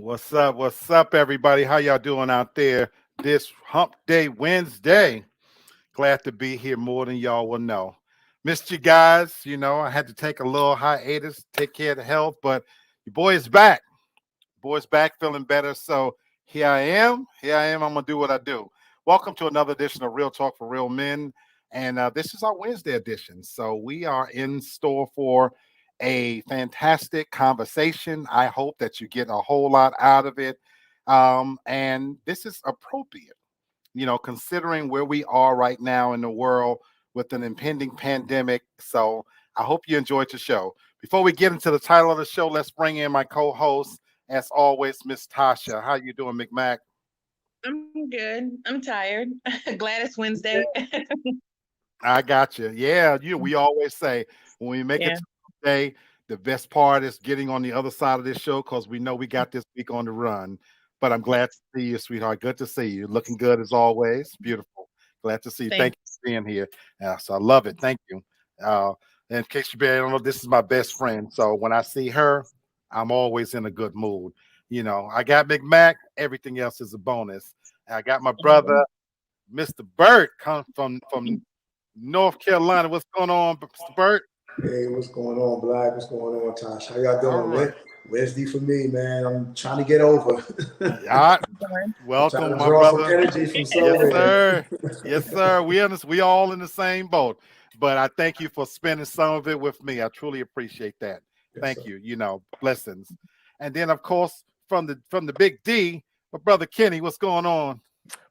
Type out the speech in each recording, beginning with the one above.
What's up? What's up, everybody? How y'all doing out there this Hump Day Wednesday? Glad to be here more than y'all will know. Missed you guys. I had to take a little hiatus, take care of the health, but your boy is back. Boy's back, feeling better. So here I am. Here I am. I'm going to do what I do. Welcome to another edition of Real Talk for Real Men. And this is our Wednesday edition. So we are in store for a fantastic conversation. I hope that you get a whole lot out of it. And this is appropriate, considering where we are right now in the world with an impending pandemic. So I hope you enjoyed the show. Before we get into the title of the show, let's bring in my co-host, as always, Miss Tasha. How you doing, McMac? I'm good. I'm tired. Glad it's Wednesday. I got you. Yeah, we always say when we make it Yeah. to the day, the best part is getting on the other side of this show because we know we got this week on the run. But I'm glad to Yes. see you, sweetheart. Good to see you. Looking good as always. Beautiful. Glad to see you. Thank Thank you for being here. So I love it. Thank you. Uh, in case you barely don't know, this is my best friend. So when I see her, I'm always in a good mood. I got McMac. Everything else is a bonus. I got my you. brother, Mr. Burt, come from North Carolina. What's going on, Mr. Burt? Hey, what's going on, Black? What's going on, Tosh? How y'all All doing? right. Wednesday for me, man. I'm trying to get over. All right. Sorry. I'm trying Welcome, to my draw some brother. energy from Yes, somewhere. sir. Yes, sir. We all in the same boat. But I thank you for spending some of it with me. I truly appreciate that. Yes, Thank sir. you. Blessings. And then of course from the big D, my brother Kenny, what's going on?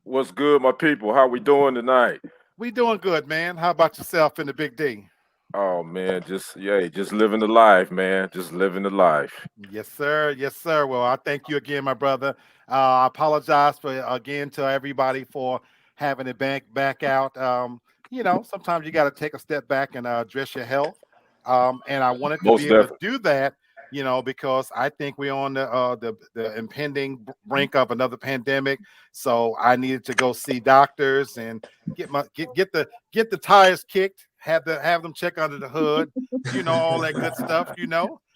What's good, my people? How we doing tonight? We doing good, man. How about yourself in the big D? Oh man, just living the life, man. Just living the life. Yes, sir. Yes, sir. Well, I thank you again, my brother. I apologize for again to everybody for having it back out. Sometimes you got to take a step back and address your health. And I wanted to Most be able to definitely. do that, because I think we're on the impending brink of another pandemic. So I needed to go see doctors and get the tires kicked, have them check under the hood, all that good stuff.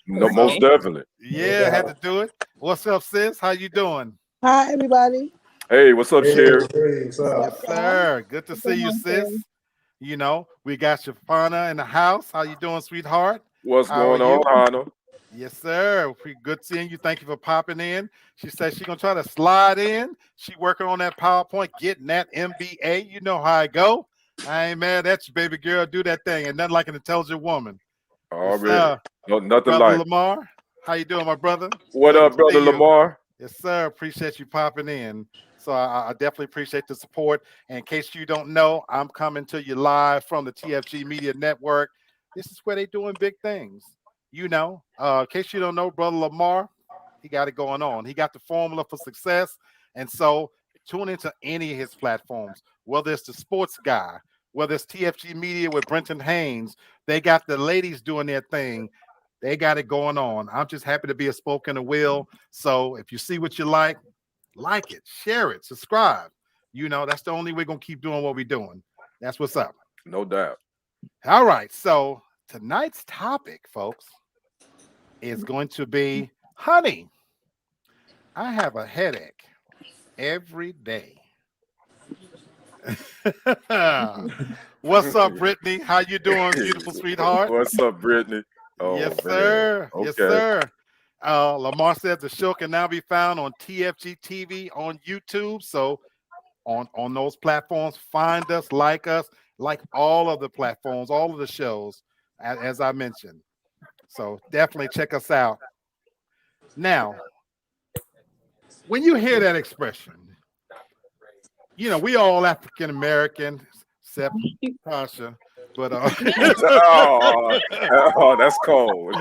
No, most So Right. definitely. No yeah, had to doubt. do it. What's up, sis? How you doing? Hi, everybody. Hey, what's up, Hey, Sherry? what's What's Yes, up, up? y'all? sir. Good to What's see going you, on, Sherry? sis. We got Shafana in the house. How you doing, sweetheart? What's How are going on, you? Hannah? Yes, sir. Pretty good seeing you. Thank you for popping in. She said she gonna try to slide in. She working on that PowerPoint, getting that MBA. You know how I go. I ain't mad at you, baby girl. Do that thing. And nothing like an intelligent woman. Yes, Already. sir. No, nothing Brother like. Lamar. How you doing, my brother? What Good to up, brother see you. Lamar? Yes, sir. Appreciate you popping in. So I definitely appreciate the support. And in case you don't know, I'm coming to you live from the TFG Media Network. This is where they doing big things. In case you don't know, Brother Lamar, he got it going on. He got the formula for success. And so tune into any of his platforms, whether it's the sports guy, whether it's TFG Media with Brenton Haynes. They got the ladies doing their thing. They got it going on. I'm just happy to be a spoke in the wheel. So if you see what you like it, share it, subscribe. That's the only way we're gonna keep doing what we're doing. That's what's up. No doubt. All right. So tonight's topic, folks, is going to be honey. I have a headache every day. What's up, Brittany? How you doing, beautiful sweetheart? What's up, Brittany? Yes, Oh man. sir. Yes, Okay. sir. Lamar said the show can now be found on TFG TV on YouTube. So on those platforms, find us, like all of the platforms, all of the shows, as I mentioned. So definitely check us out. Now, when you hear that expression, we all African American, except Tasha, but Oh, oh, that's cold.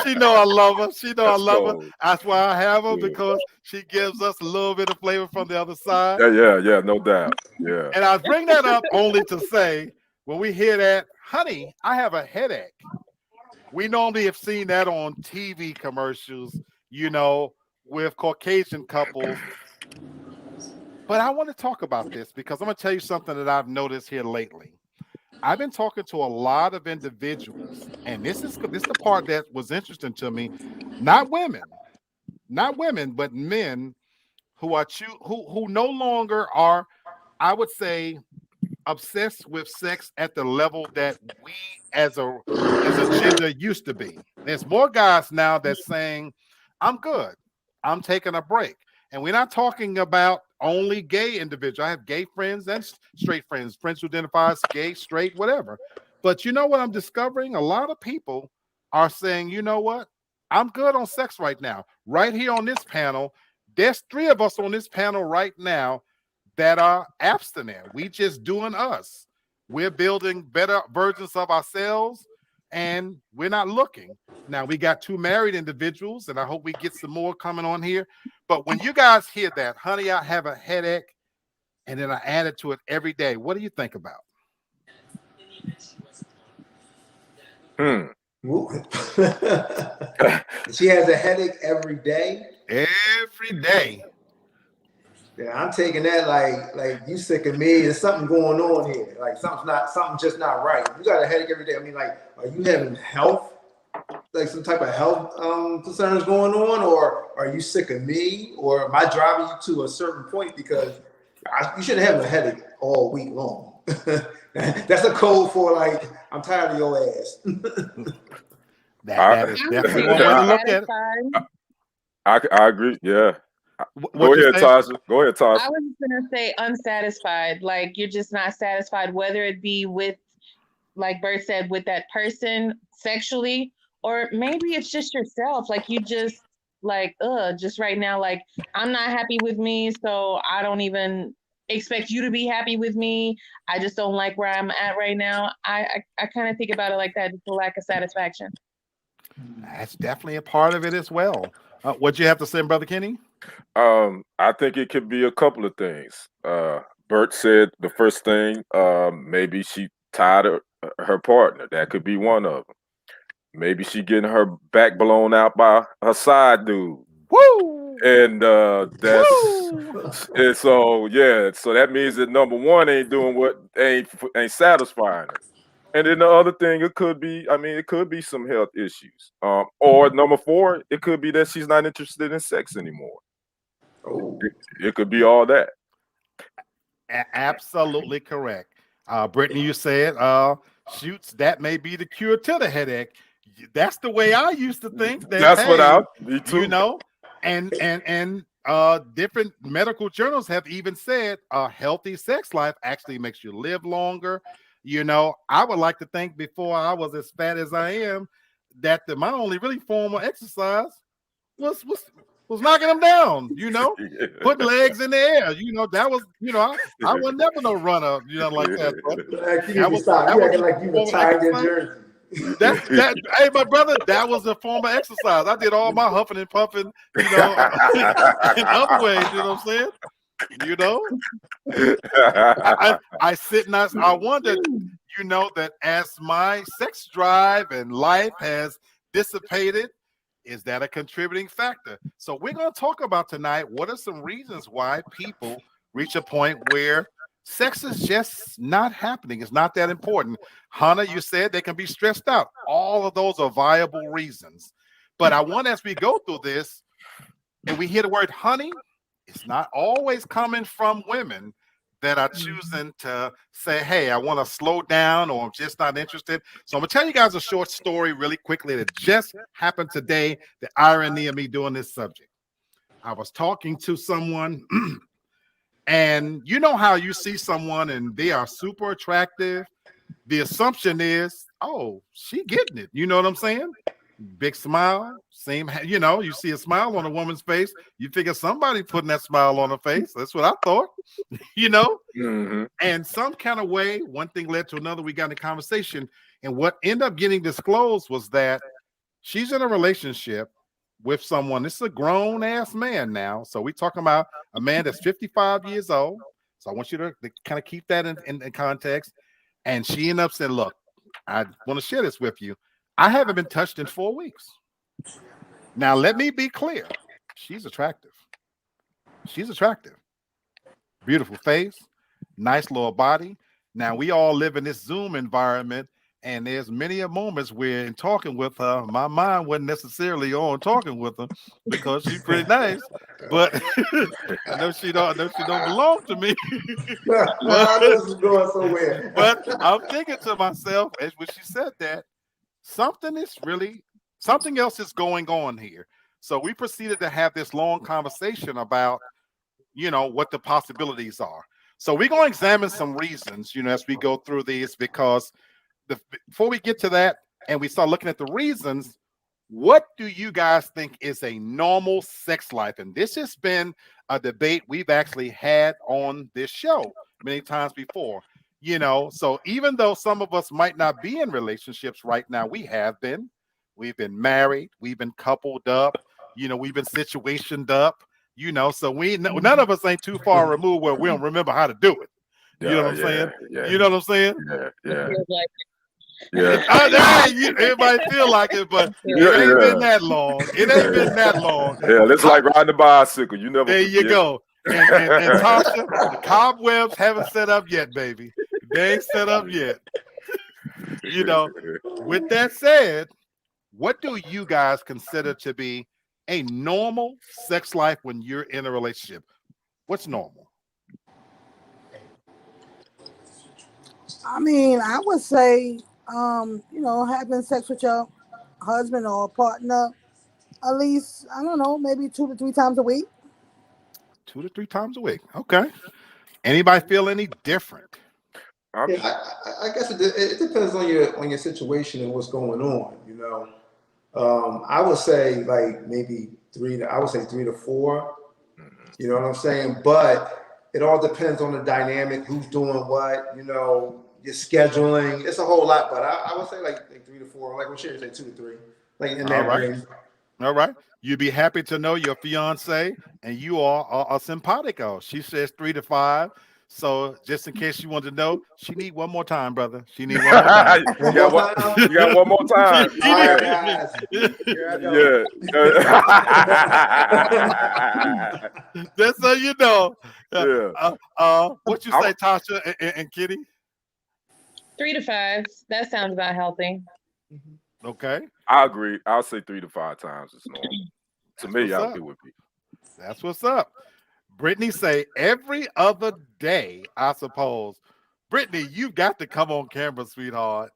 she know I love her. She know I That's love her. cold. That's why I have her Yeah. because she gives us a little bit of flavor from the other side. Yeah, no doubt. Yeah. And I bring that up only to say, when we hear that, honey, I have a headache. We normally have seen that on TV commercials, with Caucasian couples. But I want to talk about this because I'm going to tell you something that I've noticed here lately. I've been talking to a lot of individuals, and this is the part that was interesting to me, not women, not women, but men who are who no longer are, I would say, obsessed with sex at the level that we as a gender used to be. There's more guys now that's saying, I'm good. I'm taking a break. And we're not talking about only gay individuals. I have gay friends and straight friends, friends who identify as gay, straight, whatever. But you know what I'm discovering? A lot of people are saying, you know what? I'm good on sex right now. Right here on this panel, there's three of us on this panel right now that are abstinent. We just doing us. We're building better versions of ourselves, and we're not looking. Now we got two married individuals, and I hope we get some more coming on here. But when you guys hear that, honey, I have a headache, and then I add it to it every day, what do you think about? She has a headache every day. Every day. Yeah, I'm taking that like you sick of me. There's something going on here. Like something just not right. You got a headache every day. I mean, like, are you having health, like some type of health concerns going on, or are you sick of me, or am I driving you to a certain point? Because you shouldn't have a headache all week long. That's a code for like, I'm tired of your ass. That is definitely one way to look at it. I agree. Yeah. Go ahead, Tasha. Go ahead, Tasha. I was gonna say unsatisfied. Like you're just not satisfied, whether it be with, like Bert said, with that person sexually, or maybe it's just yourself. Like you just like, just right now, like I'm not happy with me, so I don't even expect you to be happy with me. I just don't like where I'm at right now. I kind of think about it like that, just a lack of satisfaction. That's definitely a part of it as well. What'd you have to say, Brother Kenny? I think it could be a couple of things. Bert said the first thing, maybe she tired of her partner. That could be one of them. Maybe she getting her back blown out by her side dude. Woo! And and so so that means that number one ain't doing what ain't satisfying her. And then the other thing, it could be some health issues. Or number four, it could be that she's not interested in sex anymore. Oh. It could be all that. Absolutely correct. Brittany, you said, shoots, that may be the cure to the headache. That's the way I used to think. Me too. You know, and different medical journals have even said a healthy sex life actually makes you live longer. You know, I would like to think before I was as fat as I am, that my only really form of exercise was knocking them down, you know, putting legs in the air. You know, that was, you know, I was never no runner, you know, like that. But You need to stop. You acting like you retired your jersey. That hey, my brother, that was a form of exercise. I did all my huffing and puffing, you know, in other ways, you know what I'm saying? You know, I sit and I wondered, you know, that as my sex drive and life has dissipated, is that a contributing factor? So we're going to talk about tonight, what are some reasons why people reach a point where sex is just not happening. It's not that important. Hannah, you said they can be stressed out. All of those are viable reasons. But I want, as we go through this, and we hear the word honey, it's not always coming from women that are choosing to say, hey, I want to slow down, or I'm just not interested. So I'm going to tell you guys a short story really quickly that just happened today, the irony of me doing this subject. I was talking to someone, and you know how you see someone and they are super attractive. The assumption is, oh, she getting it. You know what I'm saying? Big smile, you know, you see a smile on a woman's face, you figure somebody putting that smile on her face. That's what I thought, you know. Mm-hmm. And some kind of way, one thing led to another. We got in a conversation, and what ended up getting disclosed was that she's in a relationship with someone. This is a grown ass man now. So we're talking about a man that's 55 years old. So I want you to kind of keep that in context. And she ended up saying, look, I want to share this with you. I haven't been touched in 4 weeks. Now, let me be clear. She's attractive. She's attractive. Beautiful face, nice little body. Now, we all live in this Zoom environment. And there's many a moments where in talking with her, my mind wasn't necessarily on talking with her because she's pretty nice. But I know she don't belong to me. but I know this is going somewhere. but I'm thinking to myself as when she said that, something is really something else is going on here. So we proceeded to have this long conversation about, what the possibilities are. So we're going to examine some reasons, as we go through these, because before we get to that and we start looking at the reasons, what do you guys think is a normal sex life? And this has been a debate we've actually had on this show many times before. So even though some of us might not be in relationships right now, we have been. We've been married, we've been coupled up, we've been situationed up, so none of us ain't too far removed where we don't remember how to do it. You know what I'm saying? Yeah, You know what I'm saying? yeah, Feels like yeah. Everybody feel like it, but Yeah, it ain't been Yeah. that long. It ain't been that long. Yeah, it's like riding a bicycle. You never There you forget. go. And Tasha, the cobwebs haven't set up yet, baby. They ain't set up yet. With that said, what do you guys consider to be a normal sex life when you're in a relationship? What's normal? I mean, I would say, having sex with your husband or partner at least, I don't know, maybe 2 to 3 times a week. 2 to 3 times a week. Okay. Anybody feel any different? Yeah, I guess it depends on your situation and what's going on. I would say like maybe I would say 3 to 4. You know what I'm saying? But it all depends on the dynamic, who's doing what, your scheduling. It's a whole lot, but I would say like 3 to 4. Like what Sherry said, 2 to 3, like in All that right. range. All right. You'd be happy to know your fiance and you are simpatico. She says 3 to 5. So just in case you want to know, she need one more time, brother. She need one more time. One You got more one. time. You got one more time. She All right, Yeah. guys. Here I go. Yeah. Just so you know. Yeah. What you say, Tasha and Kitty? 3 to 5. That sounds about healthy. Okay. I agree. I'll say 3 to 5 times is normal. To That's me, what's up. it would be. That's what's up. Brittany say every other day, I suppose. Brittany, you got to come on camera, sweetheart.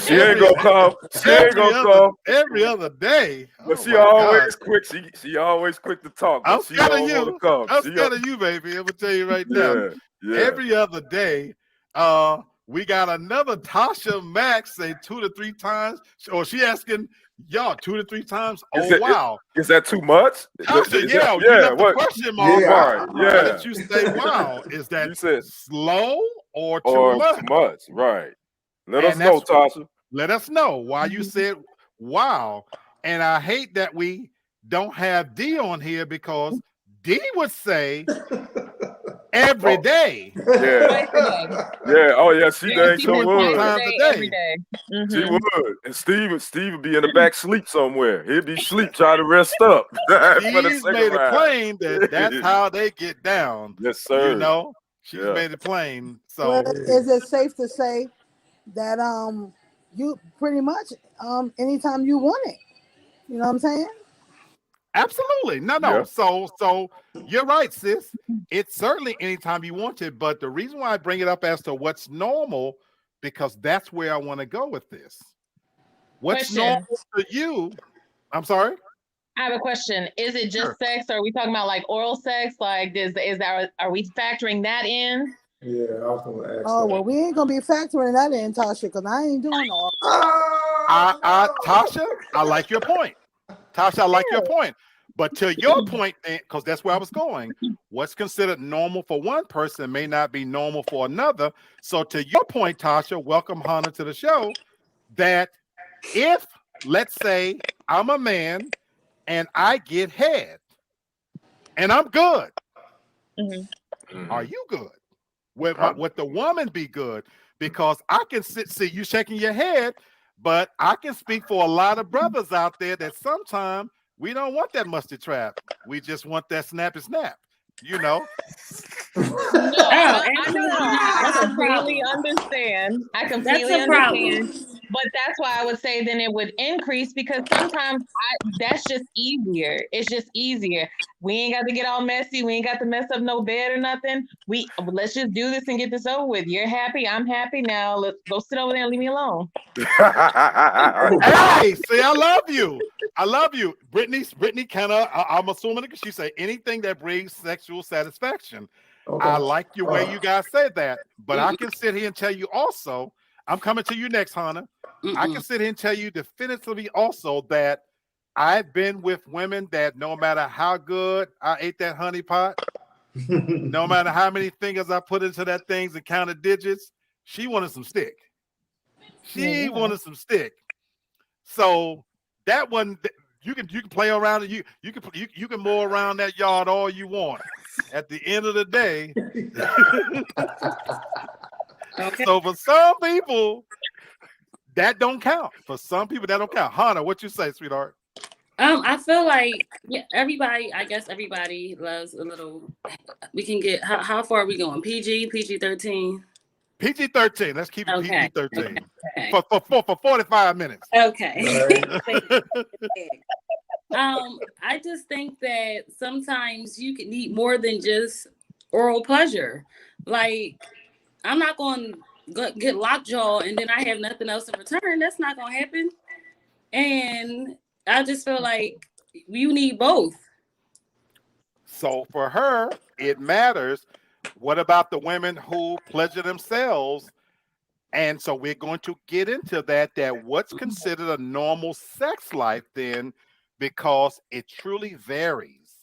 She ain't gonna come. She ain't gonna come. Every other day. But Oh she my God. always quick. She always quick to talk. But I'm she scared of don't want to you. come. I'm scared of you, baby. I'm gonna tell you right now. Yeah. Yeah. Every other day, we got another Tasha Max say 2 to 3 times. Or she asking y'all 2 to 3 times. Wow. Is that too much? Tasha, Is yeah, that- you left the What? question mark. Yeah. Right. Why Yeah. did you say wow? Is that You said slow or too or much? too much. Right. Let And us know, Tasha. Let us know why you said wow. And I hate that we don't have D on here because D would say every Oh, day. Yeah. Twice a day. Yeah. Oh yeah. She Yeah, dang she sure said multiple twice would. times a a day, day. every day. She Mhm. would. And Steve would be in the back sleep somewhere. He'd be sleep trying to rest up for the She's second made it round. plain that that's how they get down. Yes, sir. She's Yeah. made it plain. Well, So is it safe to say that you pretty much anytime you want it? You know what I'm saying? absolutely. No. Yeah. So you're right, sis. It's certainly anytime you want it, but the reason why I bring it up as to what's normal, because that's where I want to go with this. What's Question. normal to you? I'm sorry. I have a question. Is it just Sure. sex? Or are we talking about like oral sex? Like, are we factoring that in? Yeah, I was gonna ask Oh that. well, we ain't gonna be factoring that in, Tasha, because I ain't doing all. Tasha, I like your point. Tasha, I like your point. But to your point, because that's where I was going, what's considered normal for one person may not be normal for another. So to your point, Tasha, welcome Hannah to the show, that if, let's say, I'm a man and I get head and I'm good, are you good? Would the woman be good? Because I can see you shaking your head, but I can speak for a lot of brothers out there that sometimes we don't want that mustard trap. We just want that snappy snap, No, Oh, I absolutely know. not. I That's a completely problem. understand. I That's completely a problem. understand. But that's why I would say then it would increase because sometimes that's just easier. It's just easier. We ain't got to get all messy. We ain't got to mess up no bed or nothing. Let's just do this and get this over with. You're happy. I'm happy. Now let's go sit over there and leave me alone. Hey, see, I love you. I love you. Brittany kind of, I'm assuming because she said anything that brings sexual satisfaction. Okay. I like your way you guys said that, but I can sit here and tell you also, I'm coming to you next, Hannah. I can sit here and tell you definitively also that I've been with women that no matter how good I ate that honey pot, no matter how many fingers I put into that things and counted digits, she wanted some stick. She wanted some stick. So that one, you can play around and you can mow around that yard all you want. At the end of the day, so for some people, that don't count. For some people, that don't count. Hannah, what you say, sweetheart? I feel like everybody. I guess everybody loves a little. We can get how far are we going? PG-13. PG-13. Let's keep it Okay. PG-13 Okay. for 45 minutes. Okay. I just think that sometimes you can need more than just oral pleasure. Like, I'm not going to get lockjaw and then I have nothing else in return. That's not going to happen. And I just feel like you need both. So for her, it matters. What about the women who pleasure themselves? And so we're going to get into that what's considered a normal sex life then, because it truly varies.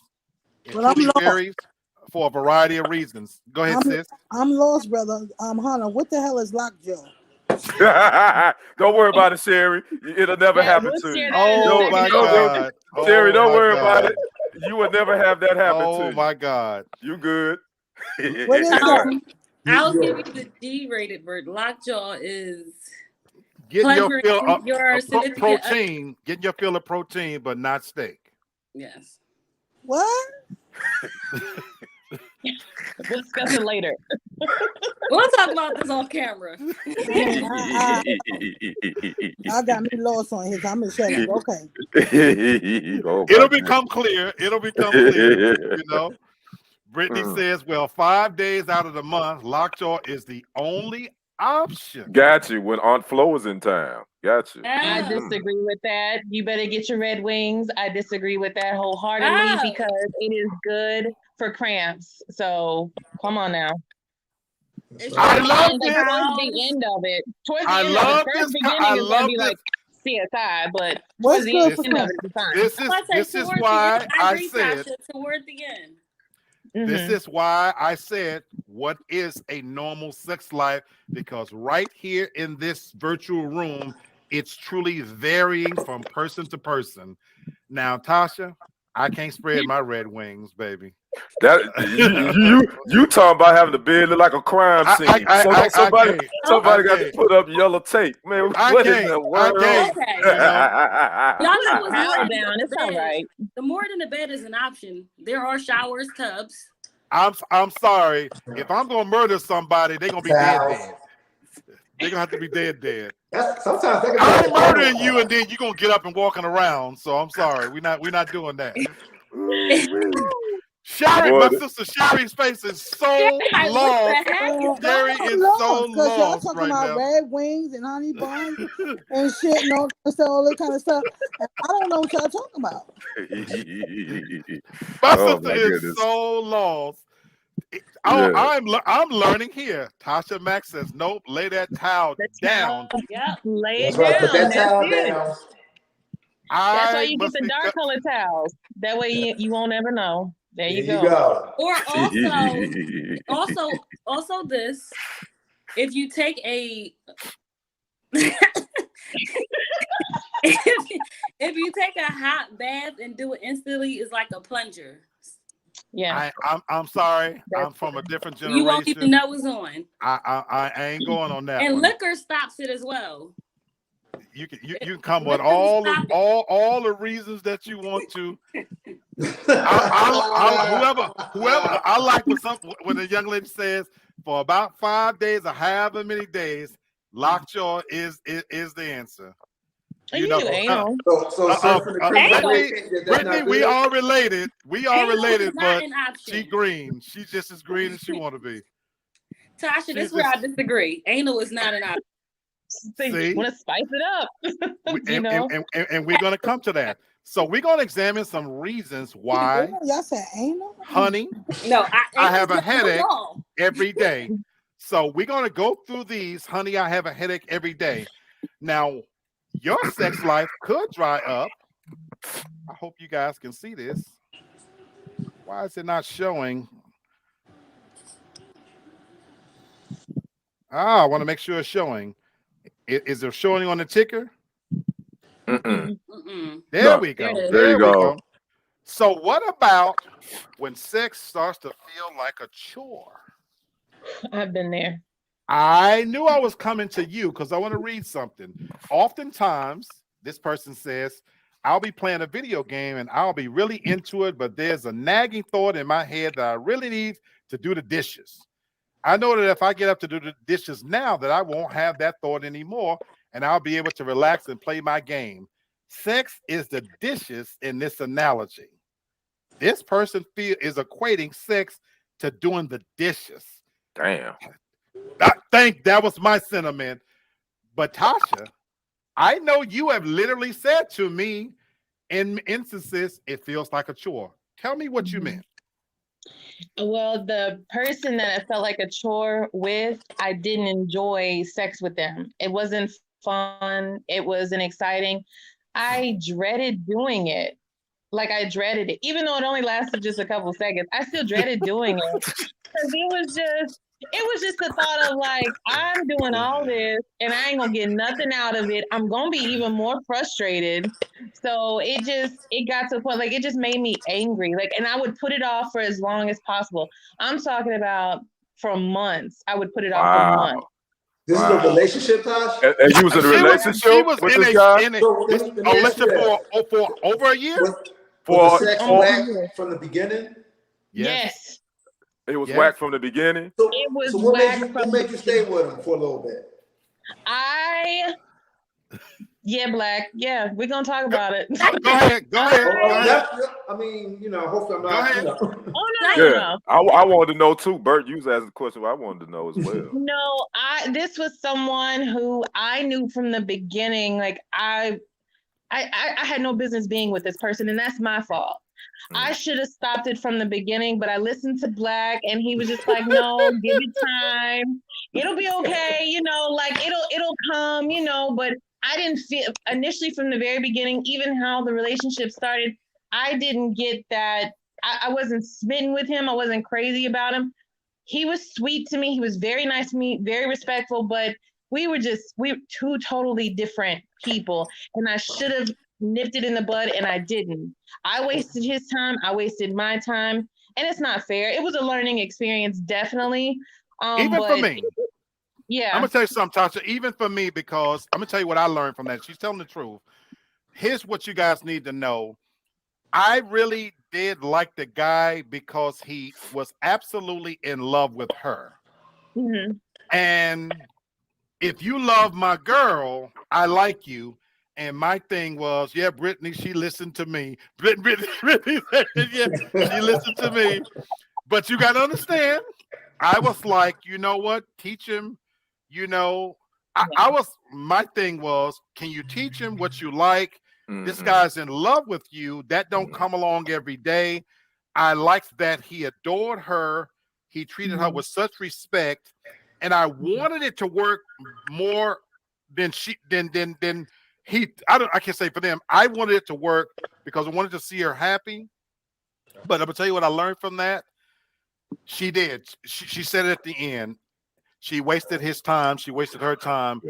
It truly varies for a variety of reasons. Go ahead, sis. I'm lost, brother. Hannah, what the hell is lockjaw? Don't worry about it, Sherry. It'll never happen to you. Oh my God. Sherry, don't worry about it. You will never have that happen to you. Oh my God. You good. I'll give you the G-rated word. Lockjaw is getting your fill of protein. Getting your fill of protein, but not steak. Yes. What? We'll discuss it later. We'll talk about this off camera. I got me lost on his. I'm gonna shut up. Okay. It'll become clear. You know. Brittany says, well, 5 days out of the month, lockjaw is the only option. Got you. When Aunt Flo is in town. Got you. I disagree with that. You better get your red wings. I disagree with that wholeheartedly because it is good for cramps. So come on now. I love this. Towards the end of it. Towards the end of it. First beginning is going to be like CSI, but towards the end of it, it's fine. This is why I said toward the end. This is why I said, what is a normal sex life? Because right here in this virtual room, it's truly varying from person to person. Now, Tasha, I can't spread my red wings, baby. That you talking about having the bed look like a crime scene? Somebody got to put up yellow tape, man. What in the world? Y'all know what's more down. It's all right. The more than the bed is an option. There are showers, tubs. I'm sorry. If I'm gonna murder somebody, they're gonna be dead. They're gonna have to be dead. Sometimes I'm murdering you, and then you're gonna get up and walking around. So I'm sorry. We're not doing that. Sherry, my sister Sherry's face is so lost. Sherry is so lost y'all talking about now. red wings and honey buns and shit and all that kind of stuff. And I don't know what y'all talking about. My sister is so lost. I'm learning here. Tasha Mack says, nope, lay that towel down. Yeah, lay it right, down. put that towel down. That's why you get the dark colored towels. That way you won't ever know. There you go. Or also this, if you take a if you take a hot bath and do it instantly, it's like a plunger. Yeah, I'm sorry. I'm from a different generation. You won't even know it's on. I ain't going on that. And liquor stops it as well. You can come with all the reasons that you want to. Whoever I like when a young lady says for about 5 days or however many days, Lockjaw is the answer. Oh, You you know, do anal. So from the Caribbean, Brittany, that's Brittany, not we good. are related. We are Anal is related, not but an she option. green. She just as green as she want to be. Tasha, She this is where I just disagree. Anal is not an option. They see, want to spice it up, you and, know. we're gonna come to that. So we're gonna examine some reasons why, Y'all said anal? honey, No, I anal is have a not for headache y'all. every day. So we're gonna go through these, honey. I have a headache every day. Now, your sex life could dry up. I hope you guys can see this. Why is it not showing? I want to make sure it's showing. Is it showing on the ticker? Mm-mm. Mm-mm. There No, we There it go. is. there you There we go. go. So what about when sex starts to feel like a chore? I've been there. I knew I was coming to you because I want to read something. Oftentimes, this person says, I'll be playing a video game and I'll be really into it, but there's a nagging thought in my head that I really need to do the dishes. I know that if I get up to do the dishes now, that I won't have that thought anymore, and I'll be able to relax and play my game. Sex is the dishes in this analogy. This person is equating sex to doing the dishes. Damn. I think that was my sentiment. But Tasha, I know you have literally said to me in instances, it feels like a chore. Tell me what you meant. Well, the person that I felt like a chore with, I didn't enjoy sex with them. It wasn't fun. It wasn't exciting. I dreaded doing it. Like I dreaded it, even though it only lasted just a couple seconds. I still dreaded doing it because it was just the thought of like I'm doing all this and I ain't gonna get nothing out of it. I'm gonna be even more frustrated. So it got to the point like it just made me angry. Like, and I would put it off for as long as possible. I'm talking about for months. I would put it off for months. Wow. This is a relationship, Tosh. And you was in a She relationship was with in this guy So this let me a ask you relationship that. for over a year. Was the for sex Almost a whack year. from the beginning? Yes, Yes, it was yes. whack from the beginning. So, it was so whack what from the made you stay with him for a little bit? Yeah, Black. Yeah, we're gonna talk about it. Go ahead. Go ahead. Go ahead. I mean, hopefully I'm Go not, ahead. Oh no, no, no, Yeah, no. I wanted to know too. Bert, you was asking the question. I wanted to know as well. No, this was someone who I knew from the beginning. Like I had no business being with this person, and that's my fault. I should have stopped it from the beginning, but I listened to Black, and he was just like, "No, give it time. It'll be okay. Like it'll come. But I didn't feel initially from the very beginning, even how the relationship started. I didn't get that. I wasn't smitten with him. I wasn't crazy about him. He was sweet to me. He was very nice to me, very respectful, but we were two totally different people. And I should have nipped it in the bud and I didn't. I wasted his time. I wasted my time. And it's not fair. It was a learning experience, definitely. Even for But me, I'm yeah. gonna tell you something, Tasha. Even for me, because I'm gonna tell you what I learned from that. She's telling the truth. Here's what you guys need to know. I really did like the guy because he was absolutely in love with her. Mhm. And if you love my girl, I like you. And my thing was, yeah, Brittany, she listened to me. Brittany said, yeah, she listened to me. But you got to understand, I was like, you know what? Teach him, my thing was, can you teach him what you like? This guy's in love with you. That don't come along every day. I liked that he adored her. He treated her with such respect. And I wanted it to work more than I can't say for them. I wanted it to work because I wanted to see her happy. But I'm gonna tell you what I learned from that. She did. She said it at the end. She wasted his time. She wasted her time.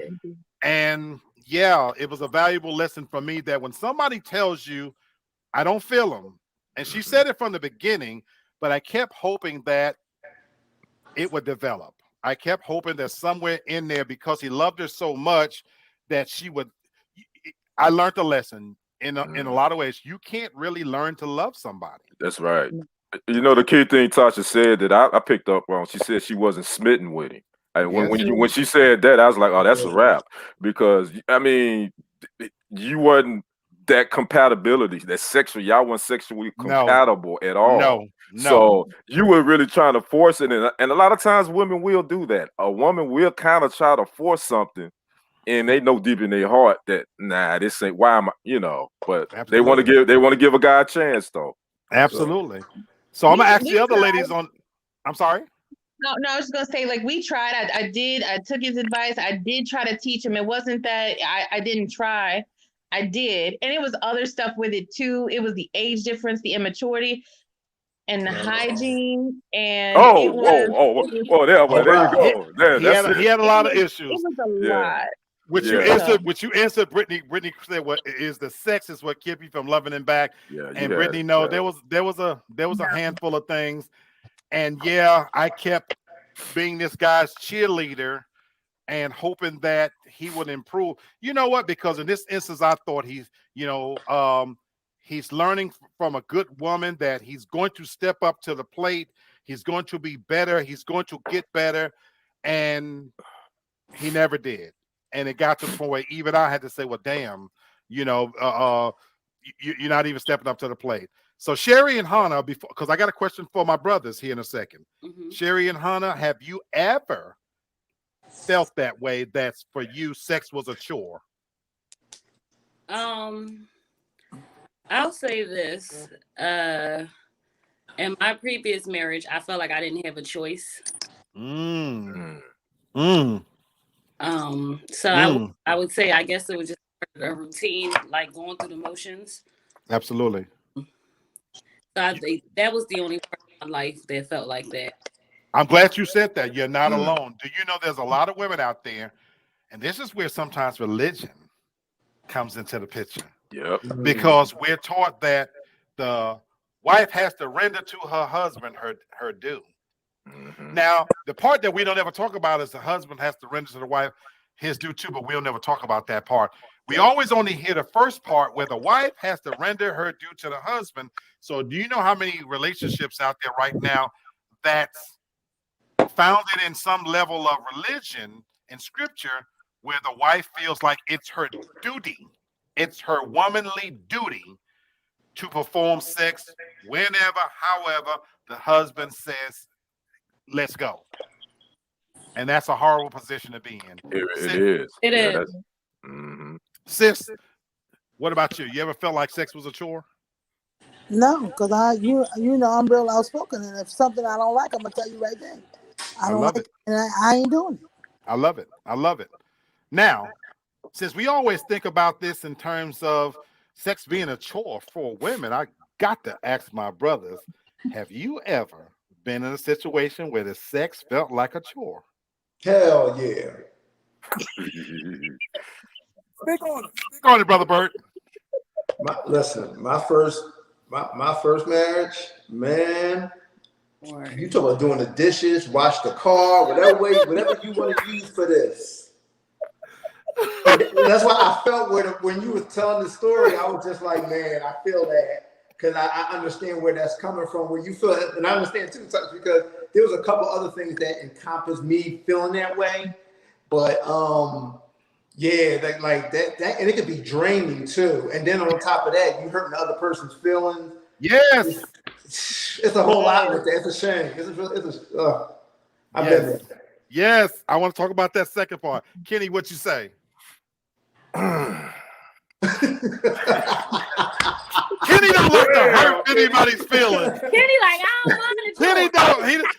And yeah, it was a valuable lesson for me that when somebody tells you, I don't feel them, and she said it from the beginning, but I kept hoping that it would develop. I kept hoping that somewhere in there, because he loved her so much, that she would. I learned a lesson in a lot of ways. You can't really learn to love somebody. That's right. The key thing Tasha said that I picked up on. She said she wasn't smitten with him. And Yes. when she said that, I was like, oh, that's a wrap. Because I mean, you wasn't that compatibility, that sexual, y'all weren't sexually No. compatible at all. No. So you were really trying to force it, and a lot of times women will do that. A woman will kind of try to force something, and they know deep in their heart that nah, this ain't why am I, but they want to give a guy a chance though. Absolutely. So I'm gonna ask the other ladies on. I'm sorry. No, I was just gonna say, like, we tried. I took his advice. I did try to teach him. It wasn't that I didn't try. I did, and it was other stuff with it too. It was the age difference, the immaturity, and the hygiene, and there you go. There, he had a lot of issues. It was a lot. Which you answered, Brittany said, "What is the sex is what kept you from loving him back?" Yeah, and Brittany, no, there was a handful of things, and yeah, I kept being this guy's cheerleader and hoping that he would improve. You know what? Because in this instance, I thought he's learning from a good woman that he's going to step up to the plate. He's going to be better. He's going to get better, and he never did. And it got to the point where even I had to say, well, damn, you're not even stepping up to the plate. So Sherry and Hannah, because I got a question for my brothers here in a second. Mm-hmm. Sherry and Hannah, have you ever felt that way, that's for you, sex was a chore? I'll say this. In my previous marriage, I felt like I didn't have a choice. So I would say, I guess it was just a routine, like going through the motions. Absolutely. So I think that was the only part of my life that felt like that. I'm glad you said that. You're not alone. Do you know there's a lot of women out there, and this is where sometimes religion comes into the picture. Yep. Because we're taught that the wife has to render to her husband her due. Mm-hmm. Now, the part that we don't ever talk about is the husband has to render to the wife his due too, but we'll never talk about that part. We always only hear the first part where the wife has to render her due to the husband. So do you know how many relationships out there right now that's founded in some level of religion and scripture where the wife feels like it's her duty, it's her womanly duty to perform sex whenever, however, the husband says, let's go. And that's a horrible position to be in. It is. Mm-hmm. Sis, what about you? You ever felt like sex was a chore? No, because I'm real outspoken, and if something I don't like, I'm gonna tell you right then. I don't like it, and I ain't doing it. I love it. Now, since we always think about this in terms of sex being a chore for women, I got to ask my brothers, have you ever been in a situation where the sex felt like a chore? Hell yeah. Speak on it, Brother Bert. My first marriage, man. You talk about doing the dishes, wash the car, whatever you want to use for this. That's why I felt when you were telling the story, I was just like, man, I feel that because I understand where that's coming from. Where you feel, and I understand too, because there was a couple other things that encompassed me feeling that way. But yeah, that, and it could be draining too. And then on top of that, you hurting the other person's feelings. Yes, it's a whole lot with that. It's a shame. I've been there. Yes, I want to talk about that second part. Kenny, what you say? Kenny don't like to hurt anybody's feelings. Kenny like, I don't want to. Kenny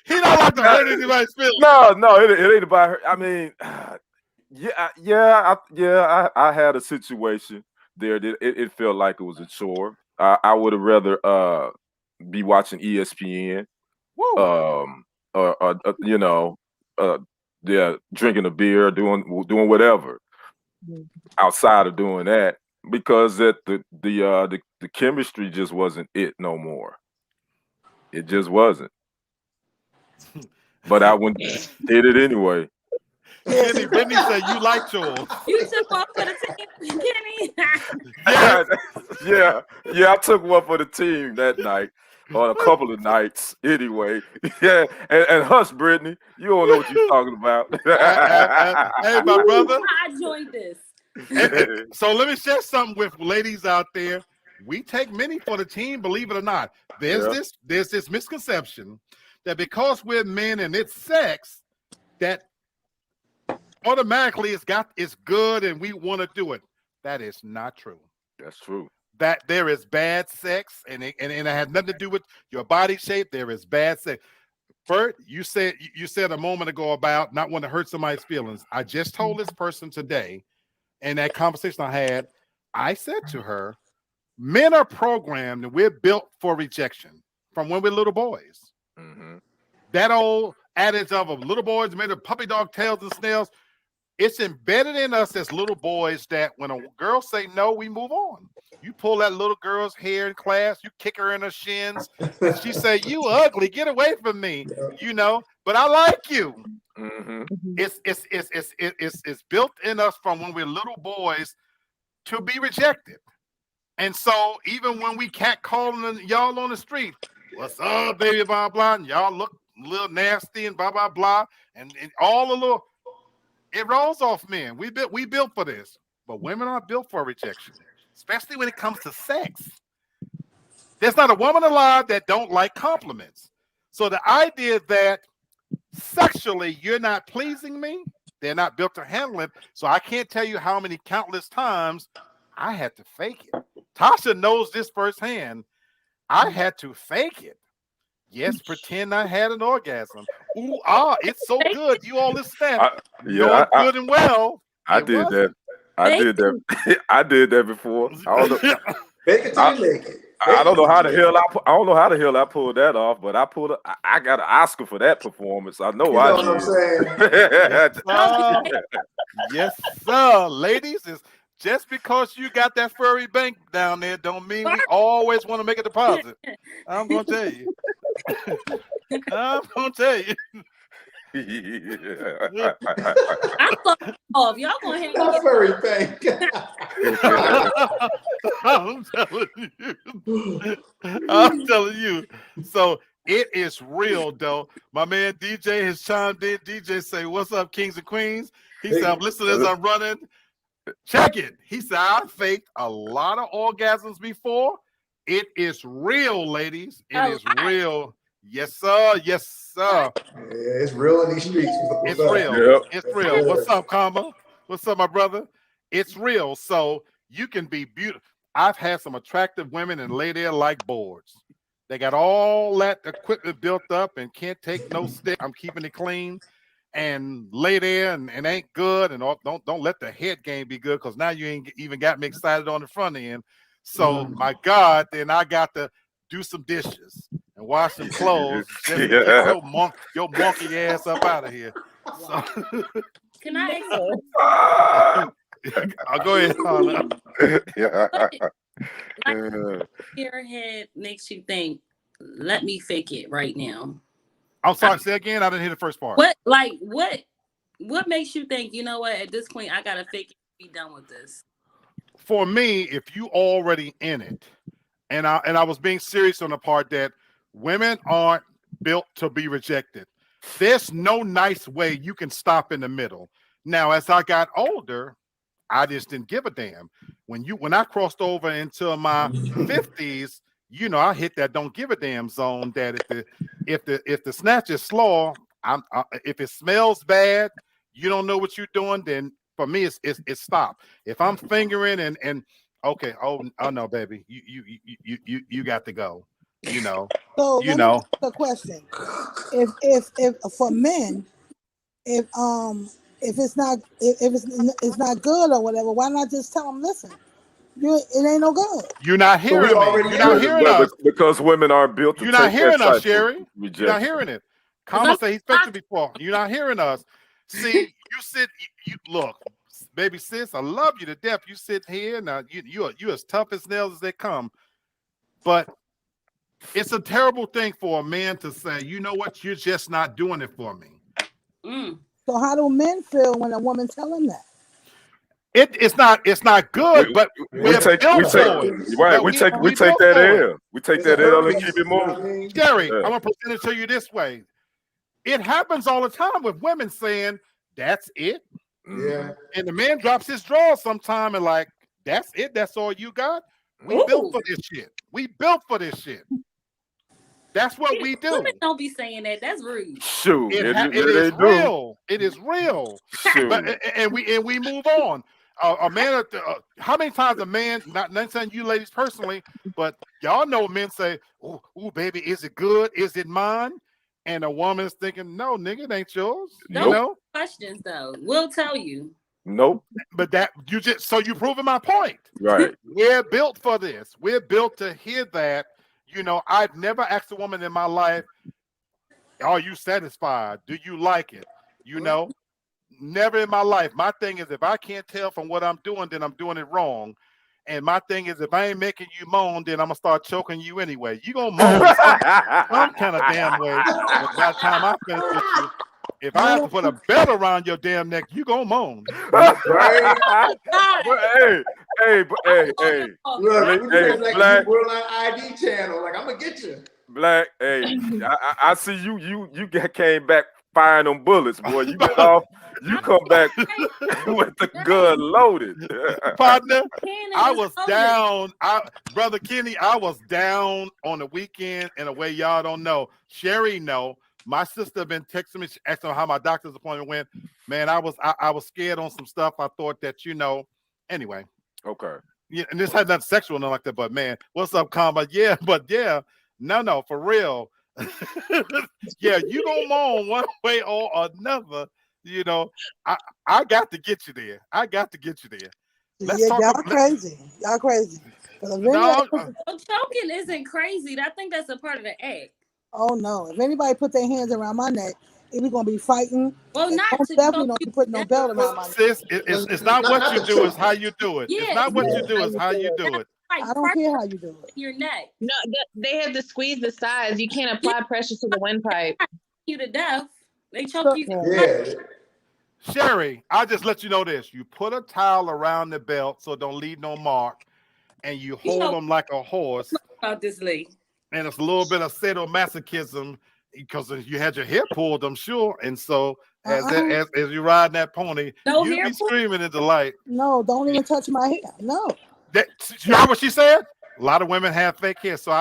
he don't like to hurt anybody's feelings. No, it ain't about her. I mean, I had a situation there that it felt like it was a chore. I would have rather be watching ESPN, drinking a beer, doing whatever outside of doing that, because the chemistry just wasn't it no more. It just wasn't. But I did it anyway. Kenny said you like chores. You took one for the team, Kenny. Yeah, I took one for the team that night. on a couple of nights anyway. Yeah, and hush, Brittany, you don't know what you're talking about. Hey, my brother. I joined this. So let me share something with ladies out there. We take many for the team, believe it or not. There's this misconception that because we're men and it's sex, that automatically it's good and we want to do it. That is not true. That's true. That there is bad sex and it has nothing to do with your body shape. There is bad sex. Bert, you said a moment ago about not wanting to hurt somebody's feelings. I just told this person today in that conversation I said to her, men are programmed and we're built for rejection from when we're little boys. Mm-hmm. That old adage of little boys made of puppy dog tails and snails, it's embedded in us as little boys that when a girl say no, we move on. You pull that little girl's hair in class, you kick her in her shins, and she say, "You ugly, get away from me," but I like you. Mm-hmm. It's built in us from when we're little boys to be rejected. And so even when we catcalling y'all on the street, what's up, baby, blah, blah, and y'all look a little nasty and blah, blah, blah, and all the little, it rolls off men. We built for this, but women aren't built for rejection, especially when it comes to sex. There's not a woman alive that don't like compliments. So the idea that sexually you're not pleasing me, they're not built to handle it. So I can't tell you how many countless times I had to fake it. Tasha knows this firsthand. I had to fake it. Yes, pretend I had an orgasm. Ooh, it's so good. You all listen. Good and well. I did that. I did that. I did that before. I don't know. Make it till you make it. I don't know how the hell I pulled that off, but I pulled I got an Oscar for that performance. I know I did. What I'm saying? Yes, sir. Ladies, is just because you got that furry bank down there don't mean we always want to make a deposit. I'm gonna tell you. I'm gonna tell you. I thought off. Y'all gonna hang That furry bank. I'm telling you. So it is real, though. My man DJ has chimed in. DJ say, "What's up, kings and queens?" He said, "I'm listening as I'm running. Check it." He said, "I faked a lot of orgasms before. It is real, ladies. It is real. Yes, sir. Yes, sir. Yeah, it's real in these streets. It's real. Yep. It's real. What's up, Kama? What's up, my brother? It's real. So you can be beautiful. I've had some attractive women and lay there like boards. They got all that equipment built up and can't take no stick. I'm keeping it clean and lay there and ain't good. And don't let the head game be good because now you ain't even got me excited on the front end. So my God, then I got to do some dishes and wash some clothes. Just to get your monkey ass up out of here. So, can I I'll go ahead, Hannah. Your head makes you think, let me fake it right now. I'm sorry, say again. I didn't hear the first part. What makes you think, you know what, at this point I gotta fake it and be done with this? For me, if you already in it, and I was being serious on the part that women aren't built to be rejected. There's no nice way you can stop in the middle. Now, as I got older, I just didn't give a damn. When I crossed over into my 50s, I hit that don't give a damn zone. That if the snatch is slow, if it smells bad, you don't know what you're doing. Then for me, it's stop. If I'm fingering and okay, oh no, baby, you got to go. So let me ask the question: if for men, if it's not it's not good or whatever, why not just tell them, listen, it ain't no good. You're not hearing me. You're not hearing us because women are built to. You're not hearing us, Sherry. You're not hearing it. Kama say he's faked it before. You're not hearing us. See, you look, baby sis, I love you to death. You sit here now. You as tough as nails as they come, but it's a terrible thing for a man to say, you know what, you're just not doing it for me. So how do men feel when a woman tell them that? It's not good, but we're built for it. right. But We take built that for it. L. We take It's a that L and herpes, keep it you know what I moving. mean? Jerry, Yeah. I'm gonna present it to you this way. It happens all the time with women saying, "That's it," Yeah. and the man drops his drawers sometime and like, "That's it. That's all you got." We built Ooh. for this shit. We built for this shit. That's what we do. Women don't be saying that. That's rude. Shoot, It they is do. real. It is real. Shoot. But and we move on. A man, how many times a man, not saying you ladies personally, but y'all know men say, "Ooh, baby, is it good? Is it mine?" And a woman's thinking, "No, nigga, it ain't yours." Don't You know. questions though. We'll tell you. Nope. But that you just you proving my point. Right. We're built for this. We're built to hear that. You know, I've never asked a woman in my life, "Are you satisfied? Do you like it?" You know, never in my life. My thing is, if I can't tell from what I'm doing, then I'm doing it wrong. And my thing is, if I ain't making you moan, then I'm gonna start choking you anyway. You gonna moan some kind of damn way. But by the time I finish with you, if I have to put a belt around your damn neck, you gonna moan. Right? Hey. Look, we Hey, just like Black. the Worldline ID channel. Like, I'm gonna get you. Black, hey, I see you came back firing them bullets, boy. You get off, you come back with the gun loaded. Partner, Cannon I is was loaded. down. Brother Kenny, I was down on the weekend in a way y'all don't know. Sherry know. My sister been texting me, asking how my doctor's appointment went. Man, I was scared on some stuff. I thought that, anyway. Okay. Yeah, and this had nothing sexual, nothing like that. But man, what's up, comma? Yeah, no, for real. Yeah, you gonna moan one way or another. I got to get you there. I got to get you there. Let's talk y'all about crazy. Y'all crazy. If anybody no. put- Well, choking isn't crazy. I think that's a part of the act. oh no! If anybody put their hands around my neck, we gonna be fighting. Well, And not to definitely choke don't you be putting no down. belt around my neck. Sis, it's not what you do, it's how you do it. It's Yeah, not what you exactly. do, it's how you do it. Like I don't care how you do it. your neck. No, they have to squeeze the sides. You can't apply pressure to the windpipe. You to death. They choke you. Yeah. Sherry, I'll just let you know this. You put a towel around the belt so don't leave no mark, and you hold them like a horse. About this Lee. And it's a little bit of sadomasochism because you had your hair pulled, I'm sure. And so as you ride that pony, No you hair be pull? screaming in delight. No, don't even touch my hair. No. You heard what she said? A lot of women have fake hair, so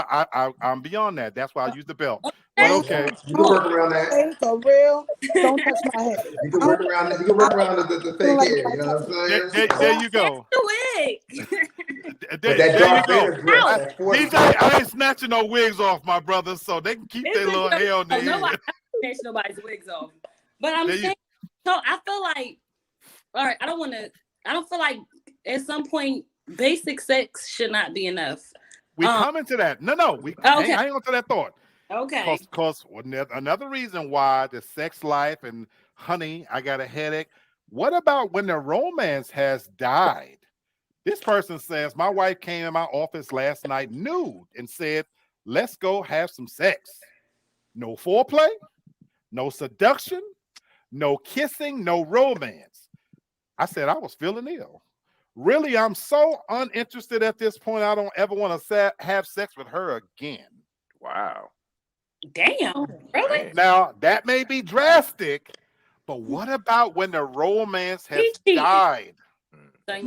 I'm beyond that. That's why I use the belt. But okay, You can work around that. Hey, for real, don't touch my hair. You can work around. You can work around the fake hair. You know what I'm saying? there you go. The wig. But that Darth Vader grip, that force DJ, I ain't snatching no wigs off, my brother, so they can keep their little hair on their head. Nobody snatch nobody's wigs off. But I'm saying, so I feel like, all right, I don't feel like at some point basic sex should not be enough. We coming to that. No, we hang on to that thought. Okay. Because another reason why the sex life and honey, I got a headache. What about when the romance has died? This person says, my wife came in my office last night nude and said, let's go have some sex. No foreplay, no seduction, no kissing, no romance. I said, I was feeling ill. Really, I'm so uninterested at this point. I don't ever want to have sex with her again. Wow. Damn. Really? Now, that may be drastic, but what about when the romance has died? I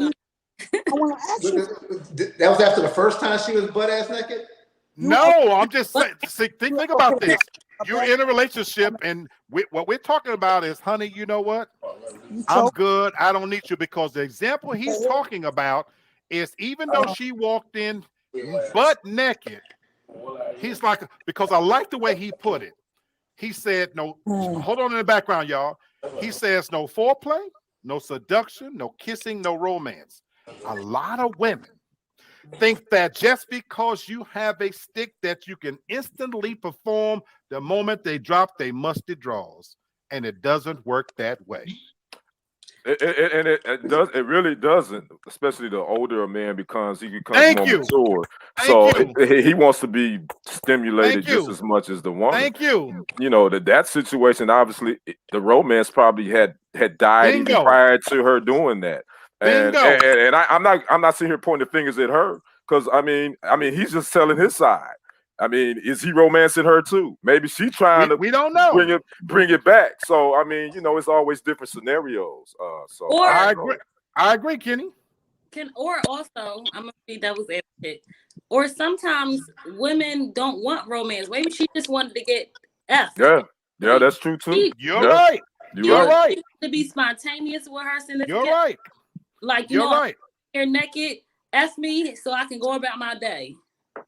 want to ask you. That was after the first time she was butt ass naked? No, I'm just saying, think about this. You're in a relationship, and what we're talking about is, honey, you know what? I'm good. I don't need you, because the example he's talking about is even though she walked in butt naked, he's like, because I like the way he put it. He said, no, hold on in the background, y'all. He says no foreplay, no seduction, no kissing, no romance. A lot of women think that just because you have a stick that you can instantly perform the moment they drop their musty drawers. And it doesn't work that way. It really doesn't, especially the older a man becomes, he becomes more mature. So he wants to be stimulated just as much as the woman. Thank you. You know, that situation, obviously, the romance probably had died even prior to her doing that. And Bingo. I'm not sitting here pointing fingers at her because I mean he's just telling his side. I mean, is he romancing her too? Maybe she's trying to We don't know. bring it back. So I mean, it's always different scenarios. So Or I agree, Kenny. or also I'm gonna be devil's advocate. Or sometimes women don't want romance. Maybe she just wanted to get F. Yeah, that's true too. You're right. You're right. To be spontaneous with her significant. You're right. Like You're right. You're naked. F me so I can go about my day.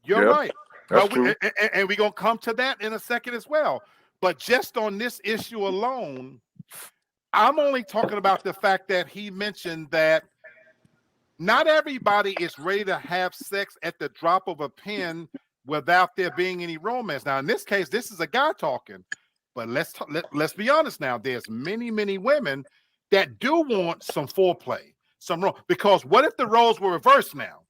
You're right. That's true. And we're going to come to that in a second as well. But just on this issue alone, I'm only talking about the fact that he mentioned that not everybody is ready to have sex at the drop of a pen without there being any romance. Now, in this case, this is a guy talking. But let's be honest now. There's many, many women that do want some foreplay, because what if the roles were reversed now?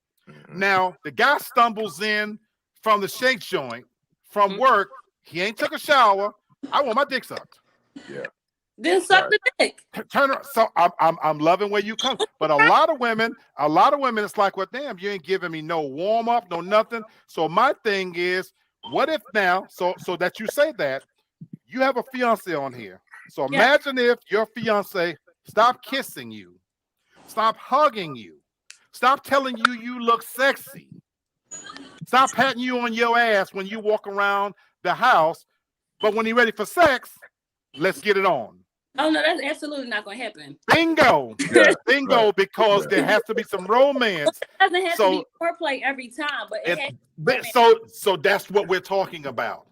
Now, the guy stumbles in from the shake joint from work. He ain't took a shower. I want my dick sucked. Yeah. Then suck the dick. Turn around. So I'm loving where you come. But a lot of women, it's like, well, damn, you ain't giving me no warm up, no nothing. So my thing is, what if now, so that you say that, you have a fiance on here. So imagine if your fiance stopped kissing you, stop hugging you, stop telling you look sexy, stop patting you on your ass when you walk around the house, but when you're ready for sex, let's get it on. Oh no, that's absolutely not going to happen. Bingo, bingo, because there has to be some romance. It doesn't have to be foreplay every time, but so that's what we're talking about.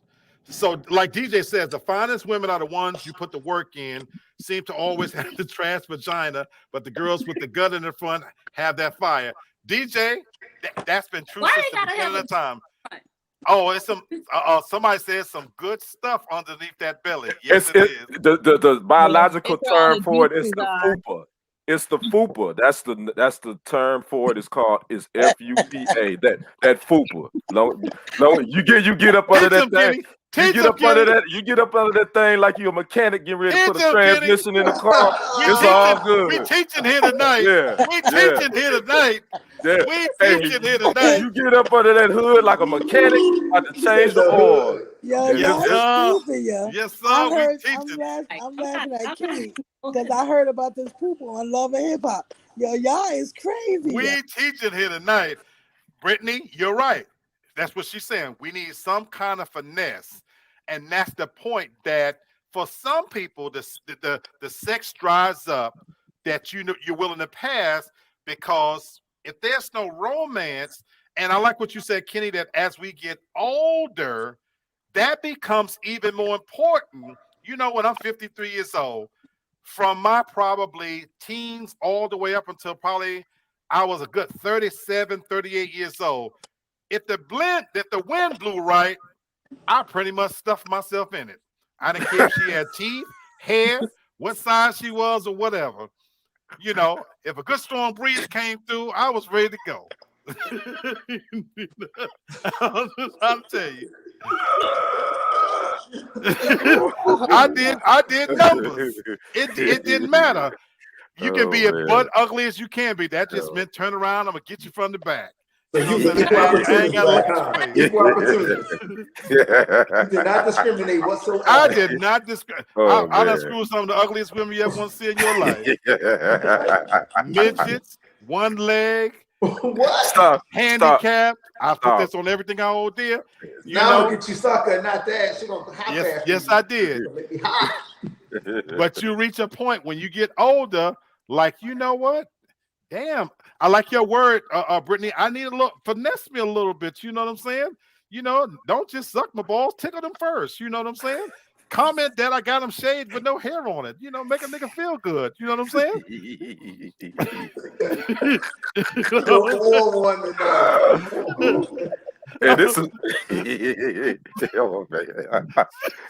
So, like DJ says, the finest women are the ones you put the work in, seem to always have the trash vagina, but the girls with the gut in the front have that fire. DJ, that's been true since the beginning of time. Oh, it's some. Somebody said some good stuff underneath that belly. Yes, it is. The biological term for it is the fupa. It's the fupa. That's the term for it. It's called FUPA. That fupa. You get up under that thing. You get up under that thing like you're a mechanic getting ready to put a transmission in the car. It's all good. We teaching here tonight. We teaching here tonight. We teaching here tonight. You get up under that hood like a mechanic, about to change the oil. Yes, sir. I'm laughing at Kenny because I heard about this poop on Love and Hip Hop. Y'all is crazy. We teaching here tonight. Brittany, you're right. That's what she's saying. We need some kind of finesse. And that's the point, that for some people, the sex dries up, that you're willing to pass, because if there's no romance, and I like what you said, Kenny, that as we get older, that becomes even more important. When I'm 53 years old, from my probably teens all the way up until probably I was a good 37, 38 years old, if the wind blew right, I pretty much stuffed myself in it. I didn't care if she had teeth, hair, what size she was, or whatever. If a good strong breeze came through, I was ready to go. I'll tell you. I did numbers. It didn't matter. You can be as butt ugly as you can be. That just meant turn around, I'm gonna get you from the back. So you ain't got to You did not discriminate whatsoever. I did not discriminate. I done screwed some of the ugliest women you ever want to see in your life. Midgets, one leg, what? Handicapped. I put this on everything I owe there. Now look at you, sucker, not that. She gonna yes, I did. But you reach a point when you get older, like, you know what? Damn, I like your word, Brittany. I need a little finesse me a little bit. You know what I'm saying? Don't just suck my balls, tickle them first. You know what I'm saying? Comment that I got them shaved with no hair on it. Make a nigga feel good. You know what I'm saying? And this is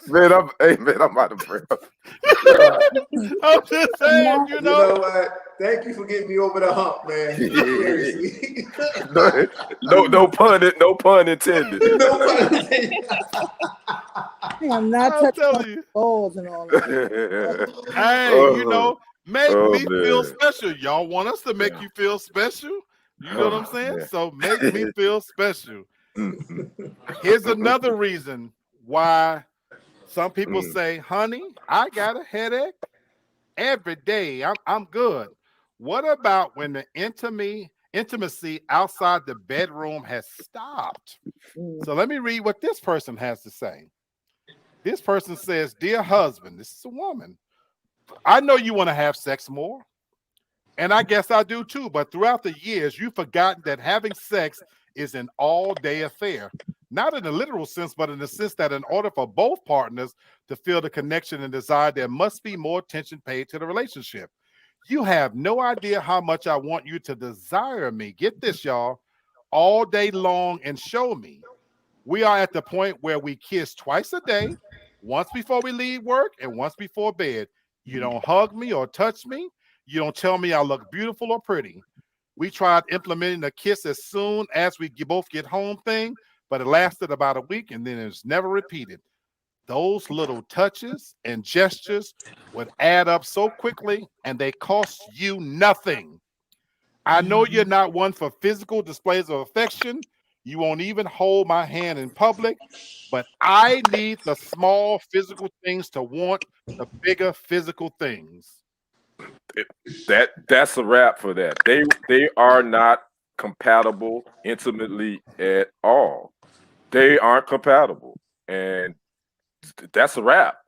man, I'm out of breath. I'm just saying, you know what? Thank you for getting me over the hump, man. no pun intended. I'm not touching balls and all that. Hey, Make Oh me feel man. special. Y'all want us to make Yeah. you feel special? You know what I'm Oh saying? man. So make me feel special. Mm, Here's another reason why some people mm. say, honey, I got a headache every day. I'm good. What about when the intimacy outside the bedroom has stopped? Mm. So let me read what this person has to say. This person says, dear husband, this is a woman. I know you want to have sex more. And I guess I do too. But throughout the years, you've forgotten that having sex is an all day affair. Not in a literal sense, but in the sense that in order for both partners to feel the connection and desire, there must be more attention paid to the relationship. You have no idea how much I want you to desire me. Get this, y'all, all day long and show me. We are at the point where we kiss twice a day, once before we leave work and once before bed. You don't hug me or touch me. You don't tell me I look beautiful or pretty. We tried implementing a kiss as soon as we both get home thing, but it lasted about a week and then it's never repeated. Those little touches and gestures would add up so quickly and they cost you nothing. I know you're not one for physical displays of affection. You won't even hold my hand in public, but I need the small physical things to want the bigger physical things. That's a wrap for that. They are not compatible intimately at all. They aren't compatible, and that's a wrap.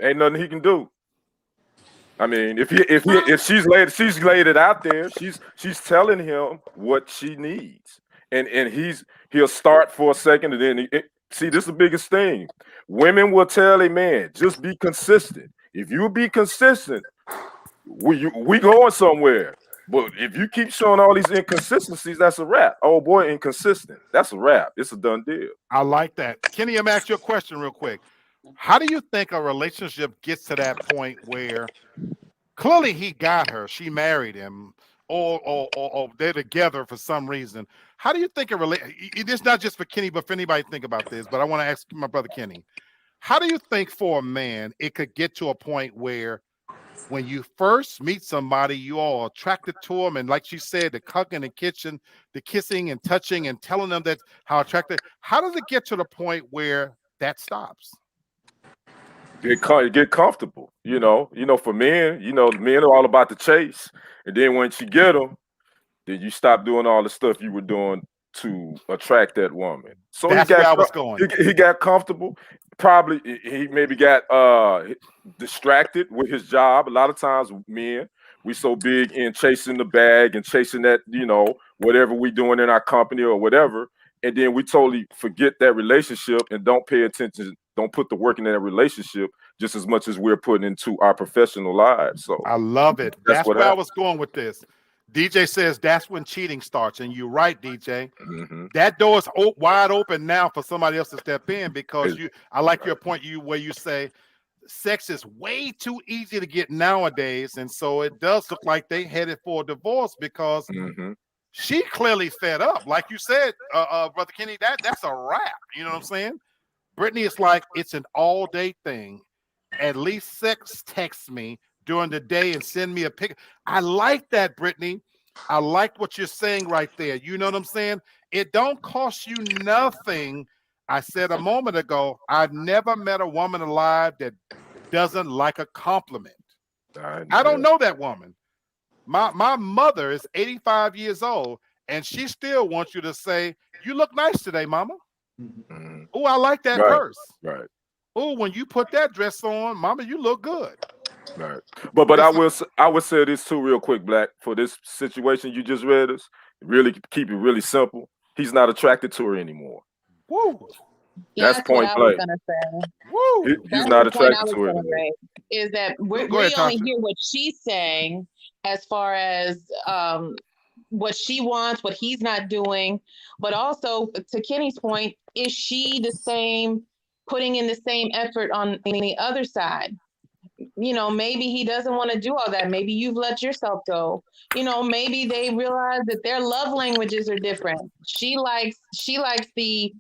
Ain't nothing he can do. I mean, if she's laid it out there. She's telling him what she needs, and he'll start for a second, and then see, this is the biggest thing. Women will tell a man, just be consistent. If you be consistent, we going somewhere. But if you keep showing all these inconsistencies, that's a wrap. Oh boy, inconsistent. That's a wrap. It's a done deal. I like that. Kenny, I'm ask you a question real quick. How do you think a relationship gets to that point where clearly he got her, she married him, or they're together for some reason? How do you think it's not just for Kenny, but for anybody think about this, but I want to ask my brother Kenny, how do you think for a man it could get to a point where when you first meet somebody, you all attracted to them, and like she said, the cooking in the kitchen, the kissing and touching and telling them that how attractive. How does it get to the point where that stops? Get comfortable. For men, men are all about the chase, and then once you get them, then you stop doing all the stuff you were doing to attract that woman. So That's where I was going. he got comfortable. Probably he maybe got distracted with his job. A lot of times, men, we so big in chasing the bag and chasing that, whatever we doing in our company or whatever, and then we totally forget that relationship and don't pay attention, don't put the work in that relationship just as much as we're putting into our professional lives. So I love it. that's That's what where I happened. was going with this. DJ says that's when cheating starts, and you're right, DJ. Mm-hmm. That door is wide open now for somebody else to step in because It's- I like your point where you say sex is way too easy to get nowadays, and so it does look like they headed for a divorce because mm-hmm. she clearly fed up. Like you said, Brother Kenny, that's a wrap. You know what I'm saying? Brittany is like, it's an all day thing. At least text me during the day and send me a pic. I like that, Brittany. I like what you're saying right there. You know what I'm saying? It don't cost you nothing. I said a moment ago, I've never met a woman alive that doesn't like a compliment. I don't know that woman. My mother is 85 years old, and she still wants you to say, you look nice today, mama. Mm-hmm. Oh, I like that Right, purse. right. Oh, when you put that dress on, mama, you look good. Right. But It's I would say this too real quick, Black, for this situation you just read us. Really keep it really simple. He's not attracted to her anymore. woo, That's That's what point I was blank. gonna say. woo. He's That's not the point I attracted was to her gonna anymore. raise. Is that Go ahead, we only Tasha. hear what she's saying as far as what she wants, what he's not doing, but also to Kenny's point, is she the same, putting in the same effort on the other side? Maybe he doesn't want to do all that. Maybe you've let yourself go. Maybe they realize that their love languages are different. She likes the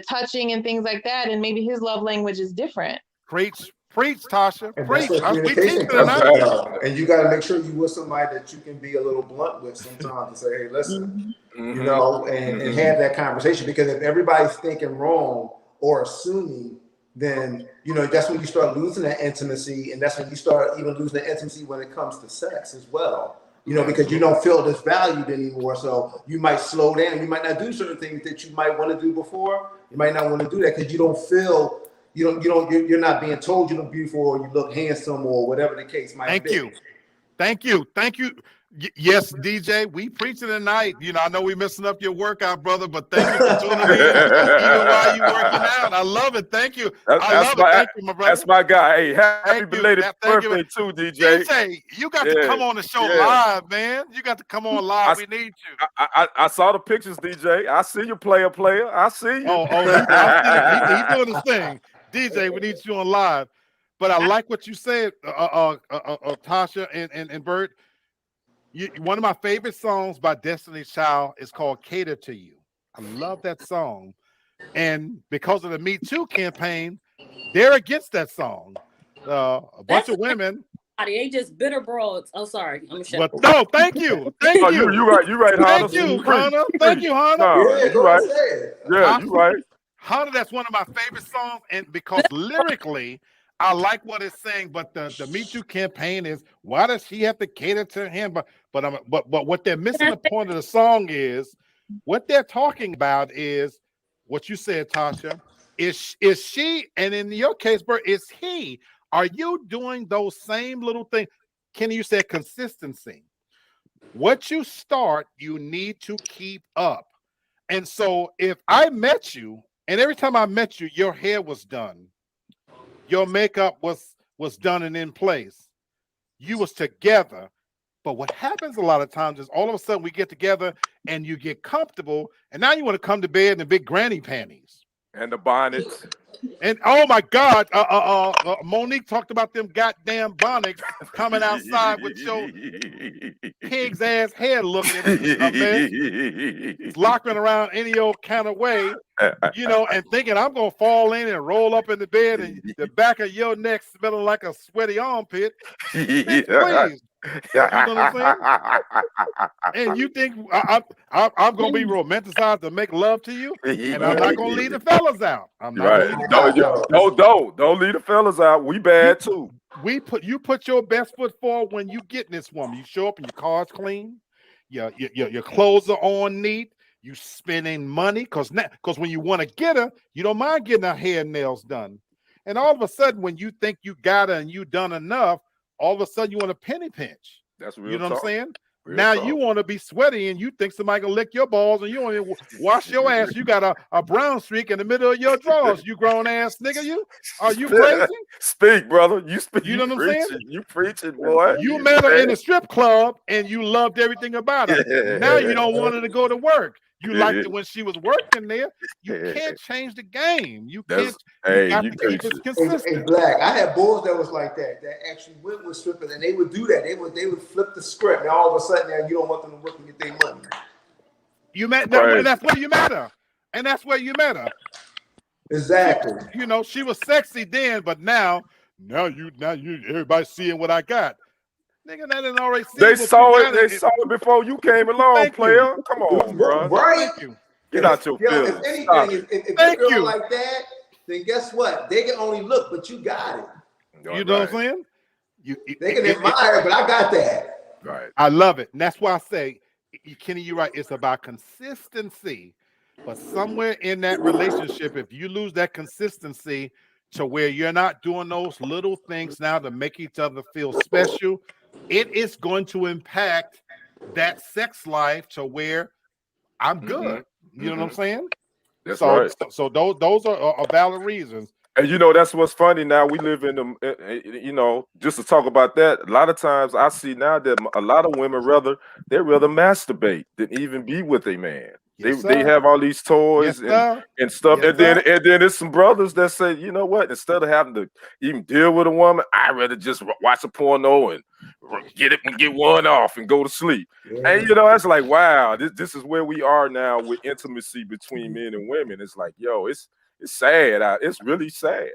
touching and things like that, and maybe his love language is different. Preach, Preach, Tasha. And that's Preach. where We teaching communication comes tonight. in. And you got to make sure you with somebody that you can be a little blunt with sometimes and say, hey, listen, you know, and have that conversation. Because if everybody's thinking wrong or assuming, then, you know, that's when you start losing that intimacy. And that's when you start even losing the intimacy when it comes to sex as well. You know, because you don't feel this valued anymore. So you might slow down. You might not do certain things that you might want to do before. You might not want to do that because you don't feel, you're not being told you look beautiful or you look handsome or whatever the case might be. Thank you. Yes, DJ, we preaching tonight. You know, I know we messing up your workout, brother, but thank you for tuning in even while you working out. I love it. Thank you. I love it. Thank you, my brother. That's my guy. Hey, happy belated birthday too, DJ. DJ, you got to come on the show live, man. You got to come on live. We need you. I saw the pictures, DJ. I see you, player. I see you. He's doing his thing. DJ, we need you on live. But I like what you said, Tasha and Bert. One of my favorite songs by Destiny's Child is called Cater to You. I love that song. And because of the Me Too campaign, they're against that song. A bunch of women. They just bitter broads. Oh, sorry. I'm shut up. No, thank you. Thank you. You're right, Hannah. Thank you, Hannah. Thank you, Hannah. Yeah, you're right. Yeah, you're right. Hannah, that's one of my favorite songs. And because lyrically, I like what it's saying, but the Me Too campaign is, why does she have to cater to him? But what they're missing the point of the song is, what they're talking about is what you said, Tasha. Is she, and in your case, Bert, is he? Are you doing those same little things? Kenny, you said consistency. What you start, you need to keep up. And so if I met you, and every time I met you, your hair was done, your makeup was done and in place, you was together. But what happens a lot of times is all of a sudden we get together and you get comfortable, and now you want to come to bed in big granny panties and the bonnets. And oh my God, Monique talked about them goddamn bonnets coming outside with your pig's ass head looking a mess, locking around any old kind of way, you know, and thinking I'm gonna fall in and roll up in the bed and the back of your neck smelling like a sweaty armpit. Bitch, please. You know what I'm saying? And you think I'm gonna be romanticized to make love to you, and I'm not gonna leave the fellas out. I'm not gonna leave the fellas out. Don't leave the fellas out. We bad too. You put your best foot forward when you get this woman. You show up and your car's clean, your clothes are on neat. You spending money because when you want to get her, you don't mind getting her hair and nails done. And all of a sudden, when you think you got her and you done enough, all of a sudden you want a penny pinch. That's real. You know what I'm saying? Real now talk. You want to be sweaty and you think somebody gonna lick your balls and you don't even wash your ass. You got a brown streak in the middle of your drawers. You grown ass nigga. You are you crazy? Speak, brother. You speak. You know what I'm saying? You preaching, boy. You met her in the strip club and you loved everything about her. Now you don't want her to go to work. You liked it when she was working there. You can't change the game. You can't. You got to keep it consistent. Hey, Black, I had boys that was like that actually went with strippers, and they would do that. They would flip the script, and all of a sudden now you don't want them to work and get their money. You met them, and that's where you met her. And that's where you met her. Exactly. You know, she was sexy then, but now you everybody's seeing what I got. Nigga, that didn't already see. They saw it. They saw it before you came along, player. Come on, bro. Right. Get out your feelings. If anything, if you're feeling like that, then guess what? They can only look, but you got it. You know what I'm saying? They can admire it, but I got that. Right. I love it. And that's why I say, Kenny, you're right. It's about consistency. But somewhere in that relationship, if you lose that consistency to where you're not doing those little things now to make each other feel special, it is going to impact that sex life to where I'm good. You know what I'm saying? That's right. So those are valid reasons. And you know, that's what's funny now. We live in the, you know, just to talk about that, a lot of times I see now that a lot of women rather masturbate than even be with a man. Yes, they have all these toys and stuff. Yes, and then there's some brothers that say, you know what, instead of having to even deal with a woman, I'd rather just watch a porno and get one off and go to sleep. Yeah. And you know, that's like, wow, this is where we are now with intimacy between men and women. It's like, yo, it's sad. It's really sad.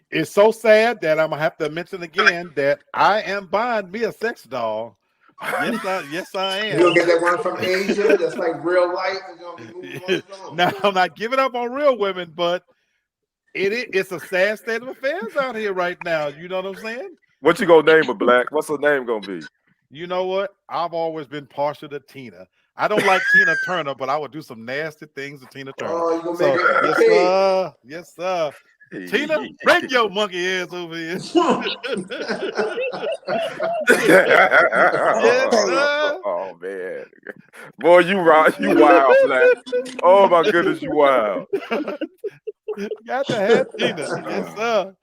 It's so sad that I'm gonna have to mention again that I am buying me a sex doll. Yes, I You gonna am. get that one from Asia that's like real life and gonna be moving on its own. Now I'm not giving up on real women, but it's a sad state of affairs out here right now. You know what I'm saying? What you gonna name her, Black? What's her name gonna be? You know what? I've always been partial to Tina. I don't like Tina Turner, but I would do some nasty things to Tina Turner. Oh, you gonna So make it yes, pig. sir. Yes, sir. Tina, bring your monkey ass over here. Yes, sir. Oh man, boy, you wild, Black. Oh my goodness, you wild. Got to have Tina. Yes, sir.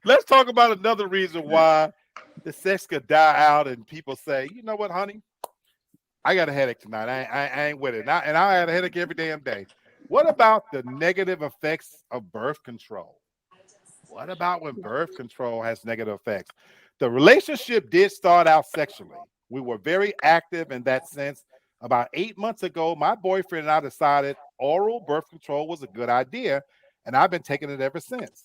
Let's talk about another reason why the sex could die out and people say, you know what, honey? I got a headache tonight. I ain't with it. And I had a headache every damn day. What about the negative effects of birth control? What about when birth control has negative effects? The relationship did start out sexually. We were very active in that sense. About 8 months ago, my boyfriend and I decided oral birth control was a good idea, and I've been taking it ever since.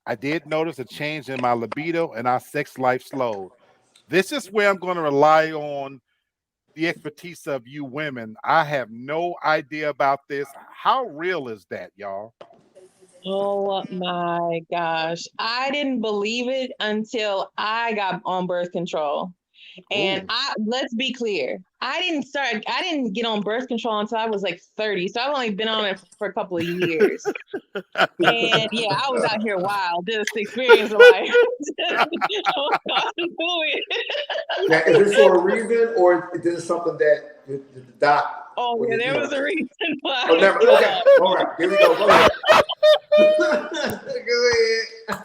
I did notice a change in my libido and our sex life slowed. This is where I'm going to rely on the expertise of you women. I have no idea about this. How real is that, y'all? Oh my gosh. I didn't believe it until I got on birth control. And let's be clear, I didn't get on birth control until I was like 30. So I've only been on it for a couple of years. And yeah, I was out here wild, just experiencing life. Now, is this for a reason, or is this something that the doc? Oh yeah, there was a reason why. Oh, never. Okay, all right. Here we go. Go ahead. Go ahead.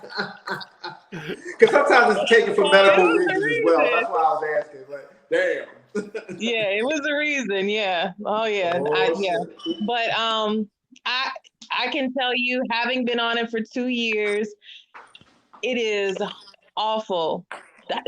Because sometimes it's taken for medical reasons as well. That's why I was asking. But damn. Yeah, it was a reason. Yeah. Oh yeah. Yeah. But I can tell you, having been on it for 2 years, it is awful.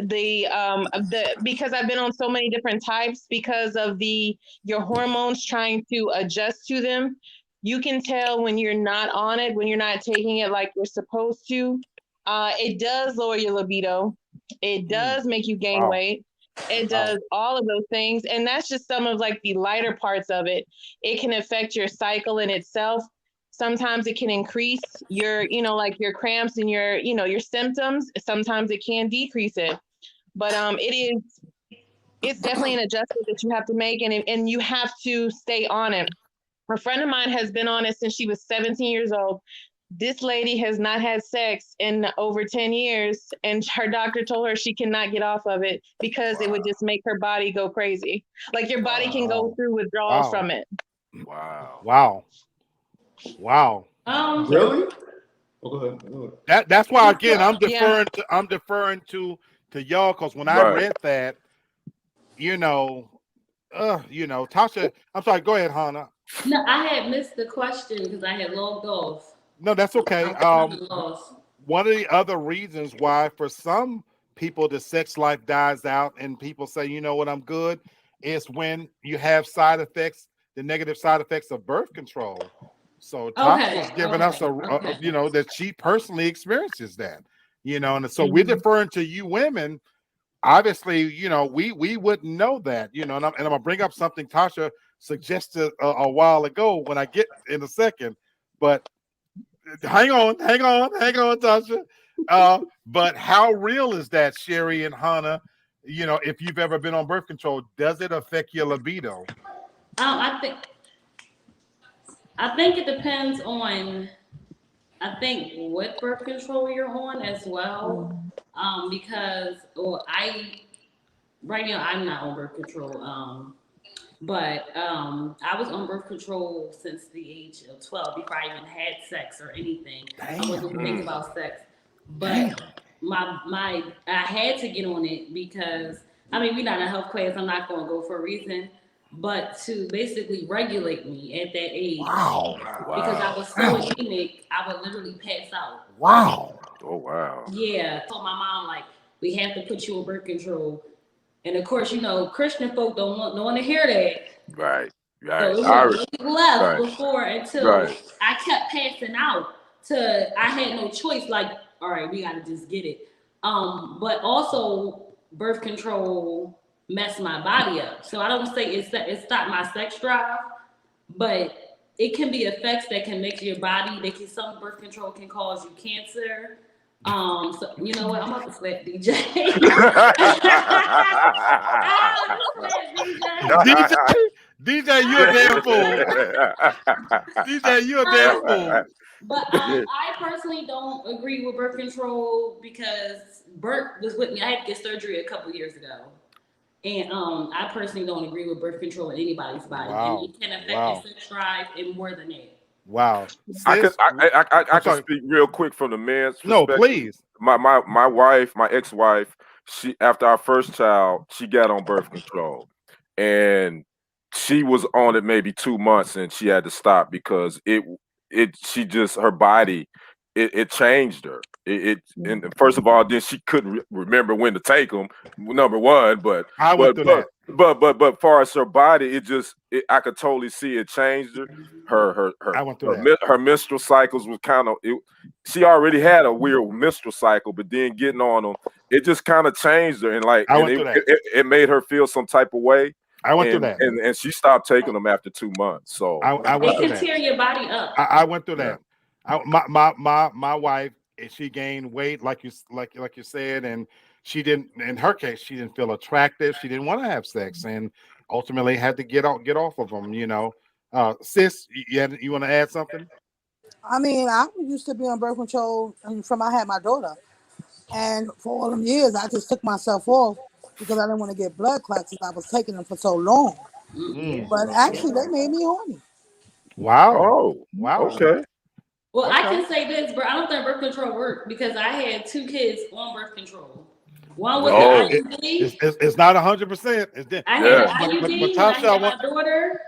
Because I've been on so many different types because of your hormones trying to adjust to them. You can tell when you're not on it, when you're not taking it like you're supposed to. It does lower your libido. It does make you gain weight. It does all of those things. And that's just some of like the lighter parts of it. It can affect your cycle in itself. Sometimes it can increase your, like your cramps and your symptoms. Sometimes it can decrease it. But it's definitely an adjustment that you have to make, and you have to stay on it. A friend of mine has been on it since she was 17 years old. This lady has not had sex in over 10 years, and her doctor told her she cannot get off of it because it would just make her body go crazy. Like your body can go through withdrawals from it. Wow. Really? Oh, go ahead. That's why again I'm deferring to y'all, because when I read that, Tasha, I'm sorry, go ahead, Hannah. No, I had missed the question because I had logged off. No, that's okay. One of the other reasons why for some people the sex life dies out and people say, you know what, I'm good, is when you have side effects, the negative side effects of birth control. So Tasha was giving us that she personally experiences that, and so we're deferring to you women. Obviously, we wouldn't know that, and I'm gonna bring up something Tasha suggested a while ago when I get in a second, but hang on, Tasha. But how real is that, Sherry and Hannah? If you've ever been on birth control, does it affect your libido? I think it depends on, what birth control you're on as well. Because right now I'm not on birth control. But I was on birth control since the age of 12 before I even had sex or anything. I wasn't thinking about sex. But I had to get on it because we're not in a health class. I'm not going to go for a reason, but to basically regulate me at that age. Wow. Because I was so anemic, I would literally pass out. Wow. Oh wow. Yeah. I told my mom, like, we have to put you on birth control. And of course, Christian folk don't want to hear that. Right. So it was left before until I kept passing out. I had no choice. Like all right, we gotta just get it. But also birth control messed my body up. So I don't say it stopped my sex drive, but it can be effects that can make your body. Some birth control can cause you cancer. So you know what? I'm about to slap DJ. I'm about to slap DJ, DJ, you a damn fool. DJ, you a damn fool. But I personally don't agree with birth control because Bert was with me. I had to get surgery a couple years ago. And I personally don't agree with birth control in anybody's body. Wow. And it can affect Wow. your sex drive and more than that. Wow. I Sis, can sorry. speak real quick from the man's No, perspective. please. My wife, my ex-wife, she after our first child, she got on birth control, and she was on it maybe 2 months, and she had to stop because she just her body it changed her. And first of all, then she couldn't remember when to take them. Number one, I went through that. but far as her body, I could totally see it changed her. I went through that. Her menstrual cycles was kind of. She already had a weird menstrual cycle, but then getting on them, it just kind of changed her, and it made her feel some type of way. I went through that. And she stopped taking them after 2 months. So I went It through can that. tear your body up. I went through that. My wife, she gained weight, like you said, and she didn't. In her case, she didn't feel attractive. She didn't want to have sex, and ultimately had to get off of them. You know, sis, you want to add something? I mean, I used to be on birth control from I had my daughter, and for all them years, I just took myself off because I didn't want to get blood clots since I was taking them for so long. But actually, they made me horny. Wow. Wow. Okay. Well, I can say this, bro. I don't think birth control worked because I had 2 kids on birth control. One was an IUD. It's not 100%. I had an IUD but when I had my daughter,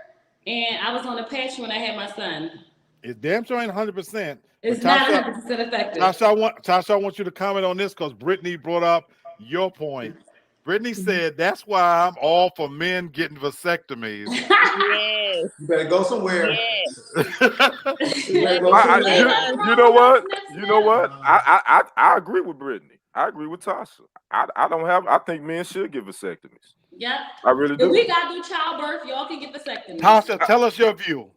and I was on a patch when I had my son. It's damn sure ain't 100%. It's not 100% effective. Tasha, I want you to comment on this because Brittany brought up your point. Brittany said that's why I'm all for men getting vasectomies. Yes. You better go somewhere. Yes. You better go somewhere. You know what? You know what? I agree with Brittany. I agree with Tasha. I think men should get vasectomies. Yeah. I really do. If we gotta do childbirth, y'all can get vasectomies. Tasha, tell us your view.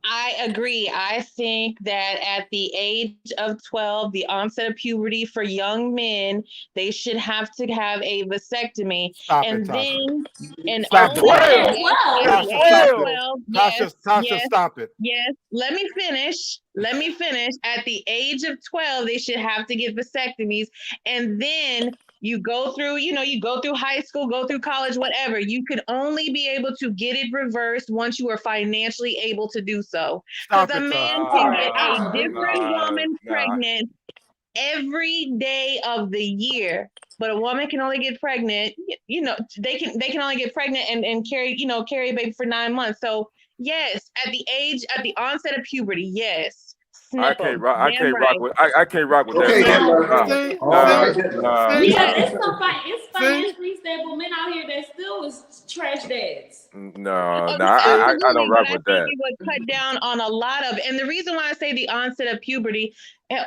I agree. I think that at the age of 12, the onset of puberty for young men, they should have to have a vasectomy. Stop and it, Tasha. then Stop only it. Tasha, stop it. Yes, let me finish. At the age of 12, they should have to get vasectomies. And then you go through high school, go through college, whatever. You could only be able to get it reversed once you are financially able to do so. Because a man can get a different woman pregnant every day of the year. But a woman can only get pregnant, they can only get pregnant and carry a baby for 9 months. So yes, at the onset of puberty, yes. I can't rock with that. Okay, all right. Yeah, it's financially stable men out here that still is trash dads. I don't rock with that. It would cut down on a lot of, and the reason why I say the onset of puberty,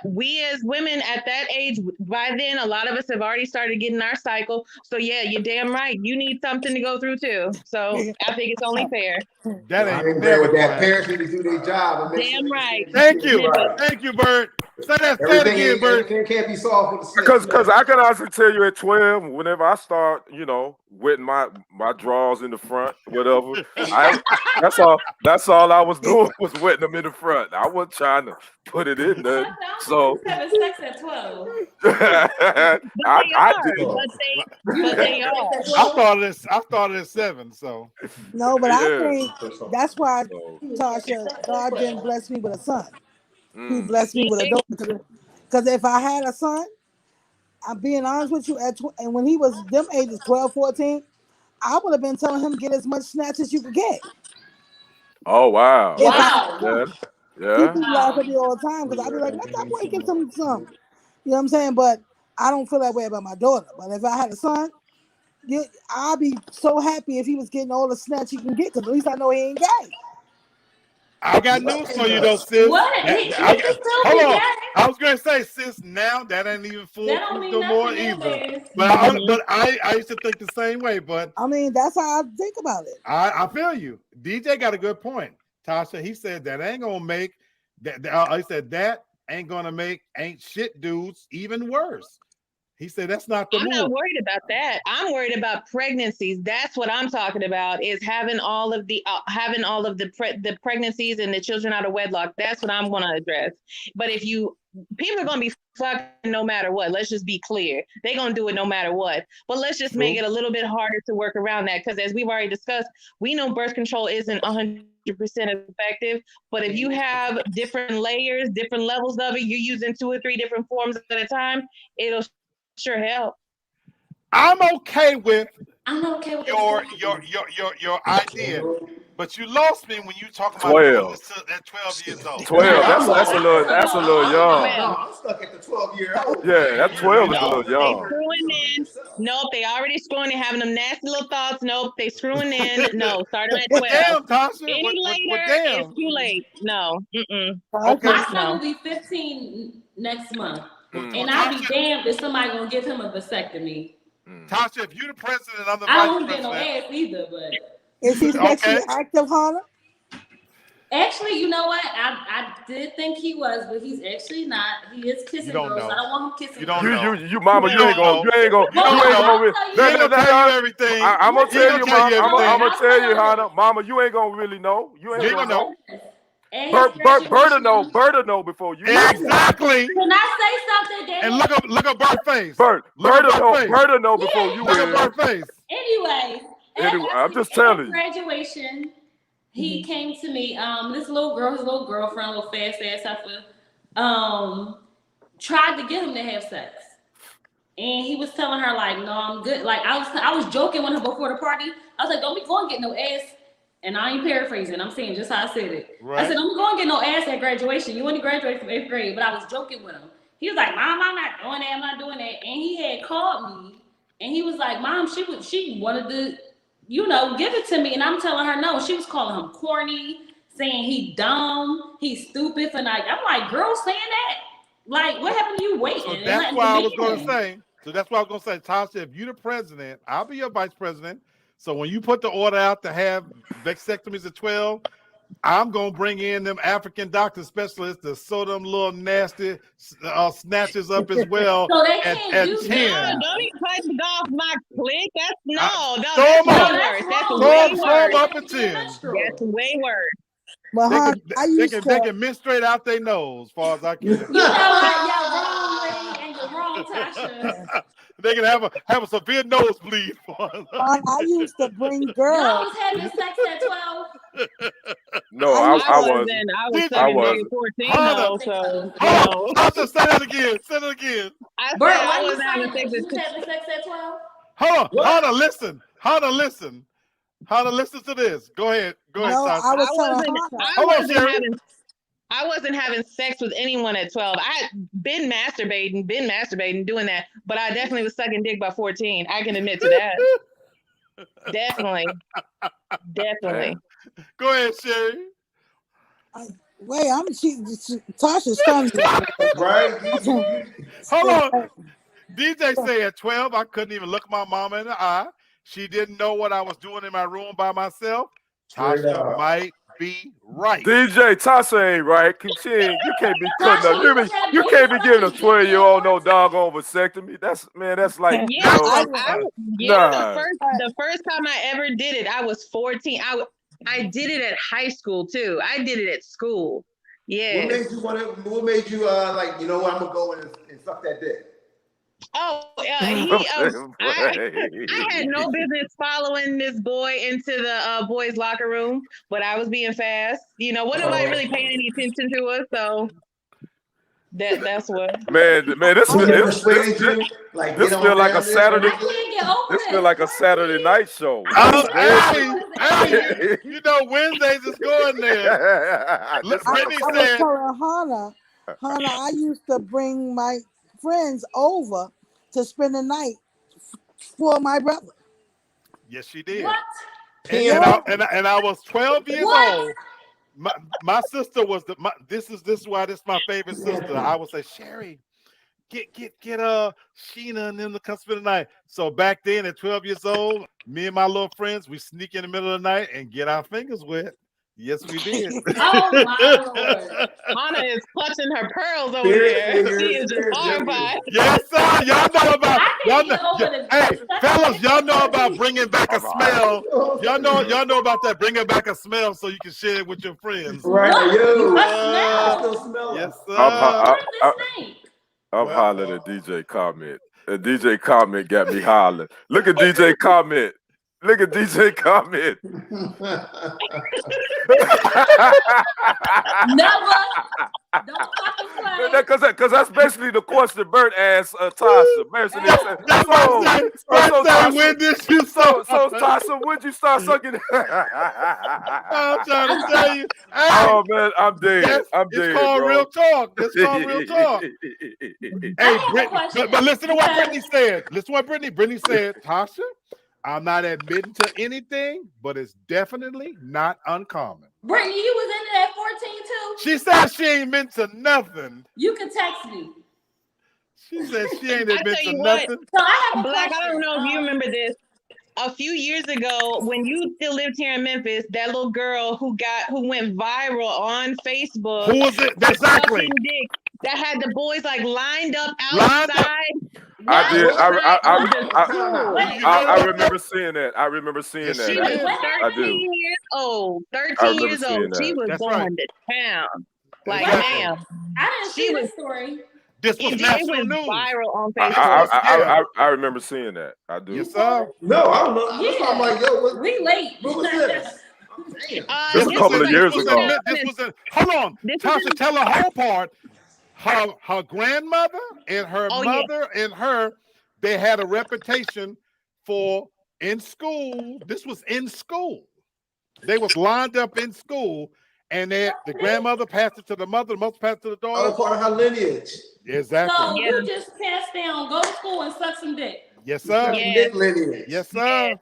we as women at that age, by then, a lot of us have already started getting our cycle. So yeah, you're damn right. You need something to go through too. So I think it's only fair. That I'm ain't there with that. Parents need to do their job. And make Damn sure right. Thank you. Right. Thank you, Bert. Say it again, Bert. Everything can't be solved with the Because I can honestly tell you at 12, whenever I start, wetting my drawers in the front, whatever, that's all I was doing was wetting them in the front. I wasn't trying to put it in there. So having sex at 12. I did. But they are. I started at 7, so No, but I think that's why Tasha, God didn't bless me with a son. He blessed me with a daughter. Because if I had a son, I'm being honest with you, and when he was them ages 12, 14, I would have been telling him get as much snatch as you could get. Oh wow! Yeah. People laugh at Wow. me all the time because I be like, let that boy get some. You know what I'm saying? But I don't feel that way about my daughter. But if I had a son, I'd be so happy if he was getting all the snatch he can get because at least I know he ain't gay. I got news for you though, sis. What? That- He I, can still hold be on. gay. I was gonna say, sis, now that ain't even That foolproof don't mean no more nothing either. nowadays. But I used to think the same way. But I mean, that's how I think about it. I feel you. DJ got a good point. Tasha, he said that ain't gonna make that. I said that ain't gonna make ain't shit dudes even worse. He said that's not the I'm move. not worried about that. I'm worried about pregnancies. That's what I'm talking about. Is having all of the the pregnancies and the children out of wedlock. That's what I'm going to address. But if people are going to be fucking no matter what. Let's just be clear. They're going to do it no matter what. But let's just make it a little bit harder to work around that, because as we've already discussed, we know birth control isn't 100% effective. But if you have different layers, different levels of it, you're using 2 or 3 different forms at a time, it'll sure help. I'm okay with I'm okay with your idea, but you lost me when you talking about 12. doing this at 12 years old. 12. I'm That's a little. That's a little young. No, I'm stuck at the 12-year-old. Yeah, that 12 is a Nope, little they young. screwing in. Nope, they already screwing in, having them nasty little thoughts. Nope, they screwing in. No, start them at Well, 12. damn, Tasha. Any Well, later, it's damn. too late. No, Okay. My son no. will be 15 next month, Well, and I'll be Tasha, damned if somebody gonna give him a vasectomy. Tasha, if you're the president, I'm the I vice don't get no president. ass either, but Is he sexually Okay. active, Hannah? actually, you know what? I did think he was, but he's actually not. He is kissing You don't girls. know. I don't want him kissing You don't girls. know. You, mama, You you ain't don't gonna, you ain't gonna, You don't you ain't know. gonna. He ain't gonna tell you everything. I'm gonna He tell ain't you, gonna tell mama. you I'm everything. gonna tell you, Hannah, mama, you ain't gonna really know. You ain't You ain't gonna gonna know. know. At his Berta graduation. know. Berta know before you. Exactly. Can I say something, And David? look at Bert's face. Bert, Look at Berta know. Bert's face. Berta know before Yeah. you Look at will. Bert's face. Anyway, Anyway, I'm just at telling you. graduation, he came to me. This little girl, his little girlfriend, little fast ass heifer, tried to get him to have sex, and he was telling her like, "No, I'm good." Like I was joking with her before the party. I was like, "Don't be going to get no ass." And I ain't paraphrasing. I'm saying just how I said it. Right. I said, "Don't be going to get no ass at graduation. You only graduated from 8th grade." But I was joking with him. He was like, "Mom, I'm not doing that. I'm not doing that." And he had called me, and he was like, "Mom, she wanted to, give it to me." And I'm telling her no. She was calling him corny, saying he dumb, he's stupid for like. I'm like, girl, saying that. Like, what happened to you waiting So and that's letting why the I was man going to in? say. Tasha, if you're the president, I'll be your vice president. So when you put the order out to have vasectomies at 12, I'm going to bring in them African doctor specialists to sew them little nasty snatches up as well So they at can't do 10. that. No, don't even cut off my clique. Sew That's 'em way up. worse. That's Sew way 'em worse. up at 10. That's way worse. Well, They Hannah, can, I they used can, to. they can menstruate out their nose, as far as I can. You know what? You're wrong, lady, and you're wrong, Tasha. They can have a severe nosebleed. I used to bring Y'all girls. was having sex at 12? No, I I used I to. wasn't. I was Did I sucking dick wasn't. at 14 Hannah, I though, don't think so so. Tasha, say that again. Say it again. I said Bert, I why you wasn't having sex silent? You was at having sex at 12? Hannah, listen. Hannah, listen to this. Go ahead, No, Tasha. I was telling Hold on, Sherry. I wasn't having sex with anyone at 12. I been masturbating, doing that, but I definitely was sucking dick by 14. I can admit to that. Definitely. Go ahead, Sherry. wait, Tasha's telling me. Right? Hold on. DJ say at 12, I couldn't even look my mama in the eye. She didn't know what I was doing in my room by myself. Straight Tasha up. might be right. DJ Tasha ain't right. You can't be cutting Tasha, up. you was having You can't be giving a sex 12-year-old no doggone vasectomy. That's like, Yeah, nah. the first time I ever did it, I was 14. I did it at high school too. I did it at school. Yeah. What made you like, you know what, I'm gonna go and suck that dick? Oh, I had no business following this boy into the boys' locker room, but I was being fast. Wasn't nobody really paying any attention to us, so that's what. Man, this persuaded you, like, this get on feel like a down this. Saturday. I can't get over This feel like a Saturday night show. Hey, Wednesdays is going there. Brittany I was said, telling Hannah, I used to bring my friends over to spend the night for my brother. yes, she did. What? And I was 12 years old. my sister was this is why this is my favorite sister. I would say, Sherry, get Sheena and them to come spend the night. So back then at 12 years old, me and my little friends, we sneak in the middle of the night and get our fingers wet. Yes, we did. Oh my Lord. Anna is clutching her pearls over there. She is just horrified. Yes, sir. Y'all know about I y'all can't know, get over the hey, fellas, y'all know about bringing back a smell. Y'all know about that. Bringing back a smell so you can share it with your friends. Right, What? yo. What I smell? still smell it. Yes, I'm, sir. What is this thing? I'm Well, hollering at DJ Comment. DJ Comment got me hollering. Look at DJ Comment. Look at DJ Comment. Never. Don't fucking play. Because that's basically the question Bert asked Tasha. Basically, he said, First Tasha, when did you start? so Tasha, when'd you start sucking? I'm trying to tell you. Hey, Oh man, I'm dead. it's called bro. real talk. It's called real talk. Hey, have a Brittany, question, but listen to what because- Brittany said. Listen to what Brittany said. Tasha, I'm not admitting to anything, but it's definitely not uncommon. Brittany, you was in it at 14 too? She said she ain't meant to nothing. You can text me. She said she ain't I admit tell to you what, nothing. So I have a Black, question. I don't know if you remember this. A few years ago, when you still lived here in Memphis, that little girl who went viral on Facebook. Who was it? Exactly. sucking dick, that had the boys like lined up Lined up. outside. I did. I Wait. remember seeing that. I remember seeing Yes, that. She she was did. I do. 13 years old. I 13 remember years seeing old. She that. was That's going right. to town. Like, Exactly. ma'am. I didn't She see was- this story. This was It national went news. viral on Facebook. I remember seeing that. I do. Yes, sir. No, I don't know. That's why I'm like, yo, We late. what was this? Damn. This was a couple of years ago. Hold on. This was Tasha, tell the whole part. Her grandmother and her mother and her, they had a reputation for in school. This was in school. They was lined up in school, and the grandmother passed it to the mother passed it to the daughter. Oh, part of her lineage. Exactly. So you just passed down, go to school and suck some dick. Yes, sir. Yes. Lineage. Yes, sir.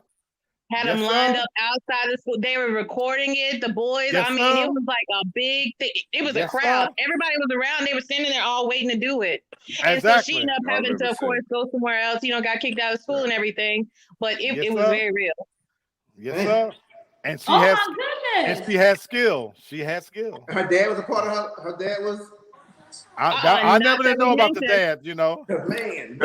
Had them lined up outside the school. They were recording it. The boys. Yes, I mean, sir. it was like a big thing. It was a Yes, crowd. sir. Everybody was around. They were standing there all waiting to do it. And so she Exactly. ended up I having to, remember of course, go somewhere else. Got kicked out of school and everything. But Yes, it was sir. very real. Yes, sir. And she Oh has my goodness. and she had skill. She had skill. Her dad was a part of her dad was I never did know about the mentioned. dad, man.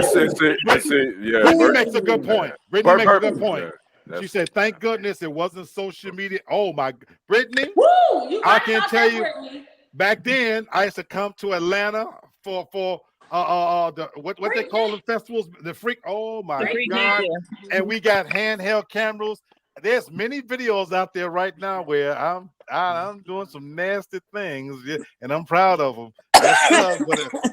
Yeah. Brittany makes a good point. Brittany makes a good point. Yeah, She said, "Thank goodness it wasn't social media." Oh my, Brittany, Woo! You I right can about tell that, you, Brittany. back then I used to come to Atlanta for the what they call the festivals, the freak. Oh my God! And we got handheld cameras. There's many videos out there right now where I'm doing some nasty things, and I'm proud of them. Yes,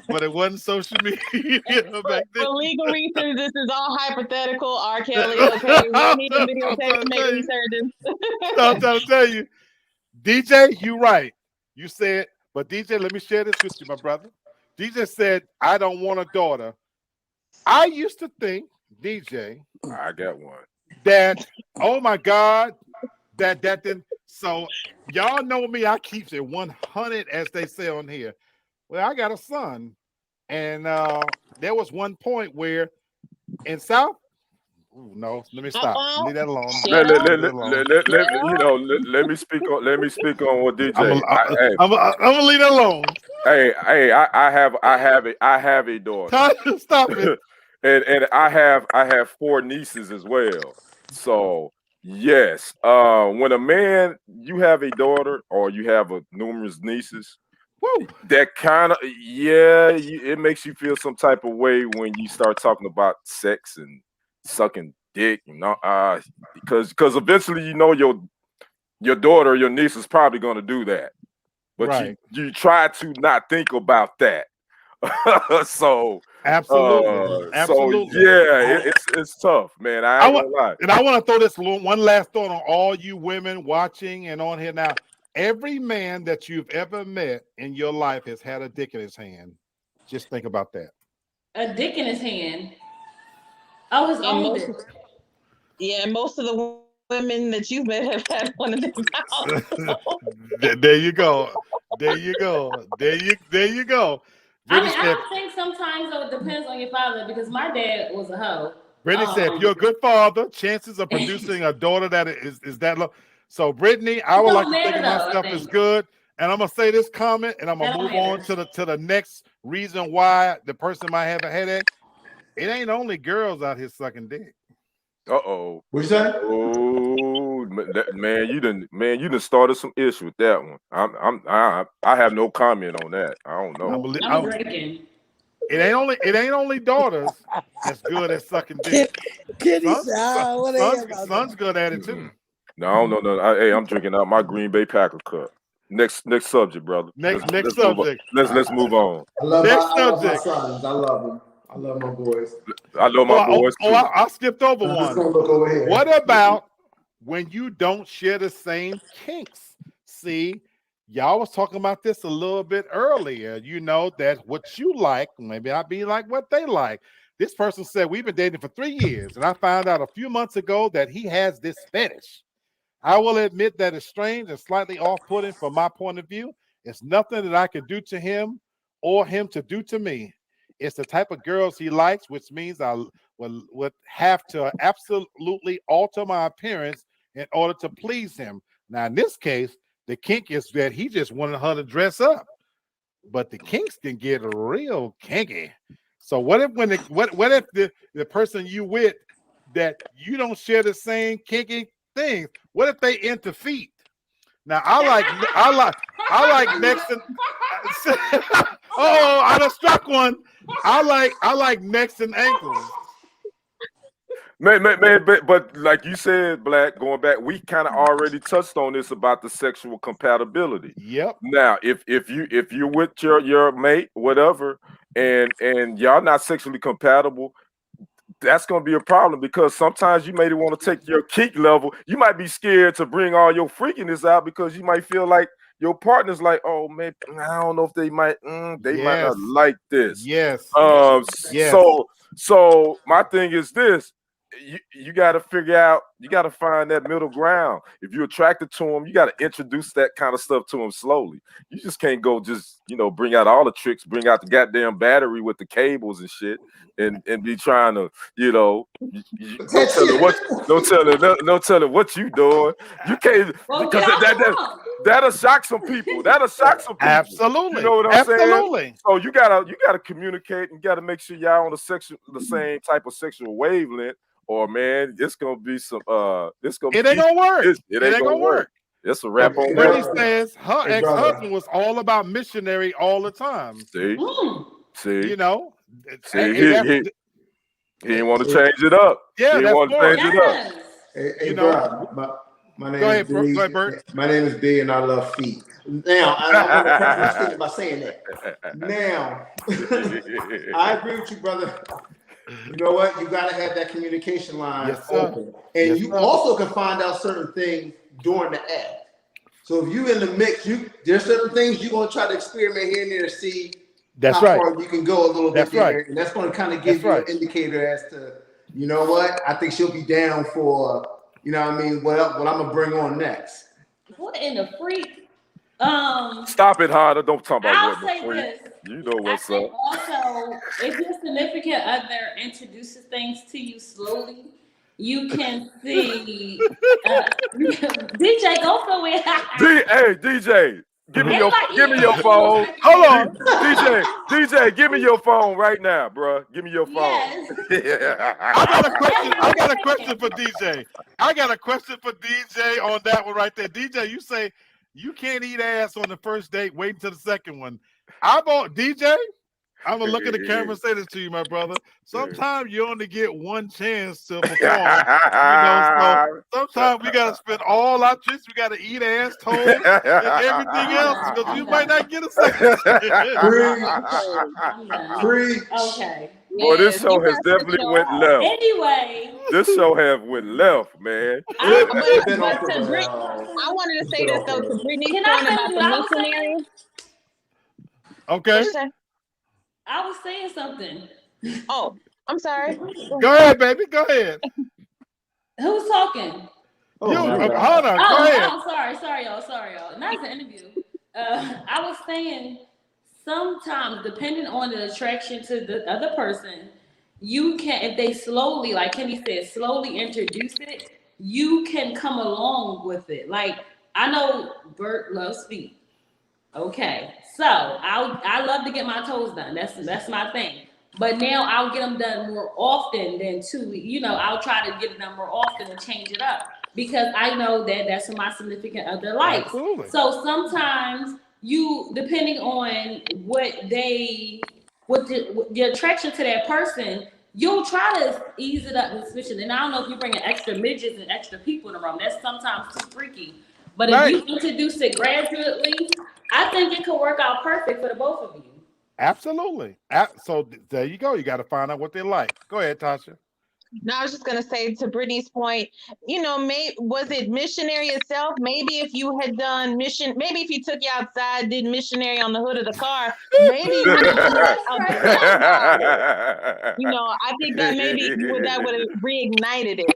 but it wasn't social media back then. For legal reasons, this is all hypothetical. R. Kelly, okay? We don't need the videotape to make any surgeons. I'm trying to tell you, DJ, you right. You said, but DJ, let me share this with you, my brother. DJ said, I don't want a daughter. I used to think, DJ, I got one. that, oh my God, that didn't. So y'all know me, I keep it 100, as they say on here. Well, I got a son, and there was one point where in South. Ooh, no, let me stop. Leave that alone. Let me speak on what DJ. I'm gonna leave that alone. Hey, I have a daughter. Stop it. and I have 4 nieces as well. So yes, when a man, you have a daughter or you have numerous nieces, woo, that kind of it makes you feel some type of way when you start talking about sex and sucking dick, because eventually your daughter or your niece is probably going to do that, but right. you try to not think about that. So absolutely. So yeah, it's tough, man. I ain't gonna lie. And I want to throw this one last thought on all you women watching and on here now. Every man that you've ever met in your life has had a dick in his hand. Just think about that. A dick in his hand. Oh, his own dick. Yeah, most of the women that you may have had one of them out. There you go. There you go. There you go. I Brittany mean, I said, don't think sometimes though it depends on your father because my dad was a hoe. if you're a good father, chances of It producing a daughter that is that low. So, Brittany, I would like don't to think matter of though. I myself as think good. And I'm gonna say this comment, and I'm gonna that don't move on matter. to the next reason why the person might have a headache. It ain't only girls out here sucking dick. Uh-oh. What you say? Oh man, you done started some issue with that one. I have no comment on that. I don't know. I'm drinking. It ain't only daughters that's good at sucking dick. Kitty said, what they about Son's good at it too. Mm-mm. No, no. Hey, I'm drinking out my Green Bay Packer cup. Next subject, brother. Next Let's subject. let's move on. I love Next my subject. sons. I love them. I love my boys. I love my boys too. I skipped over I'm just one. gonna look over here. What about when you don't share the same kinks? See, y'all was talking about this a little bit earlier. You know that what you like maybe not be like what they like. This person said we've been dating for 3 years, and I found out a few months ago that he has this fetish. I will admit that it's strange and slightly off-putting from my point of view. It's nothing that I can do to him or him to do to me. It's the type of girls he likes, which means I would have to absolutely alter my appearance in order to please him. Now, in this case, the kink is that he just wanted her to dress up, but the kinks can get real kinky. So what if what if the person you with that you don't share the same kinky things? What if they into feet? Now I like next and oh, I done struck one. I like necks and ankles. Man, but like you said, Black, going back, we kind of already touched on this about the sexual compatibility. Yep. Now, if you're with your mate, whatever, and y'all not sexually compatible, that's gonna be a problem because sometimes you may want to take your kink level. You might be scared to bring all your freakiness out because you might feel like your partner's like, oh man, I don't know if they might might not like this. Yes. Yes. So my thing is this. You got to figure out, you got to find that middle ground. If you're attracted to him, you got to introduce that kind of stuff to him slowly. You just can't go just, bring out all the tricks, bring out the goddamn battery with the cables and shit and be trying to, don't tell her what you doing. You can't, because that'll shock some people. Absolutely. You know what I'm Absolutely. saying? So you gotta communicate and gotta make sure y'all on the same type of sexual wavelength. Or man, it's gonna be some. It ain't gonna work. It ain't gonna work. It's a wrap on Brittany that. says her ex-husband was all about missionary all the time. See, he he didn't want to Yeah, change it up. Yeah, he that's want to change it up. Hey, bro, my name is go ahead, Bert. My name is B, and I love feet. Now, I want to preface my statement by saying that. Now, I agree with you, brother. You know what? You got to have that communication line open, and you also can find out certain things during the act. So if you in the mix, there's certain things you're gonna try to experiment here and there to see how far you can go a little bit there, and that's going to kind of give you an indicator as to, you know what, I think she'll be down for, what I'm gonna bring on next. What in the freak? Stop it, Hunter. Don't talk about I'll what say the freak. this. You know what's up. up. Also, if your significant other introduces things to you slowly, you can see. DJ, go somewhere. Hey, DJ. Give me your phone. Hold on. DJ, give me your phone right now, bro. Give me your phone. Yes. I got a question for DJ. I got a question for DJ on that one right there. DJ, you say you can't eat ass on the first date, wait until the second one. DJ, I'm gonna look at the camera and say this to you, my brother. Sometimes you only get one chance to perform. So sometimes we gotta spend all our tricks. We gotta eat ass, toes, and everything else because you might not get a second. Okay. Boy, this show has definitely went left. Anyway, this show have went left, man. I wanted to say this though to Brittany's point about the missionary. Okay. I was saying something. Oh, I'm sorry. Go ahead, baby. Go ahead. Who's talking? Oh my God. Hannah, go ahead. Oh, sorry, y'all. Not as an interview. I was saying sometimes, depending on the attraction to the other person, you can, if they slowly, like Kenny said, slowly introduce it, you can come along with it. Like I know Bert loves feet. Okay, so I love to get my toes done. That's my thing. But now I'll get them done more often than 2 weeks. I'll try to get it done more often and change it up because I know that that's what my significant other likes. Absolutely. So sometimes depending on what the attraction to that person, you'll try to ease it up and switch it. And I don't know if you bring in extra midgets and extra people in the room. That's sometimes too freaky. But if you introduce it gradually, I think it could work out perfect for the both of you. Absolutely. So there you go. You got to find out what they like. Go ahead, Tasha. No, I was just gonna say to Brittany's point, was it missionary itself? Maybe if you had done maybe if you took you outside, did missionary on the hood of the car, maybe you would have I think that maybe that would have reignited it.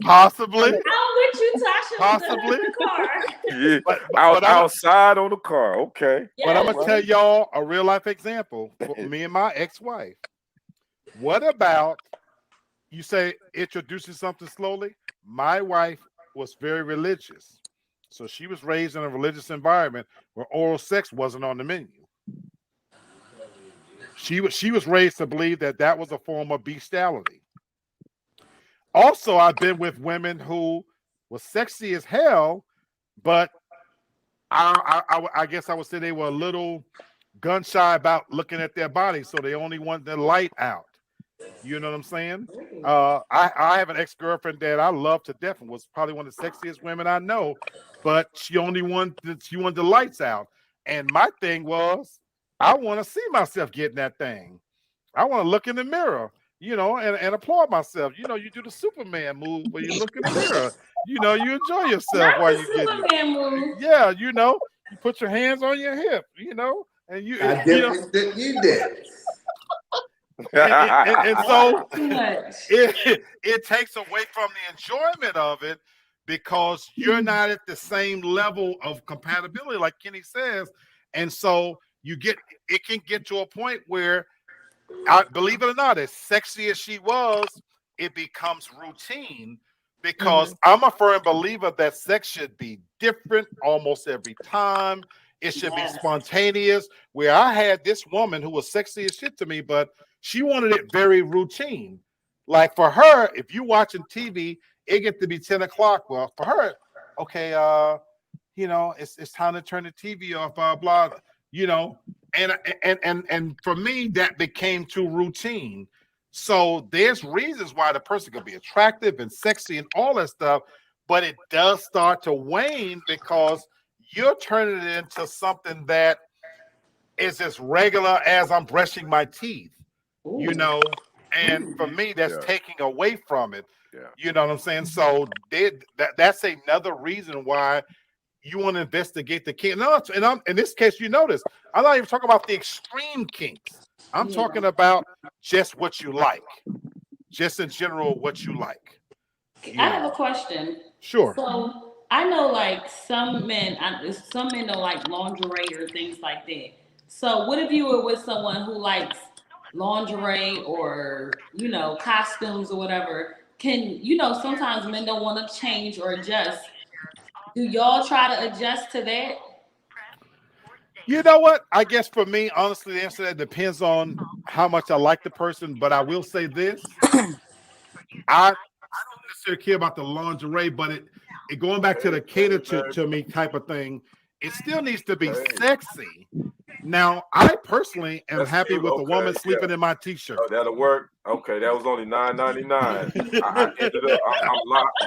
Possibly. I'm with you, Tasha. Possibly. The car. Yeah. But Outside on the car. Okay. But I'm gonna tell y'all a real life example for me and my ex-wife. What about you say introducing something slowly? My wife was very religious. So she was raised in a religious environment where oral sex wasn't on the menu. She was raised to believe that was a form of bestiality. Also, I've been with women who was sexy as hell, but I guess I would say they were a little gun shy about looking at their body, so they only want the light out. You know what I'm saying? I have an ex-girlfriend that I love to death and was probably one of the sexiest women I know, but she wanted the lights out. And my thing was, I want to see myself getting that thing. I want to look in the mirror, and applaud myself. You do the Superman move where you look in the mirror. You enjoy yourself while you get it. Superman move. Yeah, you put your hands on your hip, and you. I definitely think you did. And so much. it takes away from the enjoyment of it because you're not at the same level of compatibility, like Kenny says. And so it can get to a point where, believe it or not, as sexy as she was, it becomes routine because I'm a firm believer that sex should be different almost every time. It should be spontaneous. Where I had this woman who was sexy as shit to me, but she wanted it very routine. Like for her, if you watching TV, it get to be 10 o'clock. Well, for her, okay, it's time to turn the TV off, blah, and for me, that became too routine. So there's reasons why the person could be attractive and sexy and all that stuff, but it does start to wane because you're turning it into something that is as regular as I'm brushing my teeth. And for me, that's taking away from it. Yeah. You know what I'm saying? So that's another reason why you want to investigate the kink. No, and in this case, you notice, I'm not even talking about the extreme kinks. I'm talking about just what you like. Just in general, what you like. I have a question. Sure. So I know like some men don't like lingerie or things like that. So what if you were with someone who likes lingerie or costumes or whatever? Sometimes men don't want to change or adjust. Do y'all try to adjust to that? You know what? I guess for me, honestly, the answer to that depends on how much I like the person. But I will say this: I don't necessarily care about the lingerie, but it going back to the cater to me type of thing. It still needs to be sexy. Now, I personally am happy with a woman sleeping in my t-shirt. Oh, that'll work. Okay, that was only $9.99. I ended up. I'm locked.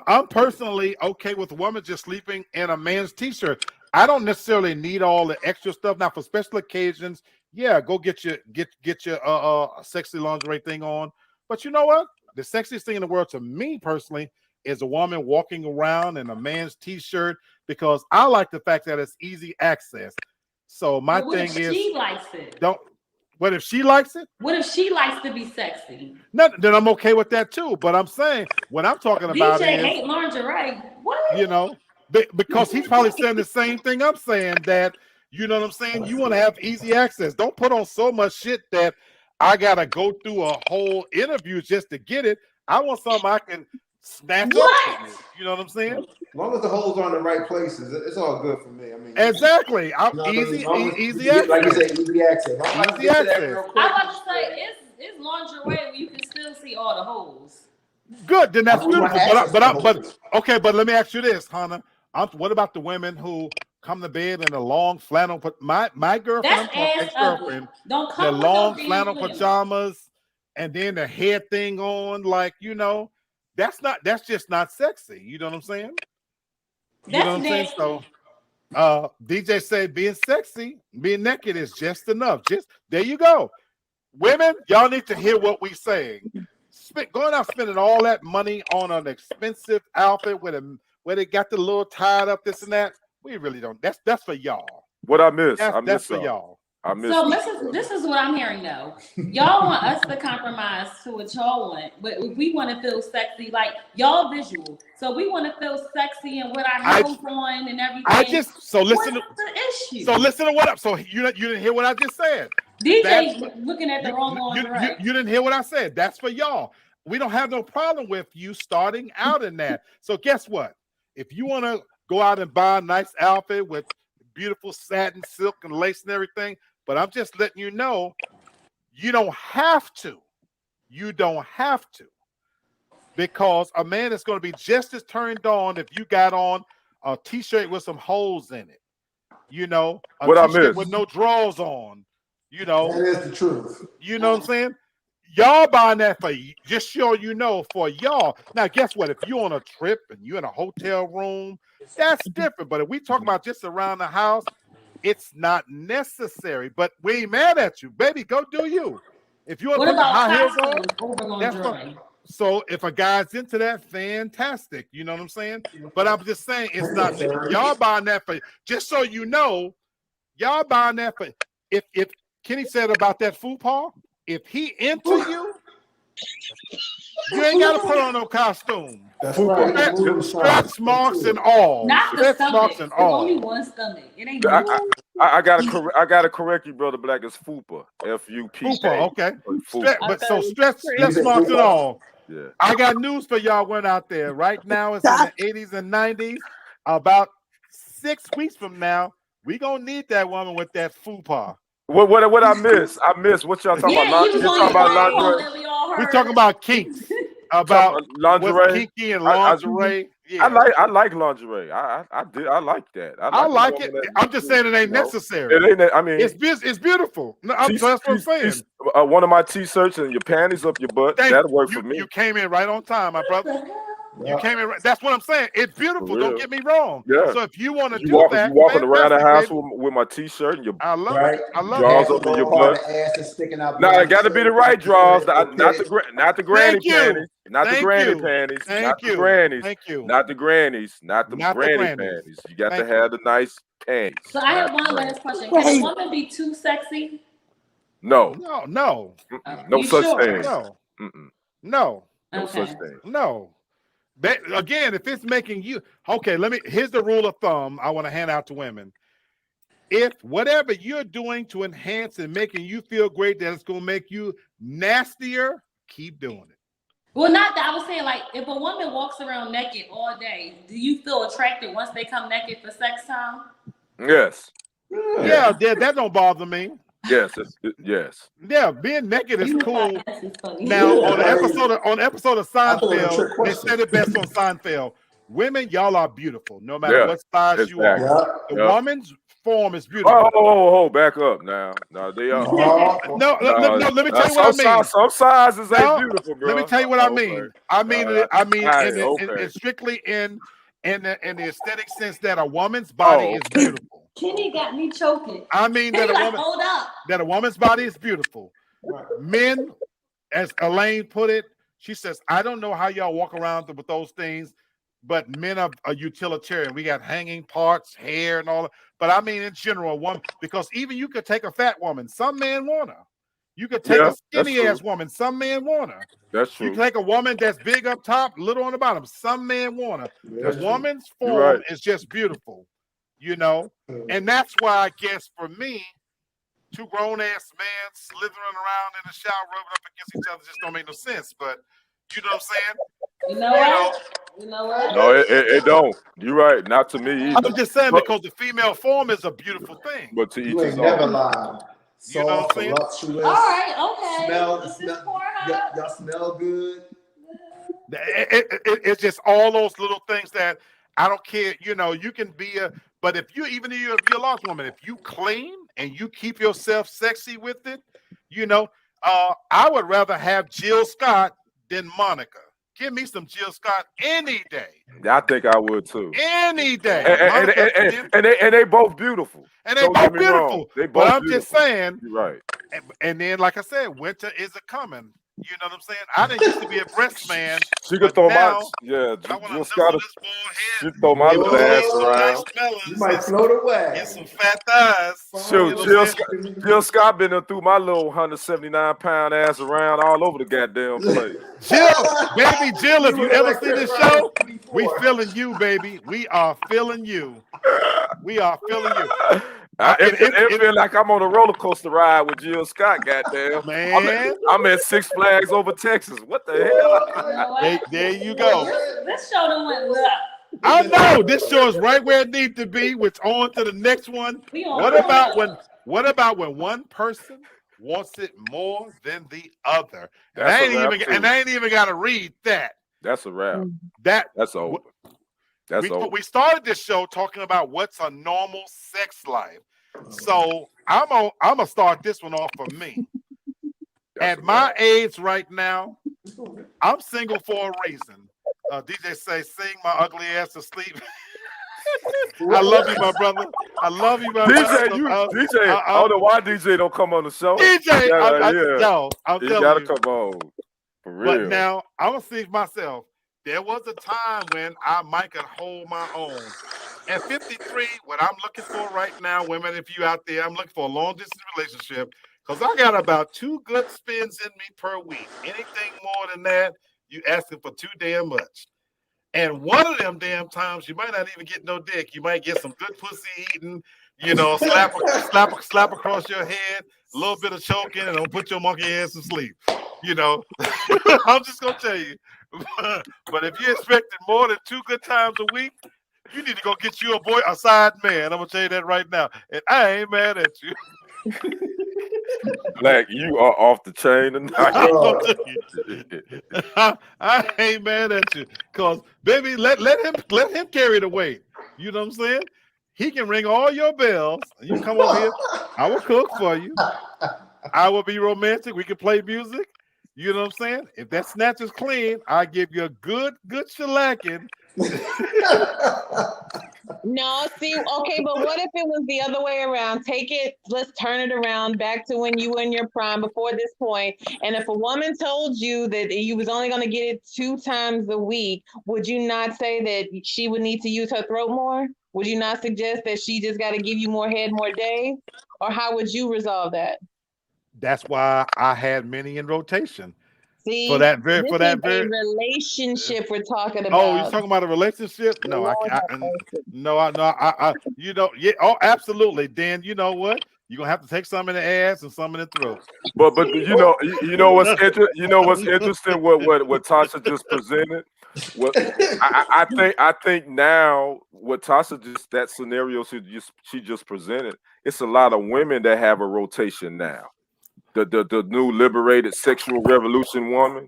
I'm personally okay with a woman just sleeping in a man's t-shirt. I don't necessarily need all the extra stuff. Now, for special occasions, yeah, go get your sexy lingerie thing on. But you know what? The sexiest thing in the world to me personally is a woman walking around in a man's t-shirt because I like the fact that it's easy access. So my thing is, she likes it. What if she likes it? What if she likes to be sexy? No, then I'm okay with that too. But I'm saying what I'm talking about DJ is, hate lingerie. What? you know, because he's probably saying the same thing I'm saying, that, you know what I'm saying, you want to have easy access. Don't put on so much shit that I gotta go through a whole interview just to get it. I want something I can snatch up What? from you. You know what I'm saying? As long as the holes are in the right places, it's all good for me. I mean, Exactly. you know what I mean? Easy, As long as easy you get, like you access. said, easy access. I'm about to Easy get to that access. real quick. I was about to say it's lingerie where you can still see all the holes. Good, then that's I want beautiful. access to the But holes. okay, but let me ask you this, Hannah. What about the women who come to bed in a long flannel? My girlfriend, I'm That's talking ass ugly. ex-girlfriend, Don't their come with no long damn flannel flannel. pajamas, and then the head thing on, like, you know, that's just not sexy. You know what I'm saying? You know That's what I'm saying? nasty. So DJ said being sexy, being naked is just enough. Just there you go. Women, y'all need to hear what we saying. Going out spending all that money on an expensive outfit where they got the little tied up, this and that. We really don't. That's for y'all. What I miss? I That's miss for y'all. I miss. So this is what I'm hearing though. Y'all want us to compromise to what y'all want, but we want to feel sexy, like y'all visual. So we want to feel sexy and with our heels on and everything. Listen What's the issue? So listen to what up. So you didn't hear what I just said. DJ looking at the wrong lingerie. You didn't hear what I said. That's for y'all. We don't have no problem with you starting out in that. So guess what? If you want to go out and buy a nice outfit with beautiful satin, silk, and lace and everything, but I'm just letting you know, you don't have to. You don't have to. Because a man is going to be just as turned on if you got on a t-shirt with some holes in it. You know, a t-shirt with no drawers on. You know, that is the truth. You know what I'm saying? Y'all buying that for just so you know, for y'all. Now, guess what? If you're on a trip and you're in a hotel room, that's different. But if we talk about just around the house, it's not necessary. But we ain't mad at you, baby. Go do you. If you want to put the high heels on, that's fine. So if a guy's into that, fantastic. You know what I'm saying? But I'm just saying it's not y'all buying that for just so you know, y'all buying that for if Kenny said about that fupa, if he into you, you ain't got to put on no costume. That's right. Stretch marks and all. Not the stomach. And It's all. only one stomach. It ain't. I gotta correct you, brother Black. It's fupa. F-U-P-A. Fupa, okay. Fupa. Stretch marks and all. Yeah. I got news for y'all went out there. Right now, it's in the 80s and 90s. About 6 weeks from now, we gonna need that woman with that fupa. What I miss? I miss what y'all talking about. You talking about lingerie? We talking about kinks. About lingerie, what's kinky and lingerie. I like lingerie. I like that. I like it. I'm just saying it ain't necessary. It ain't. I mean, it's beautiful. No, that's what I'm saying. One of my t-shirts and your panties up your butt. That'll work for me. You came in right on time, my brother. You came in right. That's what I'm saying. It's beautiful. Don't get me wrong. Yeah. So if you want to do that, you walking around the house with my t-shirt and your I love it. I love drawers it. up in your butt. Now it got to be the right drawers. Not the granny panties. Not the granny panties. Not the grannies. Thank you. Not the grannies. Not the granny panties. You got to have the nice panties. So I have one last question. Can a woman be too sexy? No. No such thing. No such thing. No. Again, if it's making you okay, here's the rule of thumb I want to hand out to women. If whatever you're doing to enhance and making you feel great, that it's going to make you nastier, keep doing it. Well, not that. I was saying, like, if a woman walks around naked all day, do you feel attracted once they come naked for sex time? Yes. Yeah, that don't bother me. Yes, yes. Yeah, being naked is cool. Now, on an episode of Seinfeld, they said it best on Seinfeld. Women, y'all are beautiful, no matter what size you are. The woman's form is beautiful. Oh, back up now. No, they are. No, let me tell you what I mean. Some sizes ain't beautiful, bro. Let me tell you what I mean. I mean, strictly in the aesthetic sense that a woman's body is beautiful. Kenny got me choking. I mean that a woman's body is beautiful. Men, as Elaine put it, she says, I don't know how y'all walk around with those things, but men are a utilitarian. We got hanging parts, hair, and all that. But I mean, in general, because even you could take a fat woman. Some men want her. You could take a that's skinny true. ass woman. Some men want her. That's You true. take a woman that's big up top, little on the bottom. Some men want her. The That's true. woman's You're form right. is just beautiful, you know. And that's why I guess for me, two grown ass men slithering around in the shower, rubbing up against each other, just don't make no sense. But you know what I'm saying? You know what? You know what? No, it don't. You're right. Not to me either. I'm just saying But, because the female form is a beautiful thing. but to each You his ain't never own. lied. You know what Soft, I'm saying? voluptuous. All right, okay. Smell, y'all smell good. It's just all those little things that I don't care. You know, you can be but if you're a lost woman, if you clean and you keep yourself sexy with it, you know, I would rather have Jill Scott than Monica. Give me some Jill Scott any day. I think I would too. Any day. And they both beautiful. And they Don't both get me beautiful. wrong. They both But I'm beautiful. just saying, You're right. and then, like I said, winter is a coming. You know what I'm saying? I didn't used to be a breast man. She but could throw now, my I want to Jill nizzle Scott. this boy head. She throw my Give little him ass some around. nice melons. You might float away. Get some fat thighs. You know Shoot, what I'm saying? Jill Scott been through my little 179-pound ass around all over the goddamn place. Baby Jill, if you ever see this show, we 24. feeling you, baby. We are feeling you. We are feeling you. It feel like I'm on a roller coaster ride with Jill Scott, goddamn. Man. I'm at Six Flags over Texas. What the hell? You know what? There you go. This show done went left. I know this show is right where it needs to be, which on to the next one. What about when one person wants it more than the other? And I ain't even got to read that. That's a wrap. That's over. That's over. We started this show talking about what's a normal sex life. So I'm gonna start this one off for me. At my age right now, I'm single for a reason. DJ say, "Sing my ugly ass to sleep." I love you, my brother. I love you, my brother. DJ. I don't know why DJ don't come on the show. DJ, I'm you telling gotta you. come on for real. But now I'm gonna see myself. There was a time when I might could hold my own. At 53, what I'm looking for right now, women, if you out there, I'm looking for a long distance relationship because I got about 2 good spins in me per week. Anything more than that, you asking for too damn much. And one of them damn times, you might not even get no dick. You might get some good pussy eating, you know, slap across your head, a little bit of choking, and it'll put your monkey ass to sleep. You know, I'm just gonna tell you. But if you're expecting more than 2 good times a week, you need to go get you a side man. I'm gonna tell you that right now, and I ain't mad at you. Black, you are off the chain tonight. I ain't mad at you, cause baby, let him carry the weight. You know what I'm saying? He can ring all your bells. And you come over here. I will cook for you. I will be romantic. We can play music. You know what I'm saying? If that snatch is clean, I give you a good shellacking. No, see, okay, but what if it was the other way around? Let's turn it around back to when you were in your prime before this point. And if a woman told you that you was only going to get it 2 times a week, would you not say that she would need to use her throat more? Would you not suggest that she just got to give you more head more days? Or how would you resolve that? That's why I had many in rotation. See, for that very relationship we're talking about. Oh, you're talking about a relationship? No, I you know, yeah, oh, absolutely. Dan, you know what? You're gonna have to take some in the ass and some in the throat. But you know what's interesting what Tasha just presented. What I think now what Tasha that scenario she just presented, it's a lot of women that have a rotation now. The new liberated sexual revolution woman.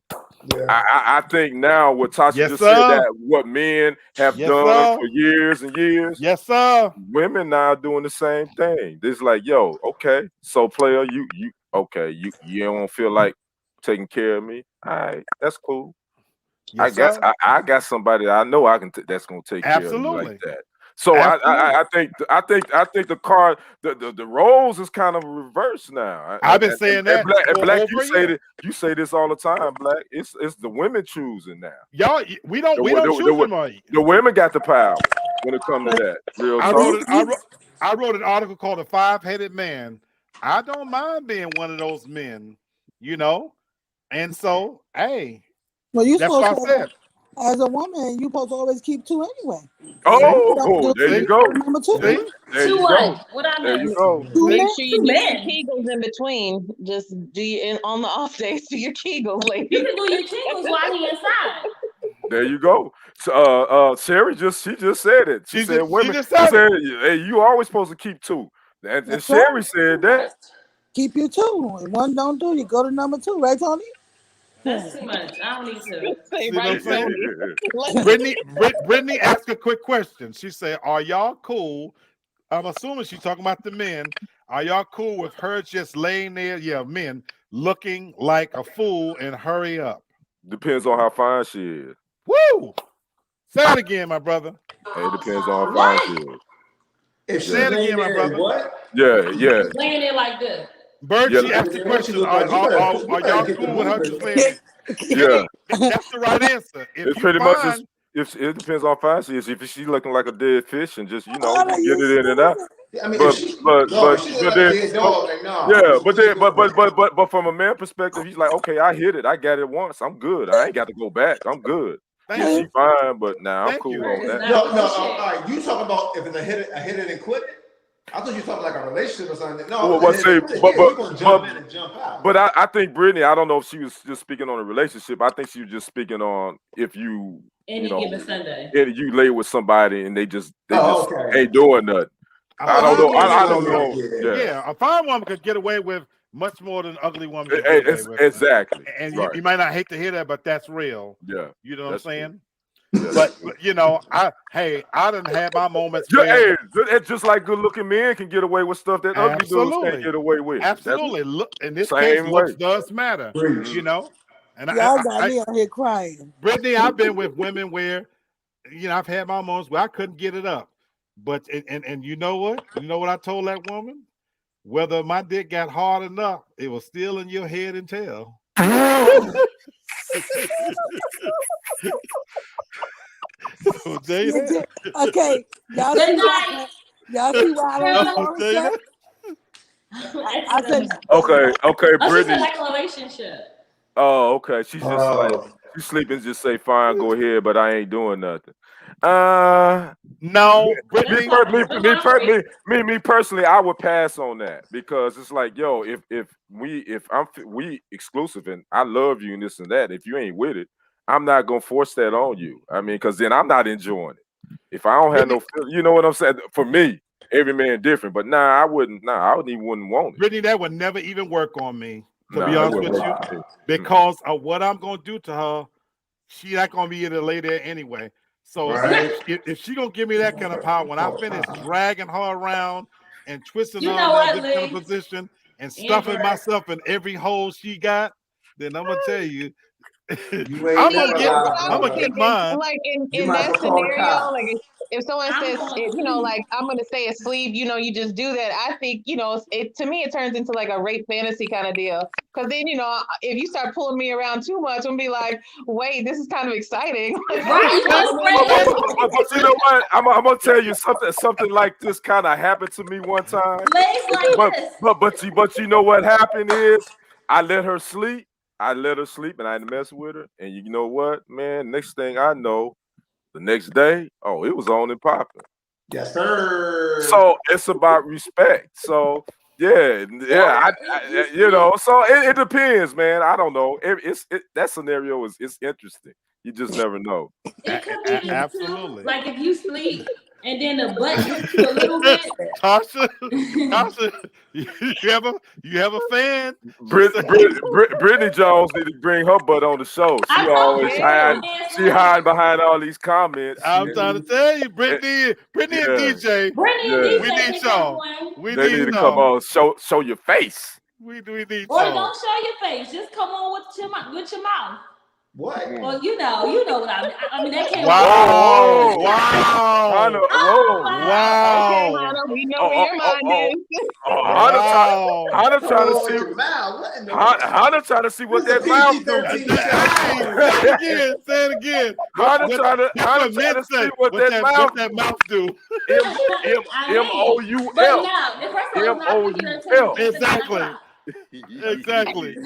Yeah. I think now what Tasha just said, that what men have done for years and years. Yes, sir. Women now doing the same thing. It's like, yo, okay, so player, you okay, you don't feel like taking care of me. All right, that's cool. Yes, I got somebody that I know that's gonna take care of me like that. So I think the roles is kind of reversed now. I've been saying that. Black, you say this all the time, Black. It's the women choosing now. Y'all, we don't choose them. The women got the power when it comes to that. Real I wrote an article called "A Five-Headed Man." I don't mind being one of those men, you know. And so, hey, Well, you that's supposed what I to, said. as a woman, you supposed to always keep two anyway. See, Don't Oh, do there you see, go. number two. There, see, there To you go. what? What I There you miss? go. Two Make men. sure you Two do your men. Kegels in between. Just do you on the off days, do your Kegels, You ladies. can do your Kegels while he inside. There you go. So, Sherry she just said it. She said she women. just She said it. said, hey, you always supposed to keep two. And That's Sherry right. said that. Keep your two. If one don't do, you go to number two, right, Tony? That's too much. I don't need to. Say See what I'm right, saying? Tony. Brittany asked a quick question. She said, "Are y'all cool?" I'm assuming she's talking about the men. Are y'all cool with her just laying there? Yeah, men looking like a fool and hurry up. Depends on how fine she is. Woo! Say it again, my brother. Hey, it depends on how fine she What? is. If Say she's it Yeah. laying again, my there and brother. what? Yeah. Laying there like this. Bird, Yeah. she asked the What she question, look like? You are better y'all get the cool with her just movement. laying there? Yeah. That's the right answer. If It's you pretty much just find, if it depends on how fine she is. If she's looking like a dead fish and just Oh, you you get it in and out. stupid. I mean, if But she, but no, but if she look but like a then dead dog, like yeah, no, but she then ain't doing that. but from a man perspective, he's like, okay, I hit it, I got it once, I'm good. I ain't got to go back. I'm good. Yeah, thank she you, fine, but nah, I'm thank cool you. Bird on is that. not No, with no, this shit. all right. You talking about if it's a hit it and quit it? I thought you were talking like a relationship or something. No, Well, if what it's a hit say, and quit it, yeah, you're gonna jump in and jump out. but I think Brittany, I don't know if she was just speaking on a relationship. I think she was just speaking on if you Any know, given Sunday. if you lay with somebody and they just Oh, okay. ain't doing nothing. A I don't fine know. woman I could don't get, know. Yeah, yeah, a fine woman could get away with much more than an ugly woman can get away it's with. exactly And right. you might not hate to hear that, but that's real. Yeah, You know what I'm that's true. saying? Yeah, But, that's true. you know, I done had my moments Yeah, where hey, it's just like good looking men can get away with stuff that ugly dudes can't absolutely, get away with. That's absolutely. Look, in this case, same way. looks does matter, Preach. you know. And Y'all got me out here crying. Brittany, I've been with women where, you know, I've had my moments where I couldn't get it up. But and you know what? You know what I told that woman? Whether my dick got hard enough, it was still in your head and tail. I'll tell you that. Okay, y'all Good see night. y'all see why I don't I'll want tell you to that. I said, Okay, Oh, she said Brittany. like a relationship. Oh, okay. She's just like Oh, she's sleeping. Just say fine, go ahead, but I ain't doing nothing. Uh, No, That's Brittany. fine. That's my free. me personally, I would pass on that because it's like, yo, if we exclusive and I love you and this and that, if you ain't with it, I'm not gonna force that on you. I mean, because then I'm not enjoying it. If I don't have Brittany, no, you know what I'm saying? For me, every man different, but nah, I wouldn't. Nah, I wouldn't even wouldn't want it. Brittany, that would never even work on me, to be Nah, it honest wouldn't with work you, for me. because of what I'm gonna do to her. She not gonna be able to lay there anyway. So right. if she gonna give me that kind of power, when I finish dragging her around and twisting You her know in what, this kind of Lee? position and stuffing Amber. myself in every hole she got, then I'm gonna tell you, You ain't See, never that's what allowed, I I'm was gonna brother. get thinking. mine. Like You in might as that well call the scenario, like cops. if someone I'm says, going to you know, sleep. like I'm gonna stay asleep, you know, you just do that. I think, you know, it to me it turns into like a rape fantasy kind of deal. Because then, you know, if you start pulling me around too much, I'm gonna be like, wait, this is kind of exciting. Right? You want to But spread wait, eagle. But you know what? I'm gonna tell you something like this kind of happened to me one time. Legs like But this. but you know what happened is I let her sleep. I let her sleep and I didn't mess with her. And you know what, man? Next thing I know, the next day, oh, it was on and popping. Yes, sir. So it's about respect. So yeah, Or yeah, if you you sleep. know. So it depends, man. I don't know. That scenario is interesting. You just never know. It could be this too. absolutely. Like if you sleep and then the butt hits you a little bit. Tasha, Tasha, you have a fan. She Brit, said, Brit, Brittany Jones need to bring her butt on the show. I She told always you, Yeah. hide. my man's She woman. hide behind all these comments. I'm trying to tell you, Eh, Brittany and yeah, DJ, Brittany and yeah. we DJ need pick that y'all. one. We They need need to come y'all. on, show your face. We need Or y'all. don't show your face. Just come on with your mouth. What? Or you know what I mean. I mean that came off. Wow, Oh, wow. I whoa. Okay, Wow. Hannah, we know where your mind is. Wow. Hannah trying to Oh, see. your mouth. What in the Hannah trying to see what This is that a mouth doing. PG-13 Hey, show. say it again. Say it again. Hannah trying That's what to men see say. what that What mouth that do. mouth do. I mean, but MOUF. no, if first of all, it's not picking up MOUF. till 9 Exactly. o'clock. Exactly.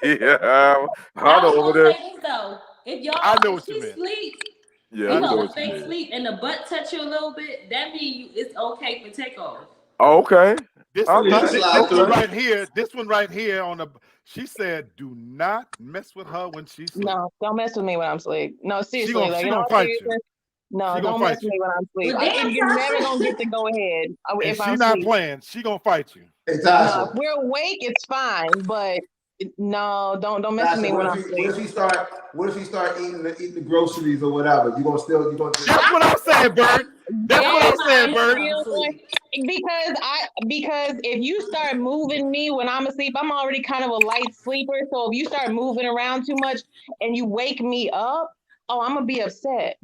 Yeah, I Hannah was over gonna there. say this though. I know If what you she meant. sleep, Yeah, I you we know know know, what a what you you fake meant. mean. sleep and the butt touch you a little bit, that means it's okay for takeoff. Oh, okay. This Oh, yeah, Okay. slide this one through. Okay. right here. This one right here on the. She said, "Do not mess with her when she sleeps. No, don't mess with me when I'm asleep. No, seriously, like She in gonna all fight you. seriousness, no, She gonna don't mess fight with you. me when I'm asleep. Well, damn, You're never gonna Tasha. get to go ahead And if she I'm not asleep. playing. She gonna fight you. Hey, No, if Tasha. we're awake, it's fine, but no, don't mess with me Tasha, when I'm what asleep. if he start eating the groceries or whatever? You gonna just That's what I'm saying, Bert. That's what Yes, I'm saying, it's Bert. still going because if you start moving me when I'm asleep, I'm already kind of a light sleeper. So if you start moving around too much and you wake me up, oh, I'm gonna be upset.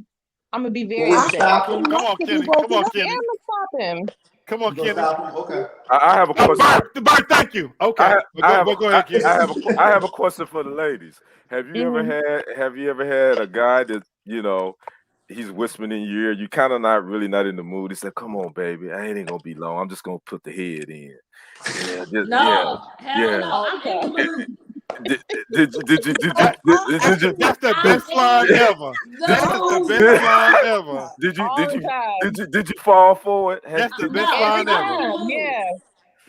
I'm gonna be But very would you I upset. stop actually him? Come like on, to be Kenny. Come woken on, up. Yeah, Kenny. I'm gonna stop him. Come You on, gonna Kenny. stop him? Okay. I have a question. Bert, thank you. Okay. Go ahead, Kenny. I have a question for the ladies. Mhm. Have you ever had a guy that, he's whispering in your ear, you kind of not in the mood. He said, "Come on, baby, I ain't gonna be long. I'm just gonna put the head in." Yeah, No, hell yeah. no. I'm in the Okay. mood. That, I that's the I'm best line in ever. the That is the mood. best line actually ever. All the time. did you fall for it? That's the best No, Every line I'm ever. in the time. mood. Yeah.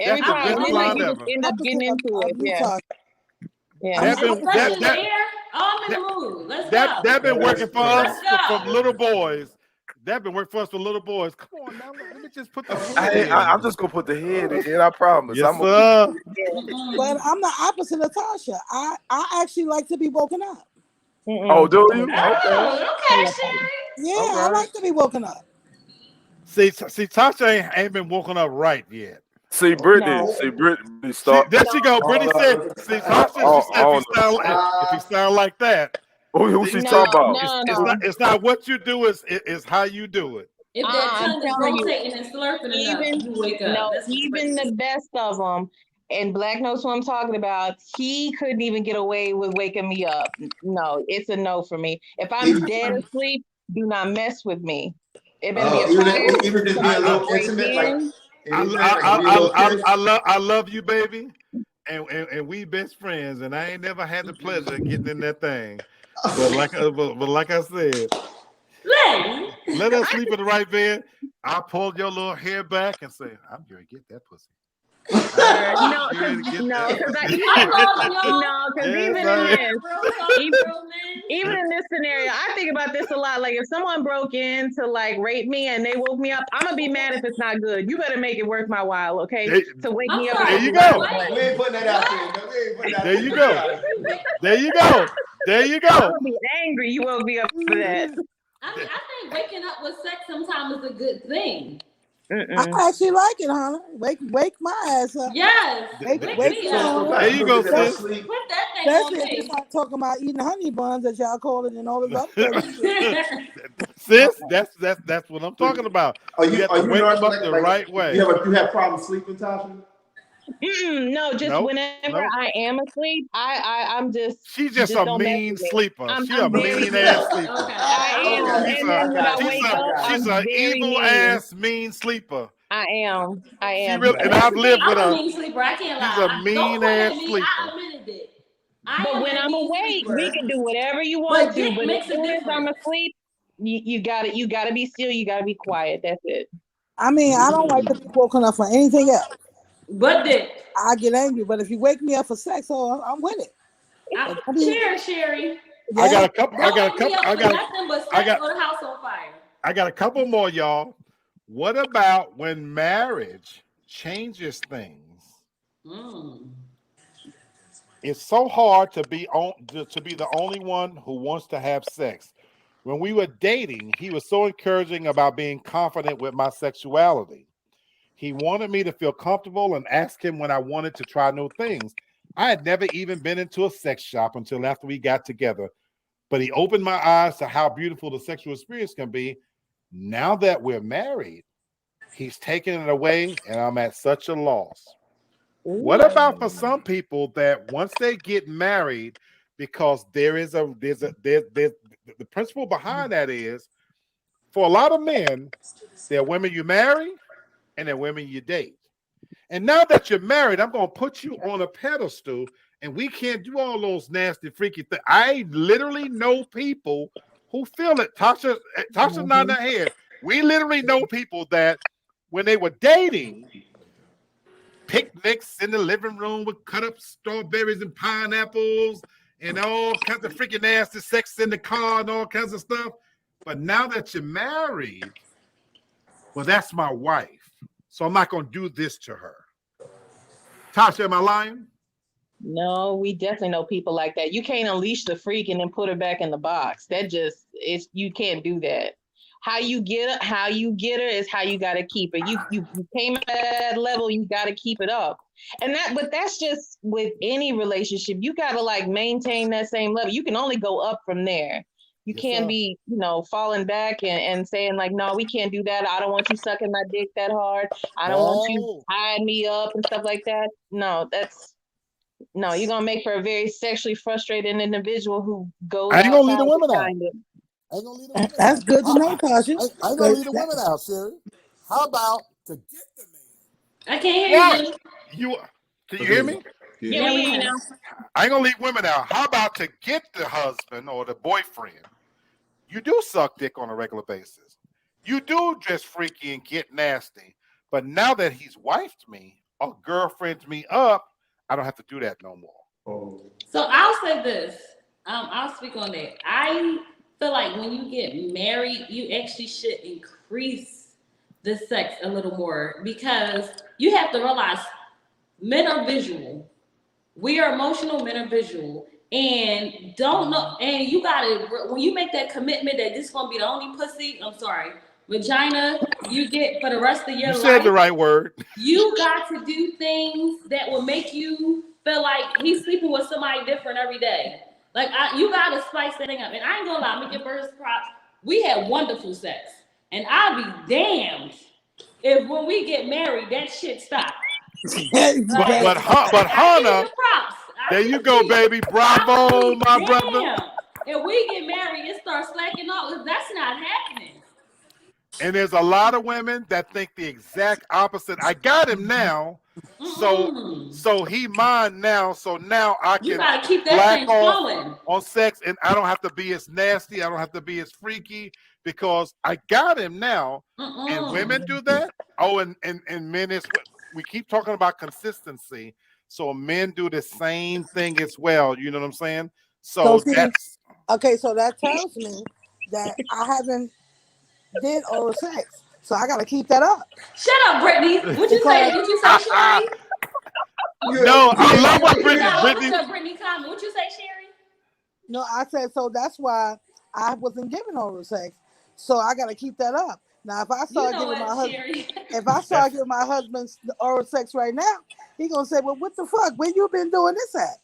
That's Every the time. best I'm And in then the like line you mood. just ever. end up getting opposite into it. of you, Yeah. Tasha. Yeah. I'm That the been opposite Touching of his that hair. Oh, I'm in the mood. Let's that go. that been working for Let's us for go. little boys. That been working for us for little boys. Come on now, let me just put the head I'm in. just gonna put the head in. I promise. Yes, I'm gonna. sir. But Mm-mm. I'm the opposite of Tasha. I actually like to be woken up. Oh, Mm-mm. do I'm you? gonna Okay. Oh, okay, Sherry. Yeah, I Okay. like to be woken up. See, Tasha ain't been woken up right yet. no. See Brittany, She start. there she go. Hold Brittany said, on. "See, Tasha." She said, On. if he sound like that, Who she it's, No, talking about? no. it's not what you do. It's how you do it. If that I'm tongue is telling you, rotating and slurping enough, even you wake no, up. That's what you're even the saying. best of them, and Black knows who I'm talking about. He couldn't even get away with waking me up. No, it's a no for me. If I'm dead asleep, do not mess with me. It better be a Oh, fire. even just being I a Somebody little break intimate, like in. anything, like give me a little kiss. I love you, baby, and we best friends. And I ain't never had the pleasure of getting in that thing. But like I said, Lady. let us sleep in the right bed. I pull your little hair back and say, "I'm gonna get that pussy. I'm No, here to get no, that because pussy." I love y'all. Yes, even in I am. this, Real talk, even real men. even in this scenario, I think about this a lot. Like if someone broke in to like rape me and they woke me up, I'm gonna be mad if it's not good. You better make it worth my while, okay? There, To wake I'm me up if there sorry. it's you not go. good. We ain't putting that out there. No, we ain't putting that There out you there. go. There you go. There you I'm go. gonna be angry. You woke me up for that. I mean, I think waking up with sex sometimes is a good thing. I Mm-mm. actually like it, Hannah. Wake my ass up. Yes, Wake wake me me up. on There up. you go, Get no sis. sleep. Put that thing on Especially if you're me. not talking about eating honey buns that y'all call it and all this other crazy shit. Sis, that's what I'm talking about. Are You you have are to you wake them nurse up the right way. you have problems sleeping, Tasha? No, just Nope, whenever nope. I am asleep, I'm She's just a don't mess mean with me. sleeper. She a I'm very mean good. ass sleeper. Okay. I am, Okay, She's and a then I when I got you. she's wake a I up, got she's I'm you. a very evil mean. ass mean sleeper. I She am. really And and that's I've the thing. lived with I'm a her. mean sleeper. I can't She's a lie. Don't mean point at ass me. I sleeper. admitted it. I But am when a I'm mean awake, we sleeper. can do whatever you want But to. dick But as makes a soon as I'm difference. asleep, you gotta be still. You gotta be quiet. That's it. I mean, I don't like to be woken up for anything else. But dick. I get angry, but if you wake me up for sex, oh, I'm with it. But don't be, Cheers, Sherry. I yeah. got a couple. Don't wake me up for nothing but I sex got or the house on fire. I got a couple more, y'all. What about when marriage changes things? Mm. It's so hard to be the only one who wants to have sex. When we were dating, he was so encouraging about being confident with my sexuality. He wanted me to feel comfortable and ask him when I wanted to try new things. I had never even been into a sex shop until after we got together, but he opened my eyes to how beautiful the sexual experience can be, Now that we're married, he's taking it away, and I'm at such a loss. What about for some people that once they get married, because there's the principle behind that is for a lot of men, there are women you marry and there are women you date. And now that you're married, I'm gonna put you on a pedestal, and we can't do all those nasty, freaky things. I literally know people who feel it. Tasha's nodding her head. We literally know people that when they were dating, picnics in the living room with cut up strawberries and pineapples and all kinds of freaking nasty sex in the car and all kinds of stuff. But now that you're married, well, that's my wife. So I'm not going to do this to her. Tasha, am I lying? No, we definitely know people like that. You can't unleash the freak and then put her back in the box. You can't do that. How you get her is how you got to keep it. You came at that level, you got to keep it up. But that's just with any relationship. You got to like maintain that same level. You can only go up from there. You can't be, falling back and saying like, no, we can't do that. I don't want you sucking my dick that hard. I don't want you tying me up and stuff like that. No, you're gonna make her a very sexually frustrated individual who goes. I ain't gonna leave the women out. I ain't gonna leave the women That's out. good to know, Tasha. I ain't gonna leave the women out, Sherry. How about to get the man? I can't hear you. Can you hear me? Yeah, we hear you now. I ain't gonna leave women out. How about to get the husband or the boyfriend? You do suck dick on a regular basis. You do dress freaky and get nasty. But now that he's wifed me or girlfriends me up, I don't have to do that no more. So I'll say this. I'll speak on that. I feel like when you get married, you actually should increase the sex a little more because you have to realize men are visual. We are emotional, men are visual. And don't know, and you gotta, when you make that commitment that this is gonna be the only pussy, I'm sorry, vagina you get for the rest of your life. You said the right word. You got to do things that will make you feel like he's sleeping with somebody different every day. Like you gotta spice that thing up. And I ain't gonna lie, I'm gonna give birds props. We had wonderful sex, and I'll be damned if when we get married that shit stops. But Hannah, there you go, baby. Bravo, my brother. If we get married, it starts slacking off. That's not happening. And there's a lot of women that think the exact opposite. I got him now, so he mine now. So now I can gotta keep that thing flowing on sex, and I don't have to be as nasty. I don't have to be as freaky because I got him now. And women do that. Oh, and men is. We keep talking about consistency. So men do the same thing as well. You know what I'm saying? So that's okay. So that tells me that I haven't did oral sex. So I gotta keep that up. Shut up, Brittany. What'd you say? Did you say Sherry? No, I love what Brittany. Brittany comment. What'd you say, Sherry? No, I said so that's why I wasn't giving oral sex. So I gotta keep that up. Now if I start giving my husband oral sex right now, he gonna say, well, what the fuck? Where you been doing this at?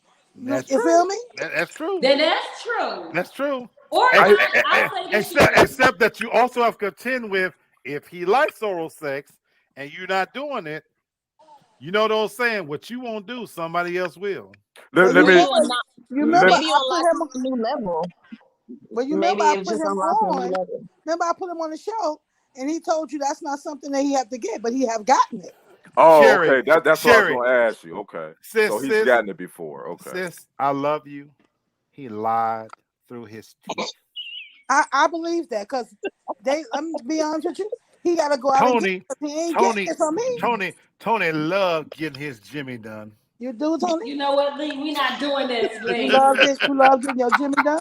You feel me? That's true. That's true. That's true. Or except that you also have to contend with if he likes oral sex and you're not doing it, you know what I'm saying? What you won't do, somebody else will. Maybe I put him on the show and he told you that's not something that he have to get, but he have gotten it. Oh, Sherry, okay. That's Sherry, what I was going to ask you. Okay. So he's gotten it before. Okay. Sis, I love you. He lied through his teeth. I believe that because let me be honest with you, he got to go out and get it. He ain't getting it from me. Tony loved getting his Jimmy done. You do, Tony? You know what, Lee? We're not doing this, Lee. You love getting your Jimmy done?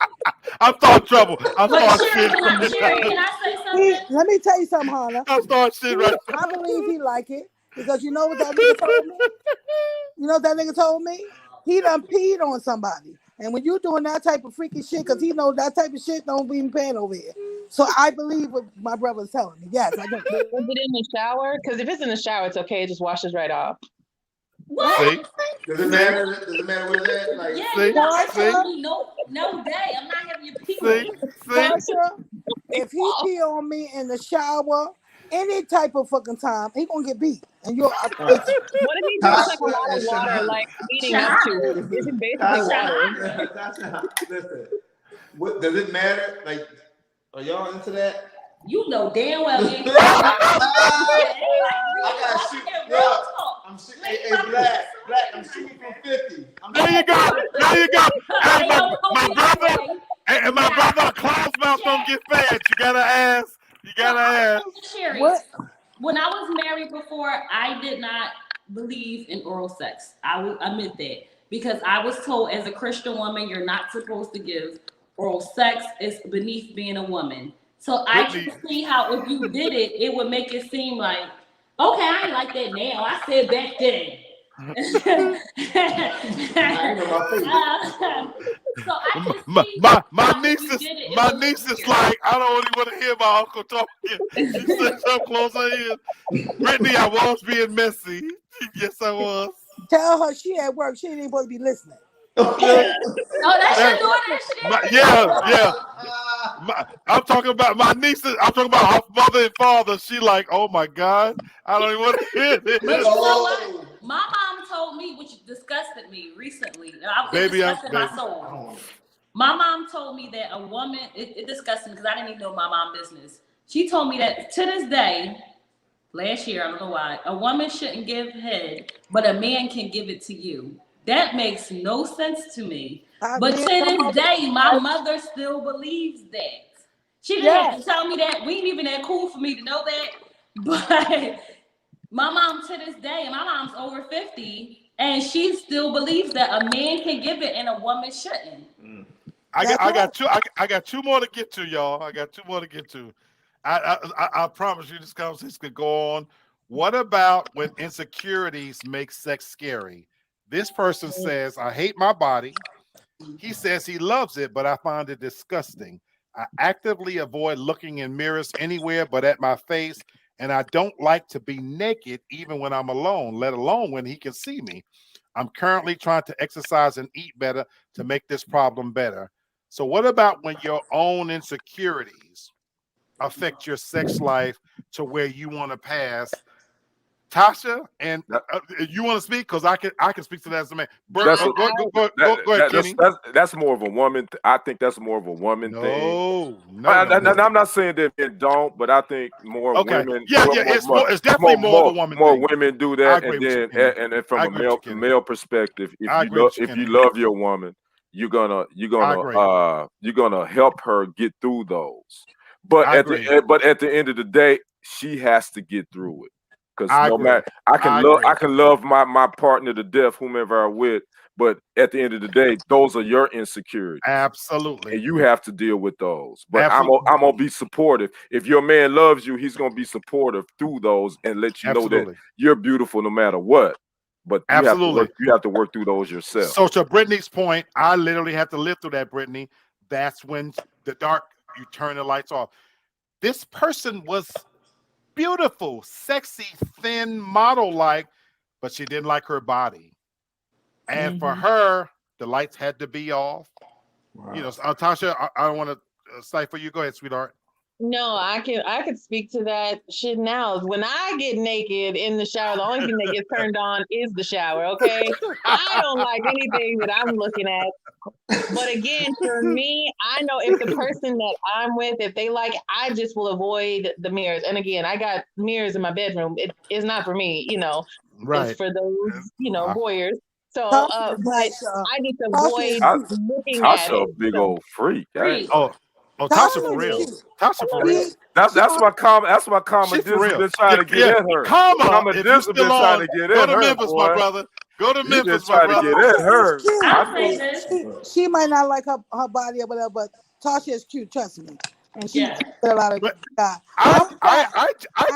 I'm starting trouble. Sherry, can I say something? Let me tell you something, Hannah. I'm starting shit right now. I believe he like it because you know what that nigga told me? You know what that nigga told me? He done peed on somebody. And when you doing that type of freaky shit, because he knows that type of shit don't be in pain over here. So I believe what my brother's telling me. Yes, I do. Was it in the shower? Because if it's in the shower, it's okay. It just washes right off. What? See? Does it matter? Does it matter what it's at? Like, Yeah, See? you're not See? having me no day. I'm not having you pee on See? me. See? Tasha, if he pee on me in the shower, any type of fucking time, he gonna get beat. And you're listen. What if he drinks like a Tasha lot and of water, Shahana. like leading up to Shahana. it? Is it basically water? Tasha, Tasha, listen. What does it matter? Like, are y'all into that? You know damn well you ain't I got shoot. Yo, I'm shooting. Hey, black. I'm shooting from 50. There you go. There you go. Hey, Ain't my no Kobe brother. way. And my brother, clown's mouth don't get fed. You gotta ask. You gotta ask. Sherry, What? when I was married before, I did not believe in oral sex. I will admit that because I was told as a Christian woman, you're not supposed to give oral sex. It's beneath being a woman. So I Brittany, can see how if you did it, it would make it seem like, okay, I ain't like that now. I said back then. I ain't on my face. So I can see my niece is did it, my it niece was is weird. like, I don't even want to hear my uncle talking. She sits up close her ears. Brittany, I was being messy. Yes, I was. Tell her she at work. She ain't even supposed to be listening. Oh, that's your daughter, Sherry? Yeah. I'm talking about my nieces. I'm talking about her mother and father. She like, oh my God, I don't even want to hear But you this. know what? My mom told me, which disgusted me recently. It disgusted my soul. My mom told me that a woman, it disgusted me because I didn't even know my mom's business. She told me that to this day, last year, I don't know why, a woman shouldn't give head, but a man can give it to you. That makes no sense to me. But to this day, my mother still believes that. She didn't have to tell me that. We ain't even that cool for me to know that. But my mom to this day, my mom's over 50, and she still believes that a man can give it and a woman shouldn't. I got two more to get to, y'all. I got two more to get to. I promise you this conversation could go on. What about when insecurities make sex scary? This person says, I hate my body. He says he loves it, but I find it disgusting. I actively avoid looking in mirrors anywhere but at my face, and I don't like to be naked even when I'm alone, let alone when he can see me. I'm currently trying to exercise and eat better to make this problem better. So what about when your own insecurities affect your sex life to where you want to pass? Tasha, and you want to speak? Because I can speak to that as a man. Go ahead, Kenny. That's more of a woman. I think that's more of a woman thing. No. I'm not saying that men don't, but I think more women. It's definitely more of a woman more thing. women do that, and then from a male perspective, if you love your woman, you're gonna help her get through those. But at the end of the day, she has to get through it. Because no matter, I can love my partner to death, whomever I'm with, but at the end of the day, those are your insecurities. Absolutely. And you have to deal with those. But I'm gonna be supportive. If your man loves you, he's gonna be supportive through those and let you know that you're beautiful no matter what. But you have to work through those yourself. So to Brittany's point, I literally have to live through that, Brittany. That's when the dark, you turn the lights off. This person was beautiful, sexy, thin, model-like, but she didn't like her body. And for her, the lights had to be off. Wow. You know, Tasha, I don't want to stifle you. Go ahead, sweetheart. No, I could speak to that shit now. When I get naked in the shower, the only thing that gets turned on is the shower, okay? I don't like anything that I'm looking at. But again, for me, I know if the person that I'm with, if they like, I just will avoid the mirrors. And again, I got mirrors in my bedroom. It is not for me, you know. Right. It's for those, you know, voyeurs. So I need to avoid looking at it. A big old freak. Oh, Tasha for real. Tasha for real. That's my Karma Disney been trying to get at her. Karma Disney been trying to get at her. Go to Memphis, my brother. Go to Memphis, my brother. To get at her. I'll say this. She might not like her body or whatever, but Tasha is cute, trust me. And she a lot of guys. I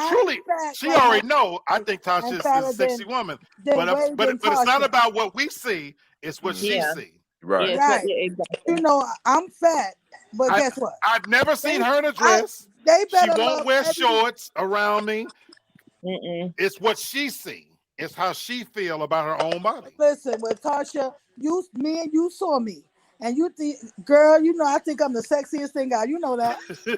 truly, she already know. I think Tasha is a sexy woman, but it's not about what we see; it's what she see. Right. Right. Exactly. You know, I'm fat, but guess what? I've never seen her in a dress. She won't wear shorts around me. It's what she see. It's how she feel about her own body. Listen, with Tasha, me and you saw me. And you think, girl, you know, I think I'm the sexiest thing out. You know that. They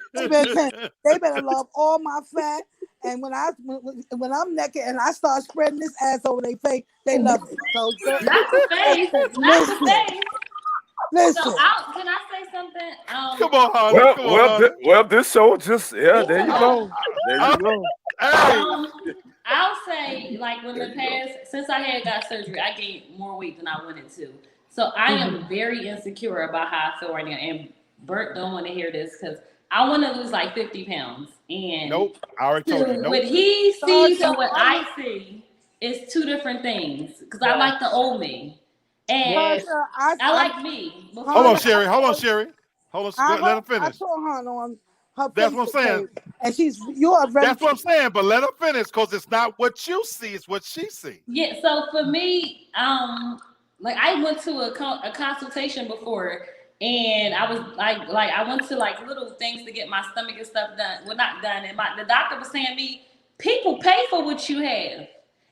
better love all my fat. And when I'm naked and I start spreading this ass over their face, they love it. So Not the face. Not the face. listen. So can I say something? Come on, honey. Come on, honey. This show just there you go. There you go. Hey. I'll say, like, since I had got surgery, I gained more weight than I wanted to. So I am very insecure about how I feel right now. And Bert don't want to hear this because I want to lose like 50 pounds. And nope, I already told you. Nope. What he sees and what I see is two different things. Because I like the old me. And I like me. Hold on, Sherry. Hold on. Let her finish. I saw her on her. That's what I'm saying. And you're very. That's what I'm saying. But let her finish because it's not what you see; it's what she sees. Yeah. So for me, like I went to a consultation before, and I was like I went to like little things to get my stomach and stuff done. Well, not done. And the doctor was saying to me, people pay for what you have,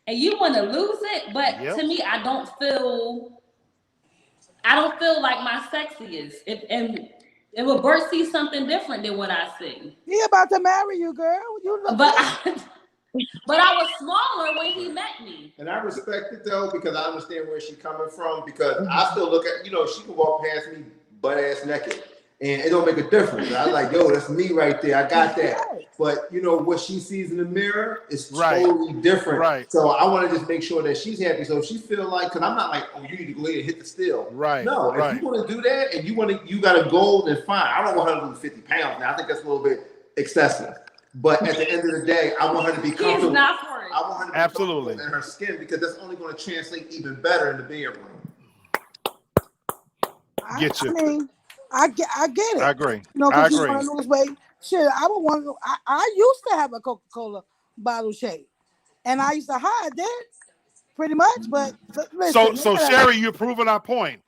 and you want to lose it. But to me, I don't feel like my sexiest. If a Bert sees something different than what I see. He about to marry you, girl. You look but I was smaller when he met me. And I respect it though, because I understand where she's coming from, because I still look at, she can walk past me butt ass naked and it don't make a difference. I like, yo, that's me right there. I got that. But what she sees in the mirror is totally different. Right. So I want to just make sure that she's happy. So if she feel like, because I'm not like, oh, you need to go ahead and hit the still. Right. No, if you want to do that and you got a goal, then fine. I don't want her to lose 50 pounds now. I think that's a little bit excessive. But at the end of the day, I want her to be comfortable. Not for it. I want her to be absolutely comfortable in her skin, because that's only going to translate even better in the bedroom. Get you. I mean, I get it. I agree. I agree. You want to lose weight. Shit, I would want. I used to have a Coca-Cola bottle shape, and I used to hide that pretty much. But listen, so Sherry, you're proving our point.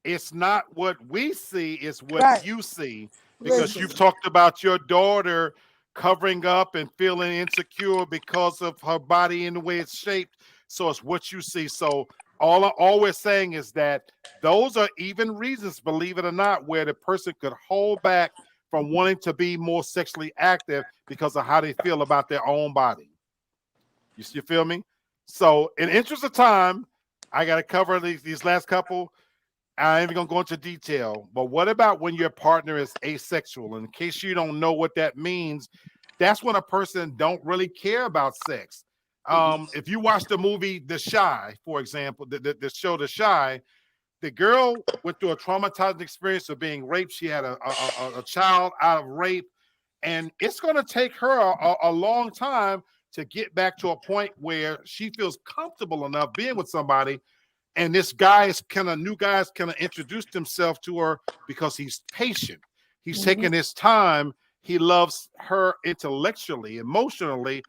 It's not what we see; it's what you see, because you've talked about your daughter covering up and feeling insecure because of her body and the way it's shaped. So it's what you see. So all we're saying is that those are even reasons, believe it or not, where the person could hold back from wanting to be more sexually active because of how they feel about their own body. You feel me? So in interest of time, I got to cover these last couple. I ain't even going to go into detail, but what about when your partner is asexual? In case you don't know what that means, that's when a person don't really care about sex. If you watch the movie The Shy, for example, the show The Shy, the girl went through a traumatizing experience of being raped. She had a child out of rape, and it's going to take her a long time to get back to a point where she feels comfortable enough being with somebody. And this new guy's kind of introduced himself to her because he's patient. He's taking his time. He loves her intellectually, emotionally,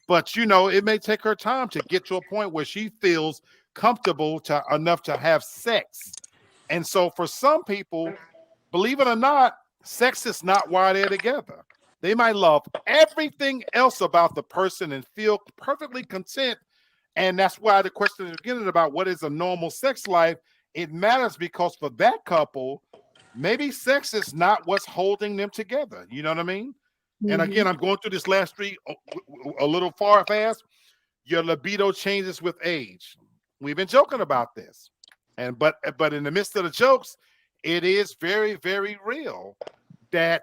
but it may take her time to get to a point where she feels comfortable enough to have sex. And so for some people, believe it or not, sex is not why they're together. They might love everything else about the person and feel perfectly content. And that's why the question is beginning about what is a normal sex life. It matters because for that couple, maybe sex is not what's holding them together. You know what I mean? And again, I'm going through this last street a little fast. Your libido changes with age. We've been joking about this. But in the midst of the jokes, it is very, very real that,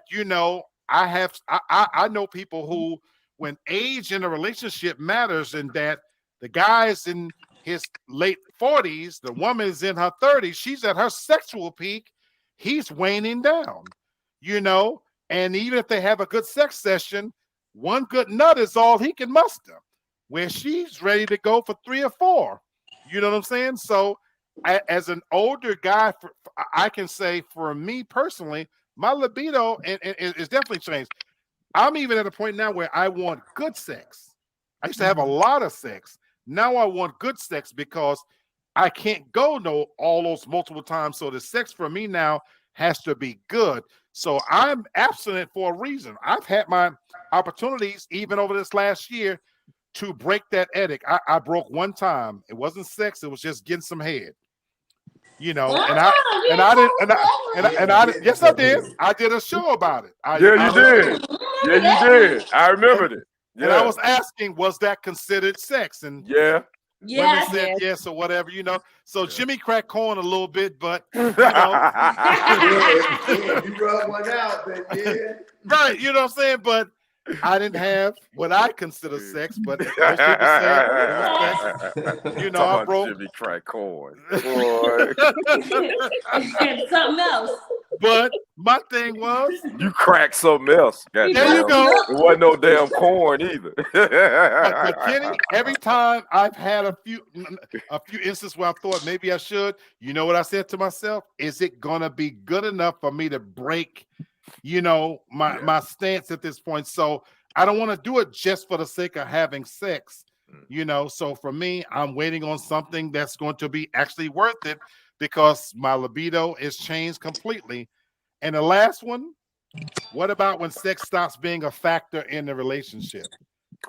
I know people who, when age in a relationship matters, and that the guy's in his late 40s, the woman is in her 30s, she's at her sexual peak, he's waning down, and even if they have a good sex session, one good nut is all he can muster, where she's ready to go for 3 or 4. You know what I'm saying? So as an older guy, I can say for me personally, my libido is definitely changed. I'm even at a point now where I want good sex. I used to have a lot of sex. Now I want good sex because I can't go all those multiple times. So the sex for me now has to be good. So I'm abstinent for a reason. I've had my opportunities even over this last year to break that edict. I broke one time. It wasn't sex. It was just getting some head. You know, and I and I didn't and I did, yes I did. I did a show about it. Yeah, you did. Yeah, you did. I remembered it. And I Yeah. was asking, was that considered sex? And Yeah. women Yes. said Yes. yes or whatever, you know. So Jimmy cracked corn a little bit, but you know, If you rub one out, then yeah. right, you know what I'm saying? But I didn't have what I consider sex, but most people say it was sex. You know, Talking I about broke. Jimmy crack corn. Boy. Something else. But my thing was, You cracked something else. there you Goddamn. go. It wasn't no damn corn either. But Kenny, every time I've had a few instances where I thought maybe I should, you know what I said to myself? Is it gonna be good enough for me to break, you know, my stance at this point? So I don't want to do it just for the sake of having sex, you know. So for me, I'm waiting on something that's going to be actually worth it because my libido is changed completely. And the last one, what about when sex stops being a factor in the relationship?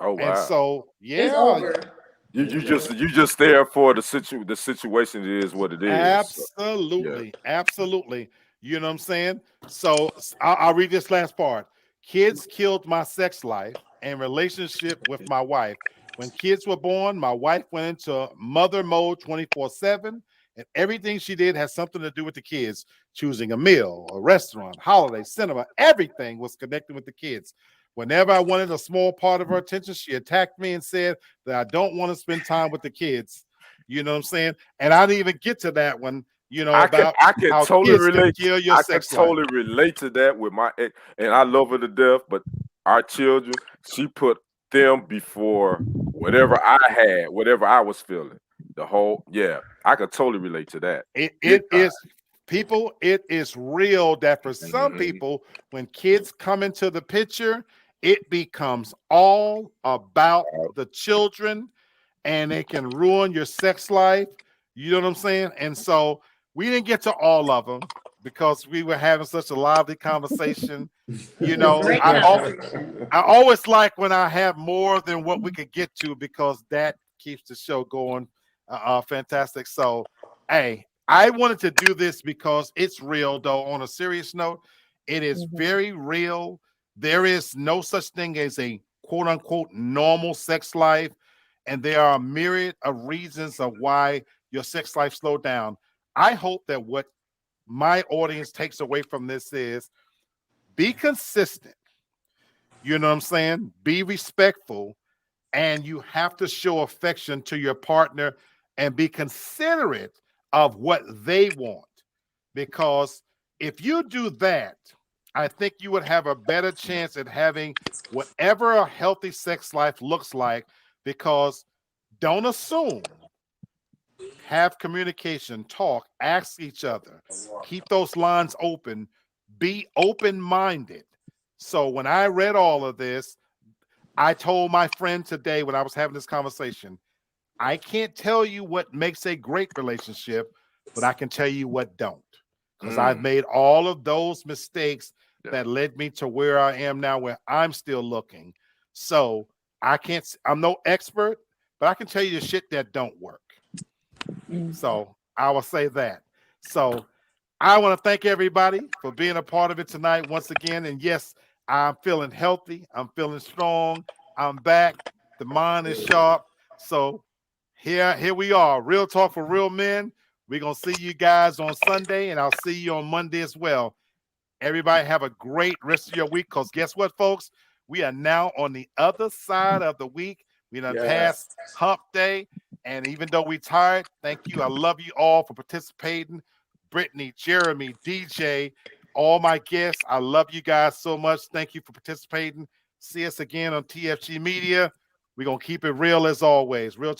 Oh wow. And so, It's yeah, over. You just there for the situation is what it is. So, absolutely, absolutely. You know what I'm saying? So I'll read this last part. Kids killed my sex life and relationship with my wife. When kids were born, my wife went into mother mode 24/7, and everything she did had something to do with the kids. Choosing a meal, a restaurant, holiday, cinema, everything was connected with the kids. Whenever I wanted a small part of her attention, she attacked me and said that I don't want to spend time with the kids. You know what I'm saying? And I didn't even get to that one, you know, I about can how totally kids can relate. kill your I can sex life. totally relate to that with my ex, and I love her to death. But our children, she put them before whatever I had, whatever I was feeling. I could totally relate to that. It Big it time. is people, it is real that for some Mhm. people, when kids come into the picture, it becomes all about the children and it can ruin your sex life. You know what I'm saying? And so we didn't get to all of them because we were having such a lively conversation. You know, Great conversation. I always like when I have more than what we could get to because that keeps the show going fantastic. So, hey, I wanted to do this because it's real, though. On a serious note, it is very real. There is no such thing as a quote unquote normal sex life. And there are a myriad of reasons of why your sex life slowed down. I hope that what my audience takes away from this is be consistent. You know what I'm saying? Be respectful, and you have to show affection to your partner and be considerate of what they want. Because if you do that, I think you would have a better chance at having whatever a healthy sex life looks like. Because don't assume, have communication, talk, ask each other, keep those lines open, be open minded. So when I read all of this, I told my friend today when I was having this conversation, I can't tell you what makes a great relationship, but I can tell you what don't. Because I've made all of those mistakes that led me to where I am now, where I'm still looking. So I'm no expert, but I can tell you the shit that don't work. So I will say that. So I want to thank everybody for being a part of it tonight once again. And yes, I'm feeling healthy. I'm feeling strong. I'm back. The mind is sharp. So here we are. Real talk for real men. We're going to see you guys on Sunday, and I'll see you on Monday as well. Everybody have a great rest of your week, because guess what, folks? We are now on the other side of the week. We done passed hump day. And even though we tired, thank you. I love you all for participating. Brittany, Jeremy, DJ, all my guests. I love you guys so much. Thank you for participating. See us again on TFG Media. We're going to keep it real as always. Real